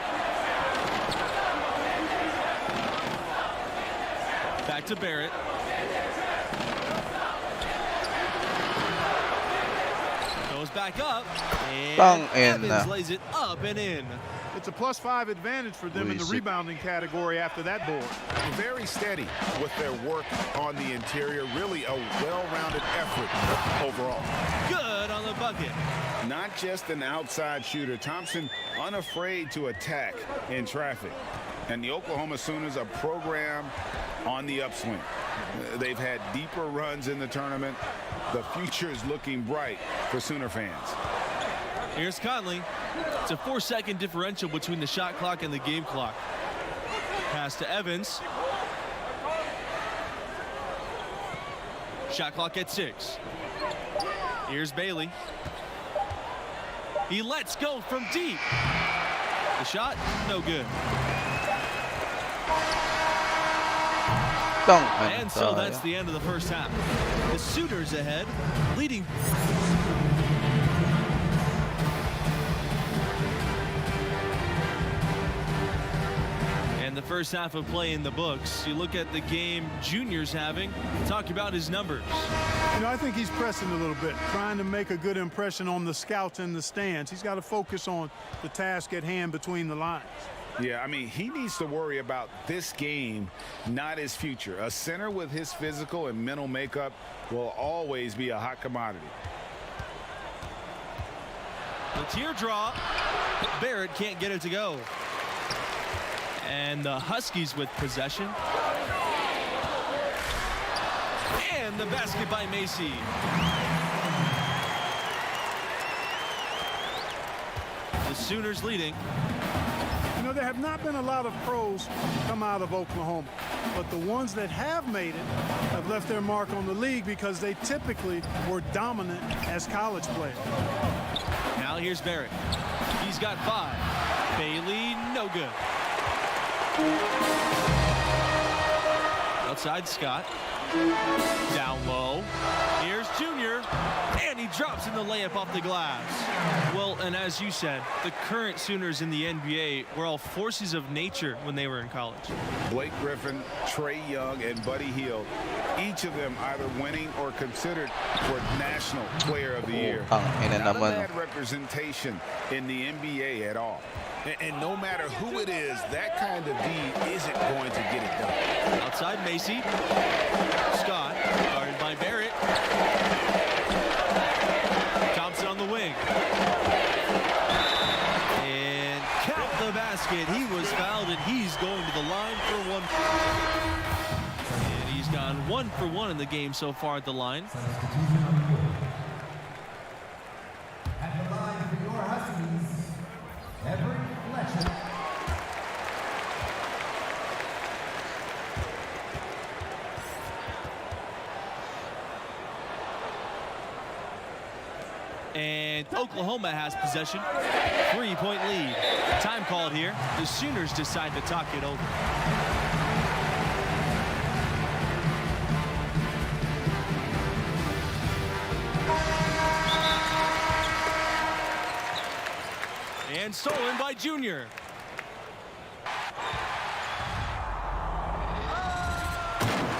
Back to Barrett. Goes back up, and Evans lays it up and in. It's a +5 advantage for them in the rebounding category after that board. Very steady with their work on the interior. Really a well-rounded effort overall. Good on the bucket. Not just an outside shooter. Thompson unafraid to attack in traffic. And the Oklahoma Sooners, a program on the upswing. They've had deeper runs in the tournament. The future is looking bright for Sooner fans. Here's Conley. It's a 4-second differential between the shot clock and the game clock. Pass to Evans. Shot clock at 6. Here's Bailey. He lets go from deep. The shot, no good. And so that's the end of the first half. The Sooners ahead, leading. And the first half of play in the books. You look at the game Junior's having, talk about his numbers. You know, I think he's pressing a little bit, trying to make a good impression on the scouts in the stands. He's got to focus on the task at hand between the lines. Yeah, I mean, he needs to worry about this game, not his future. A center with his physical and mental makeup will always be a hot commodity. The teardrop. Barrett can't get it to go. And the Huskies with possession. And the basket by Macy. The Sooners leading. You know, there have not been a lot of pros come out of Oklahoma, but the ones that have made it have left their mark on the league because they typically were dominant as college players. Now here's Barrett. He's got 5. Bailey, no good. Outside Scott. Down low. Here's Junior. And he drops in the layup off the glass. Well, and as you said, the current Sooners in the NBA were all forces of nature when they were in college. Blake Griffin, Trae Young, and Buddy Hield, each of them either winning or considered for National Player of the Year. Not a bad representation in the NBA at all. And no matter who it is, that kind of D isn't going to get it done. Outside Macy. Scott, guarded by Barrett. Thompson on the wing. And count the basket. He was fouled, and he's going to the line for 1. And he's gone 1 for 1 in the game so far at the line. At the line for your Huskies, Maverick Fletcher. And Oklahoma has possession. 3-point lead. Time called here. The Sooners decide to talk it over. And stolen by Junior.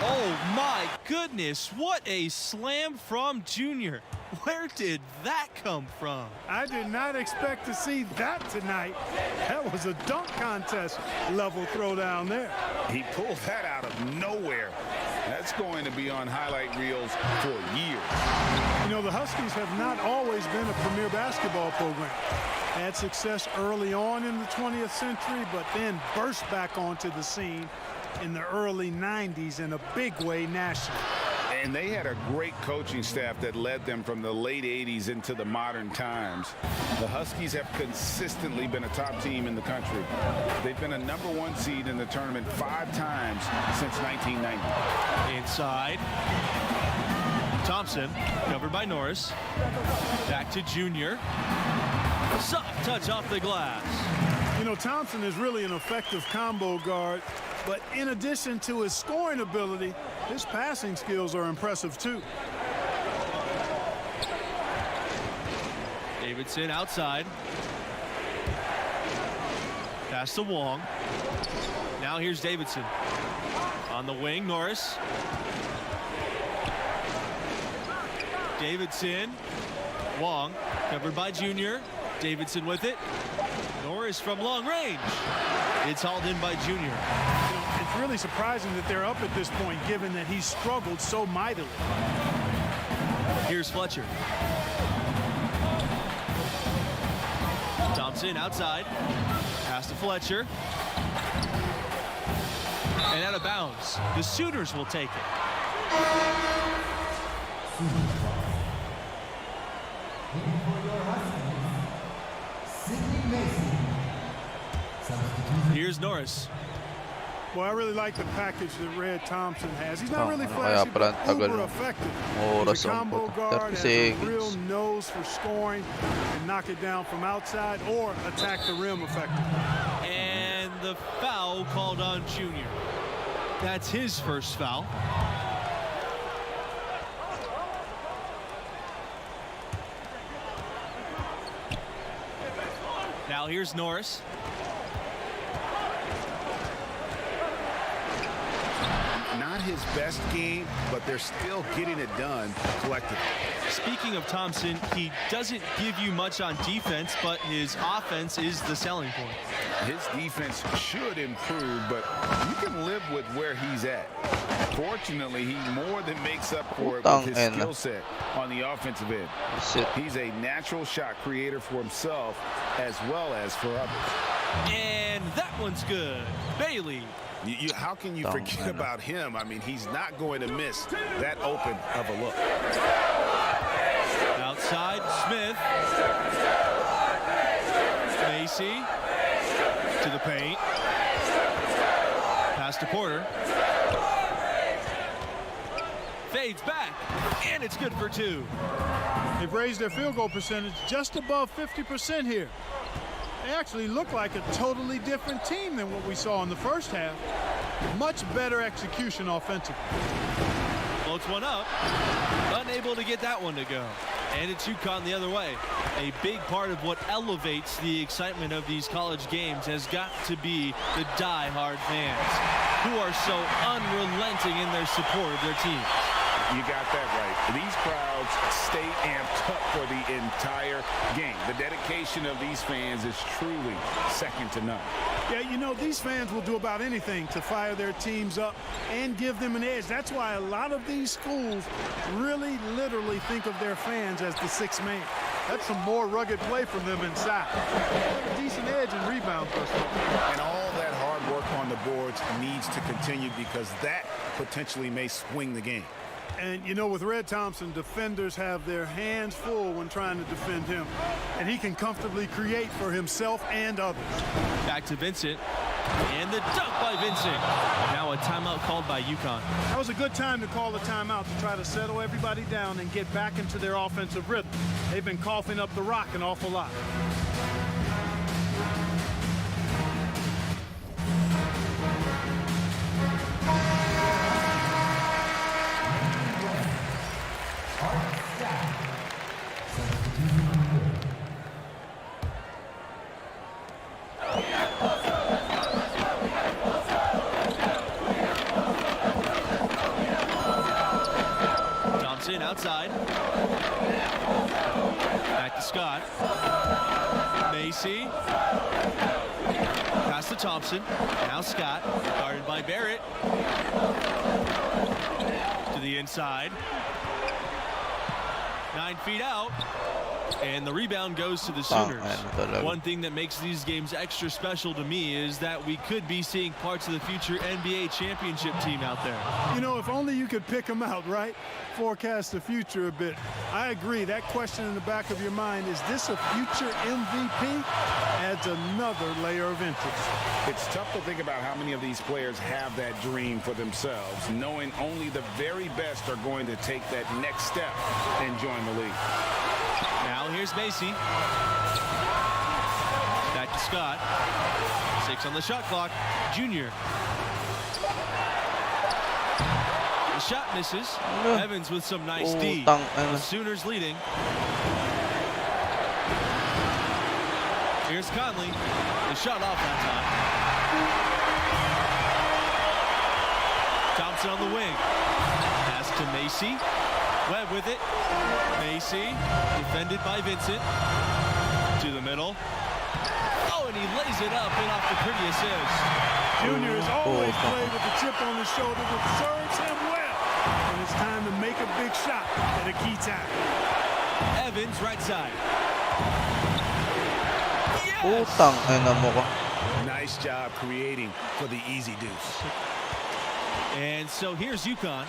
Oh my goodness, what a slam from Junior. Where did that come from? I did not expect to see that tonight. That was a dunk contest level throwdown there. He pulled that out of nowhere. That's going to be on highlight reels for years. You know, the Huskies have not always been a premier basketball program. Had success early on in the 20th century, but then burst back onto the scene in the early 90s in a big way nationally. And they had a great coaching staff that led them from the late 80s into the modern times. The Huskies have consistently been a top team in the country. They've been a #1 seed in the tournament 5 times since 1990. Inside. Thompson, covered by Norris. Back to Junior. Soft touch off the glass. You know, Thompson is really an effective combo guard, but in addition to his scoring ability, his passing skills are impressive too. Davidson outside. Pass to Wong. Now here's Davidson. On the wing, Norris. Davidson. Wong, covered by Junior. Davidson with it. Norris from long range. It's hauled in by Junior. It's really surprising that they're up at this point, given that he struggled so mightily. Here's Fletcher. Thompson outside. Pass to Fletcher. And out of bounds. The Sooners will take it. Here's Norris. Well, I really like the package that Red Thompson has. He's not really flashy, but uber effective. He's a combo guard, has a real nose for scoring, and knock it down from outside or attack the rim effectively. And the foul called on Junior. That's his first foul. Now here's Norris. Not his best game, but they're still getting it done collectively. Speaking of Thompson, he doesn't give you much on defense, but his offense is the selling point. His defense should improve, but you can live with where he's at. Fortunately, he more than makes up for it with his skill set on the offensive end. He's a natural shot creator for himself as well as for others. And that one's good. Bailey. How can you forget about him? I mean, he's not going to miss that open of a look. Outside, Smith. Macy to the paint. Pass to Porter. Fades back, and it's good for 2. They've raised their field goal percentage just above 50% here. They actually look like a totally different team than what we saw in the first half. Much better execution offensively. Floats one up, unable to get that one to go. And it's UConn the other way. A big part of what elevates the excitement of these college games has got to be the die-hard fans who are so unrelenting in their support of their team. You got that right. These crowds stay amped up for the entire game. The dedication of these fans is truly second to none. Yeah, you know, these fans will do about anything to fire their teams up and give them an edge. That's why a lot of these schools really literally think of their fans as the sixth man. That's some more rugged play from them inside. They have a decent edge and rebound personally. And all that hard work on the boards needs to continue because that potentially may swing the game. And, you know, with Red Thompson, defenders have their hands full when trying to defend him. And he can comfortably create for himself and others. Back to Vincent. And the dunk by Vincent. Now a timeout called by UConn. That was a good time to call a timeout to try to settle everybody down and get back into their offensive rhythm. They've been coughing up the rock an awful lot. Thompson outside. Back to Scott. Macy. Pass to Thompson. Now Scott. Guarded by Barrett. To the inside. 9 feet out. And the rebound goes to the Sooners. One thing that makes these games extra special to me is that we could be seeing parts of the future NBA championship team out there. You know, if only you could pick them out, right? Forecast the future a bit. I agree. That question in the back of your mind, is this a future MVP? Adds another layer of interest. It's tough to think about how many of these players have that dream for themselves, knowing only the very best are going to take that next step and join the league. Now here's Macy. Back to Scott. 6 on the shot clock. Junior. The shot misses. Evans with some nice D. The Sooners leading. Here's Conley. The shot off that time. Thompson on the wing. Pass to Macy. Webb with it. Macy, defended by Vincent. To the middle. Oh, and he lays it up and off the pretty assist. Junior has always played with the chip on his shoulder, which serves him well. And it's time to make a big shot at a key time. Evans, right side. Nice job creating for the easy deuce. And so here's UConn.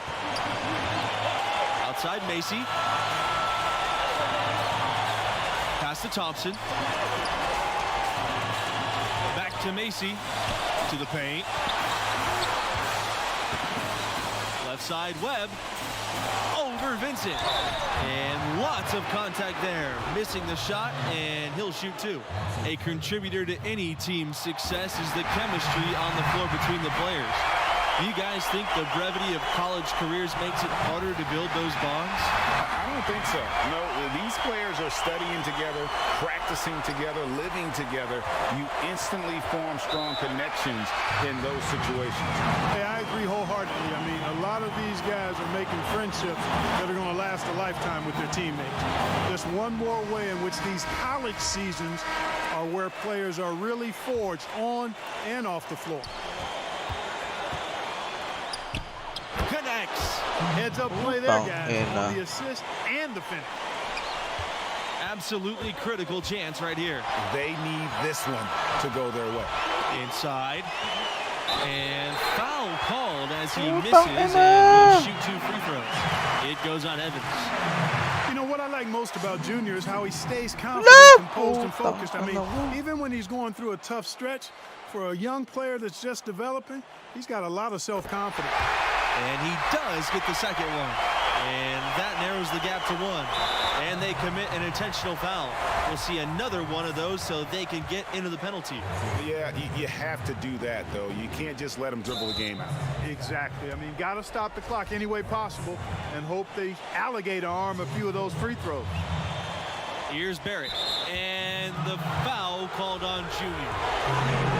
Outside Macy. Pass to Thompson. Back to Macy. To the paint. Left side Webb. Over Vincent. And lots of contact there. Missing the shot, and he'll shoot two. A contributor to any team's success is the chemistry on the floor between the players. Do you guys think the brevity of college careers makes it harder to build those bonds? I don't think so. No, these players are studying together, practicing together, living together. You instantly form strong connections in those situations. Hey, I agree wholeheartedly. I mean, a lot of these guys are making friendships that are going to last a lifetime with their teammates. Just one more way in which these college seasons are where players are really forged on and off the floor. Connects. Heads up play there, guys. On the assist and the finish. Absolutely critical chance right here. They need this one to go their way. Inside. And foul called as he misses and will shoot 2 free throws. It goes on Evans. You know what I like most about Junior is how he stays confident, composed, and focused. I mean, even when he's going through a tough stretch, for a young player that's just developing, he's got a lot of self-confidence. And he does get the second one. And that narrows the gap to 1. And they commit an intentional foul. We'll see another one of those so they can get into the penalty. Yeah, you have to do that, though. You can't just let them dribble the game out. Exactly. I mean, got to stop the clock any way possible and hope they alligator arm a few of those free throws. Here's Barrett. And the foul called on Junior.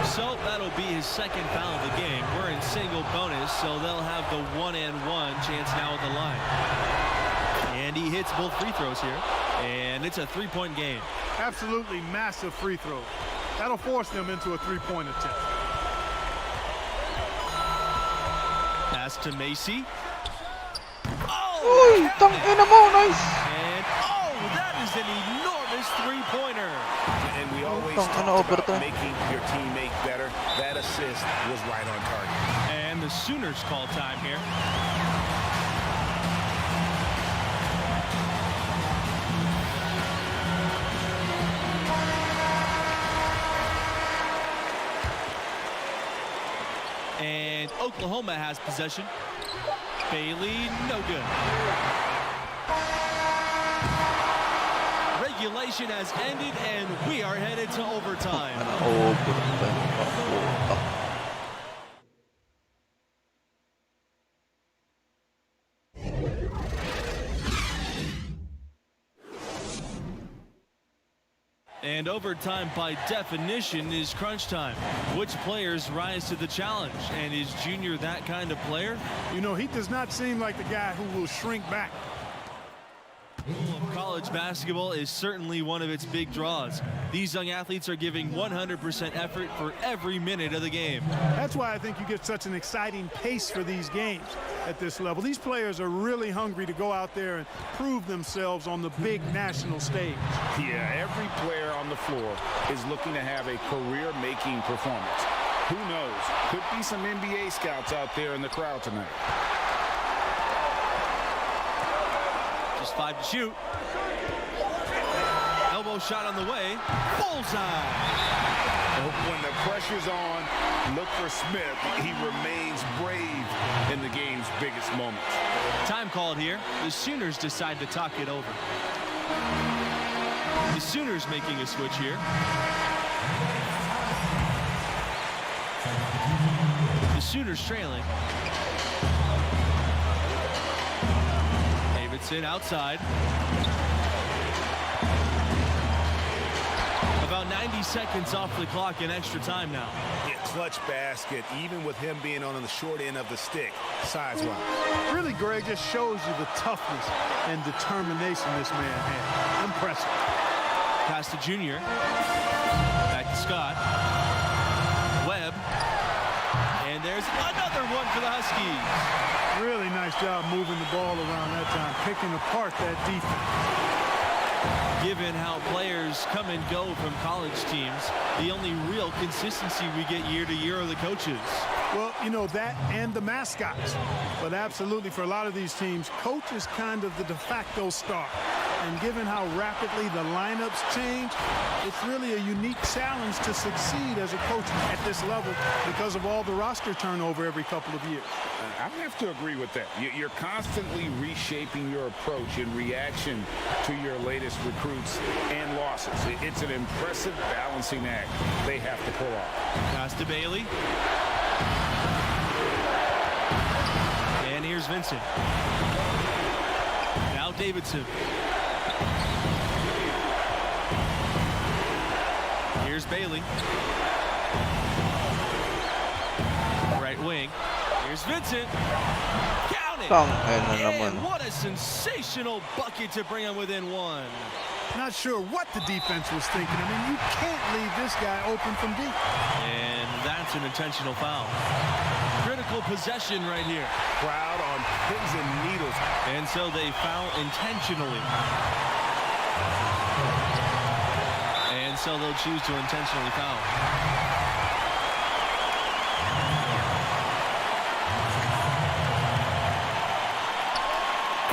So that'll be his second foul of the game. We're in single bonus, so they'll have the 1-and-1 chance now at the line. And he hits both free throws here. And it's a 3-point game. Absolutely massive free throw. That'll force them into a 3-point attempt. Pass to Macy. Uy, tangina mo, nice. And that is an enormous 3-pointer. And we always talk about making your teammate better. That assist was right on target. And the Sooners call time here. And Oklahoma has possession. Bailey, no good. Regulation has ended, and we are headed to overtime. And overtime, by definition, is crunch time. Which players rise to the challenge? And is Junior that kind of player? You know, he does not seem like the guy who will shrink back. College basketball is certainly one of its big draws. These young athletes are giving 100% effort for every minute of the game. That's why I think you get such an exciting pace for these games at this level. These players are really hungry to go out there and prove themselves on the big national stage. Yeah, every player on the floor is looking to have a career-making performance. Who knows? Could be some NBA scouts out there in the crowd tonight. Just 5 to shoot. Elbow shot on the way. Bullseye. When the pressure's on, look for Smith. He remains brave in the game's biggest moments. Time called here. The Sooners decide to talk it over. The Sooners making a switch here. The Sooners trailing. Davidson outside. About 90 seconds off the clock in extra time now. Yeah, clutch basket, even with him being on the short end of the stick, size-wise. Really, Greg, just shows you the toughness and determination this man had. Impressive. Pass to Junior. Back to Scott. Webb. And there's another one for the Huskies. Really nice job moving the ball around that time, picking apart that defense. Given how players come and go from college teams, the only real consistency we get year to year are the coaches. Well, you know, that and the mascots. But absolutely, for a lot of these teams, coach is kind of the de facto star. And given how rapidly the lineups change, it's really a unique challenge to succeed as a coach at this level because of all the roster turnover every couple of years. I have to agree with that. You're constantly reshaping your approach in reaction to your latest recruits and losses. It's an impressive balancing act they have to pull off. Pass to Bailey. And here's Vincent. Now Davidson. Here's Bailey. Right wing. Here's Vincent. Count it! And what a sensational bucket to bring him within one. Not sure what the defense was thinking. I mean, you can't leave this guy open from deep. And that's an intentional foul. Critical possession right here. Crowd on pins and needles. And so they foul intentionally. And so they'll choose to intentionally foul.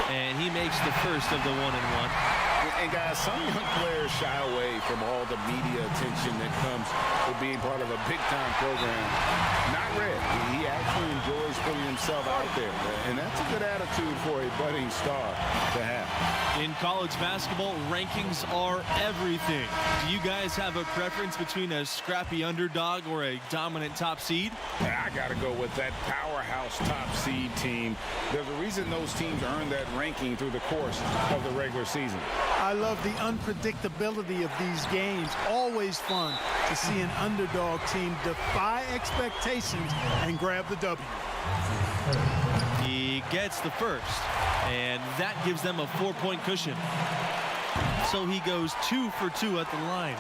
And he makes the first of the 1-and-1. And guys, some young players shy away from all the media attention that comes with being part of a big-time program. Not Red. He actually enjoys putting himself out there. And that's a good attitude for a budding star to have. In college basketball, rankings are everything. Do you guys have a preference between a scrappy underdog or a dominant top seed? I got to go with that powerhouse top seed team. There's a reason those teams earn that ranking through the course of the regular season. I love the unpredictability of these games. Always fun to see an underdog team defy expectations and grab the W. He gets the first, and that gives them a 4-point cushion. So he goes 2 for 2 at the line,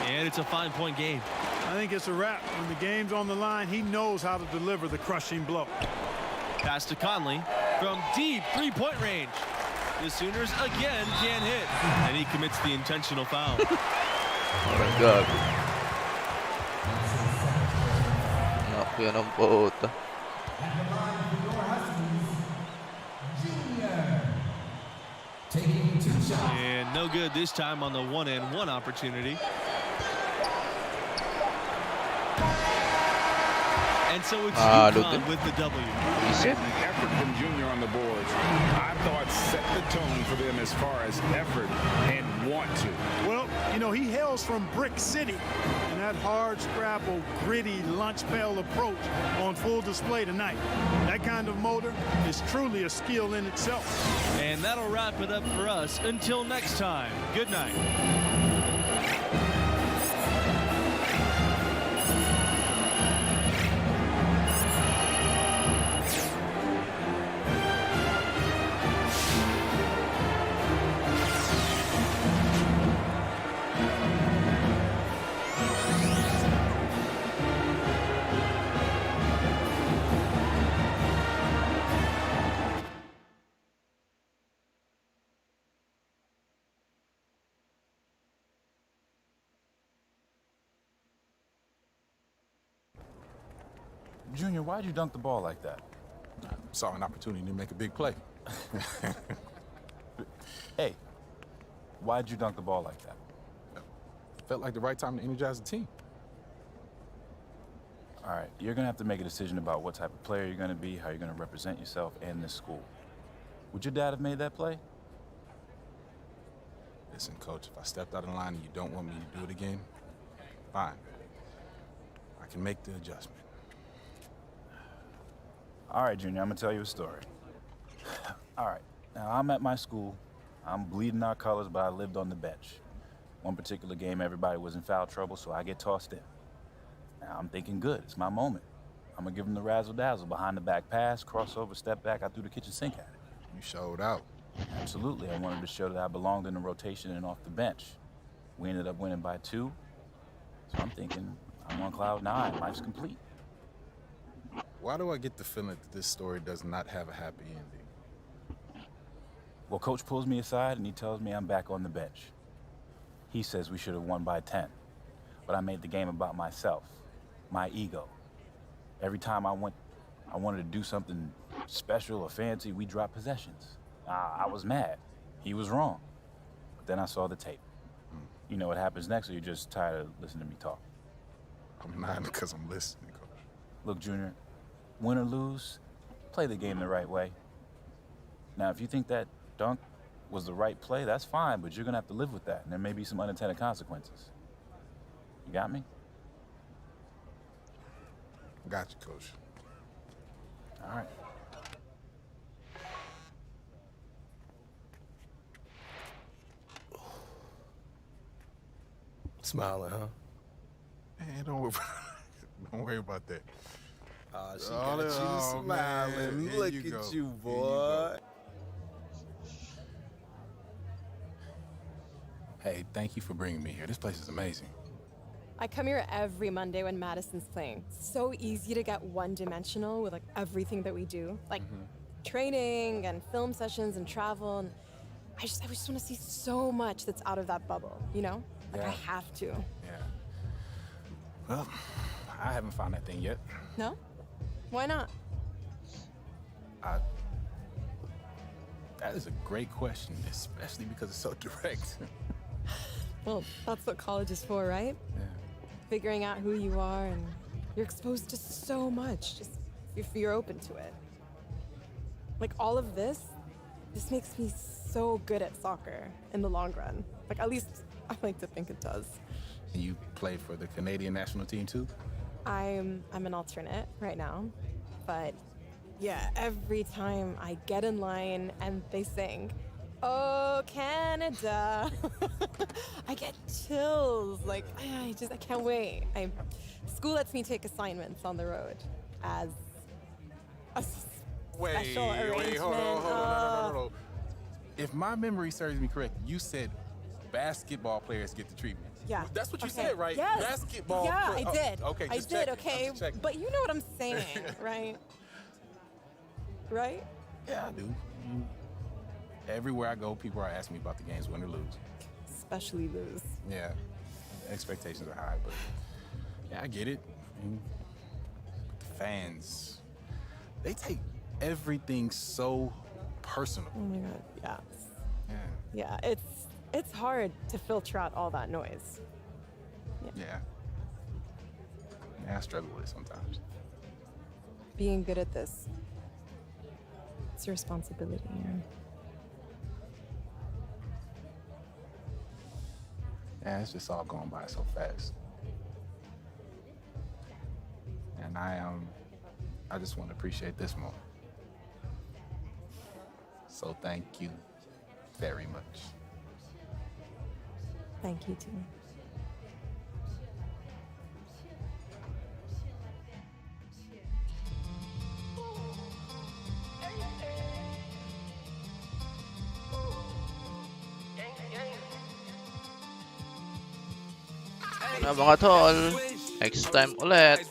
and it's a 5-point game. I think it's a wrap. When the game's on the line, he knows how to deliver the crushing blow. Pass to Conley from deep 3-point range. The Sooners again can't hit, and he commits the intentional foul. And no good this time on the 1-and-1 opportunity. And so it's UConn with the W. Effort from Junior on the boards, I thought, set the tone for them as far as effort and want to. Well, you know, he hails from Brick City, and that hard scrabble, gritty lunch pail approach on full display tonight. That kind of motor is truly a skill in itself. And that'll wrap it up for us. Until next time, good night. Junior, why'd you dunk the ball like that? Saw an opportunity to make a big play. Hey, why'd you dunk the ball like that? Felt like the right time to energize the team. All right, you're going to have to make a decision about what type of player you're going to be, how you're going to represent yourself and this school. Would your dad have made that play? Listen, Coach, if I stepped out of line and you don't want me to do it again, fine. I can make the adjustment. All right, Junior, I'm going to tell you a story. All right, now I'm at my school. I'm bleeding our colors, but I lived on the bench. One particular game, everybody was in foul trouble, so I get tossed in. Now I'm thinking, good, it's my moment. I'm going to give him the razzle-dazzle, behind the back pass, crossover, step back, I threw the kitchen sink at it. You showed out. Absolutely, I wanted to show that I belonged in the rotation and off the bench. We ended up winning by 2, so I'm thinking, I'm on cloud 9, life's complete. Why do I get the feeling that this story does not have a happy ending? Well, Coach pulls me aside and he tells me I'm back on the bench. He says we should have won by 10, but I made the game about myself, my ego. Every time I wanted to do something special or fancy, we dropped possessions. I was mad. He was wrong. But then I saw the tape. You know what happens next, or you're just tired of listening to me talk? I'm not because I'm listening, Coach. Look, Junior, win or lose, play the game the right way. Now, if you think that dunk was the right play, that's fine, but you're going to have to live with that, and there may be some unintended consequences. You got me? Got you, Coach. All right. Smiling, huh? Man, don't worry about that. She got you smiling. Man, Look you at go. you, boy. Hey, thank you for bringing me here. This place is amazing. I come here every Monday when Madison's playing. It's so easy to get one-dimensional with like everything that we do, like training and film sessions and travel. And I just want to see so much that's out of that bubble, you know? Like I have to. Yeah. Well, I haven't found that thing yet. No? Why not? That is a great question, especially because it's so direct. Well, that's what college is for, right? Yeah. Figuring out who you are, and you're exposed to so much, just if you're open to it. Like all of this makes me so good at soccer in the long run. Like at least I like to think it does. And you play for the Canadian national team too? I'm an alternate right now, but yeah, every time I get in line and they sing, "Oh, Canada," I get chills. Like I can't wait. School lets me take assignments on the road as a special arrangement. Hold on. No. If my memory serves me correct, you said basketball players get the treatment. Yeah. That's what you said, right? Yes. Basketball. Yeah, I did. Okay, I just did. checking. Okay, I'm just checking. but you know what I'm saying, right? Right? Yeah, I do. Everywhere I go, people are asking me about the games, win or lose. Especially lose. Yeah, expectations are high, but yeah, I get it. The fans, they take everything so personal. Oh my God, yeah. Yeah. Yeah, it's hard to filter out all that noise. Yeah, I struggle with it sometimes. Being good at this, it's a responsibility. Yeah, it's just all going by so fast. And I just want to appreciate this moment. So thank you very much. Thank you, too. Na mga tol, next time ulit.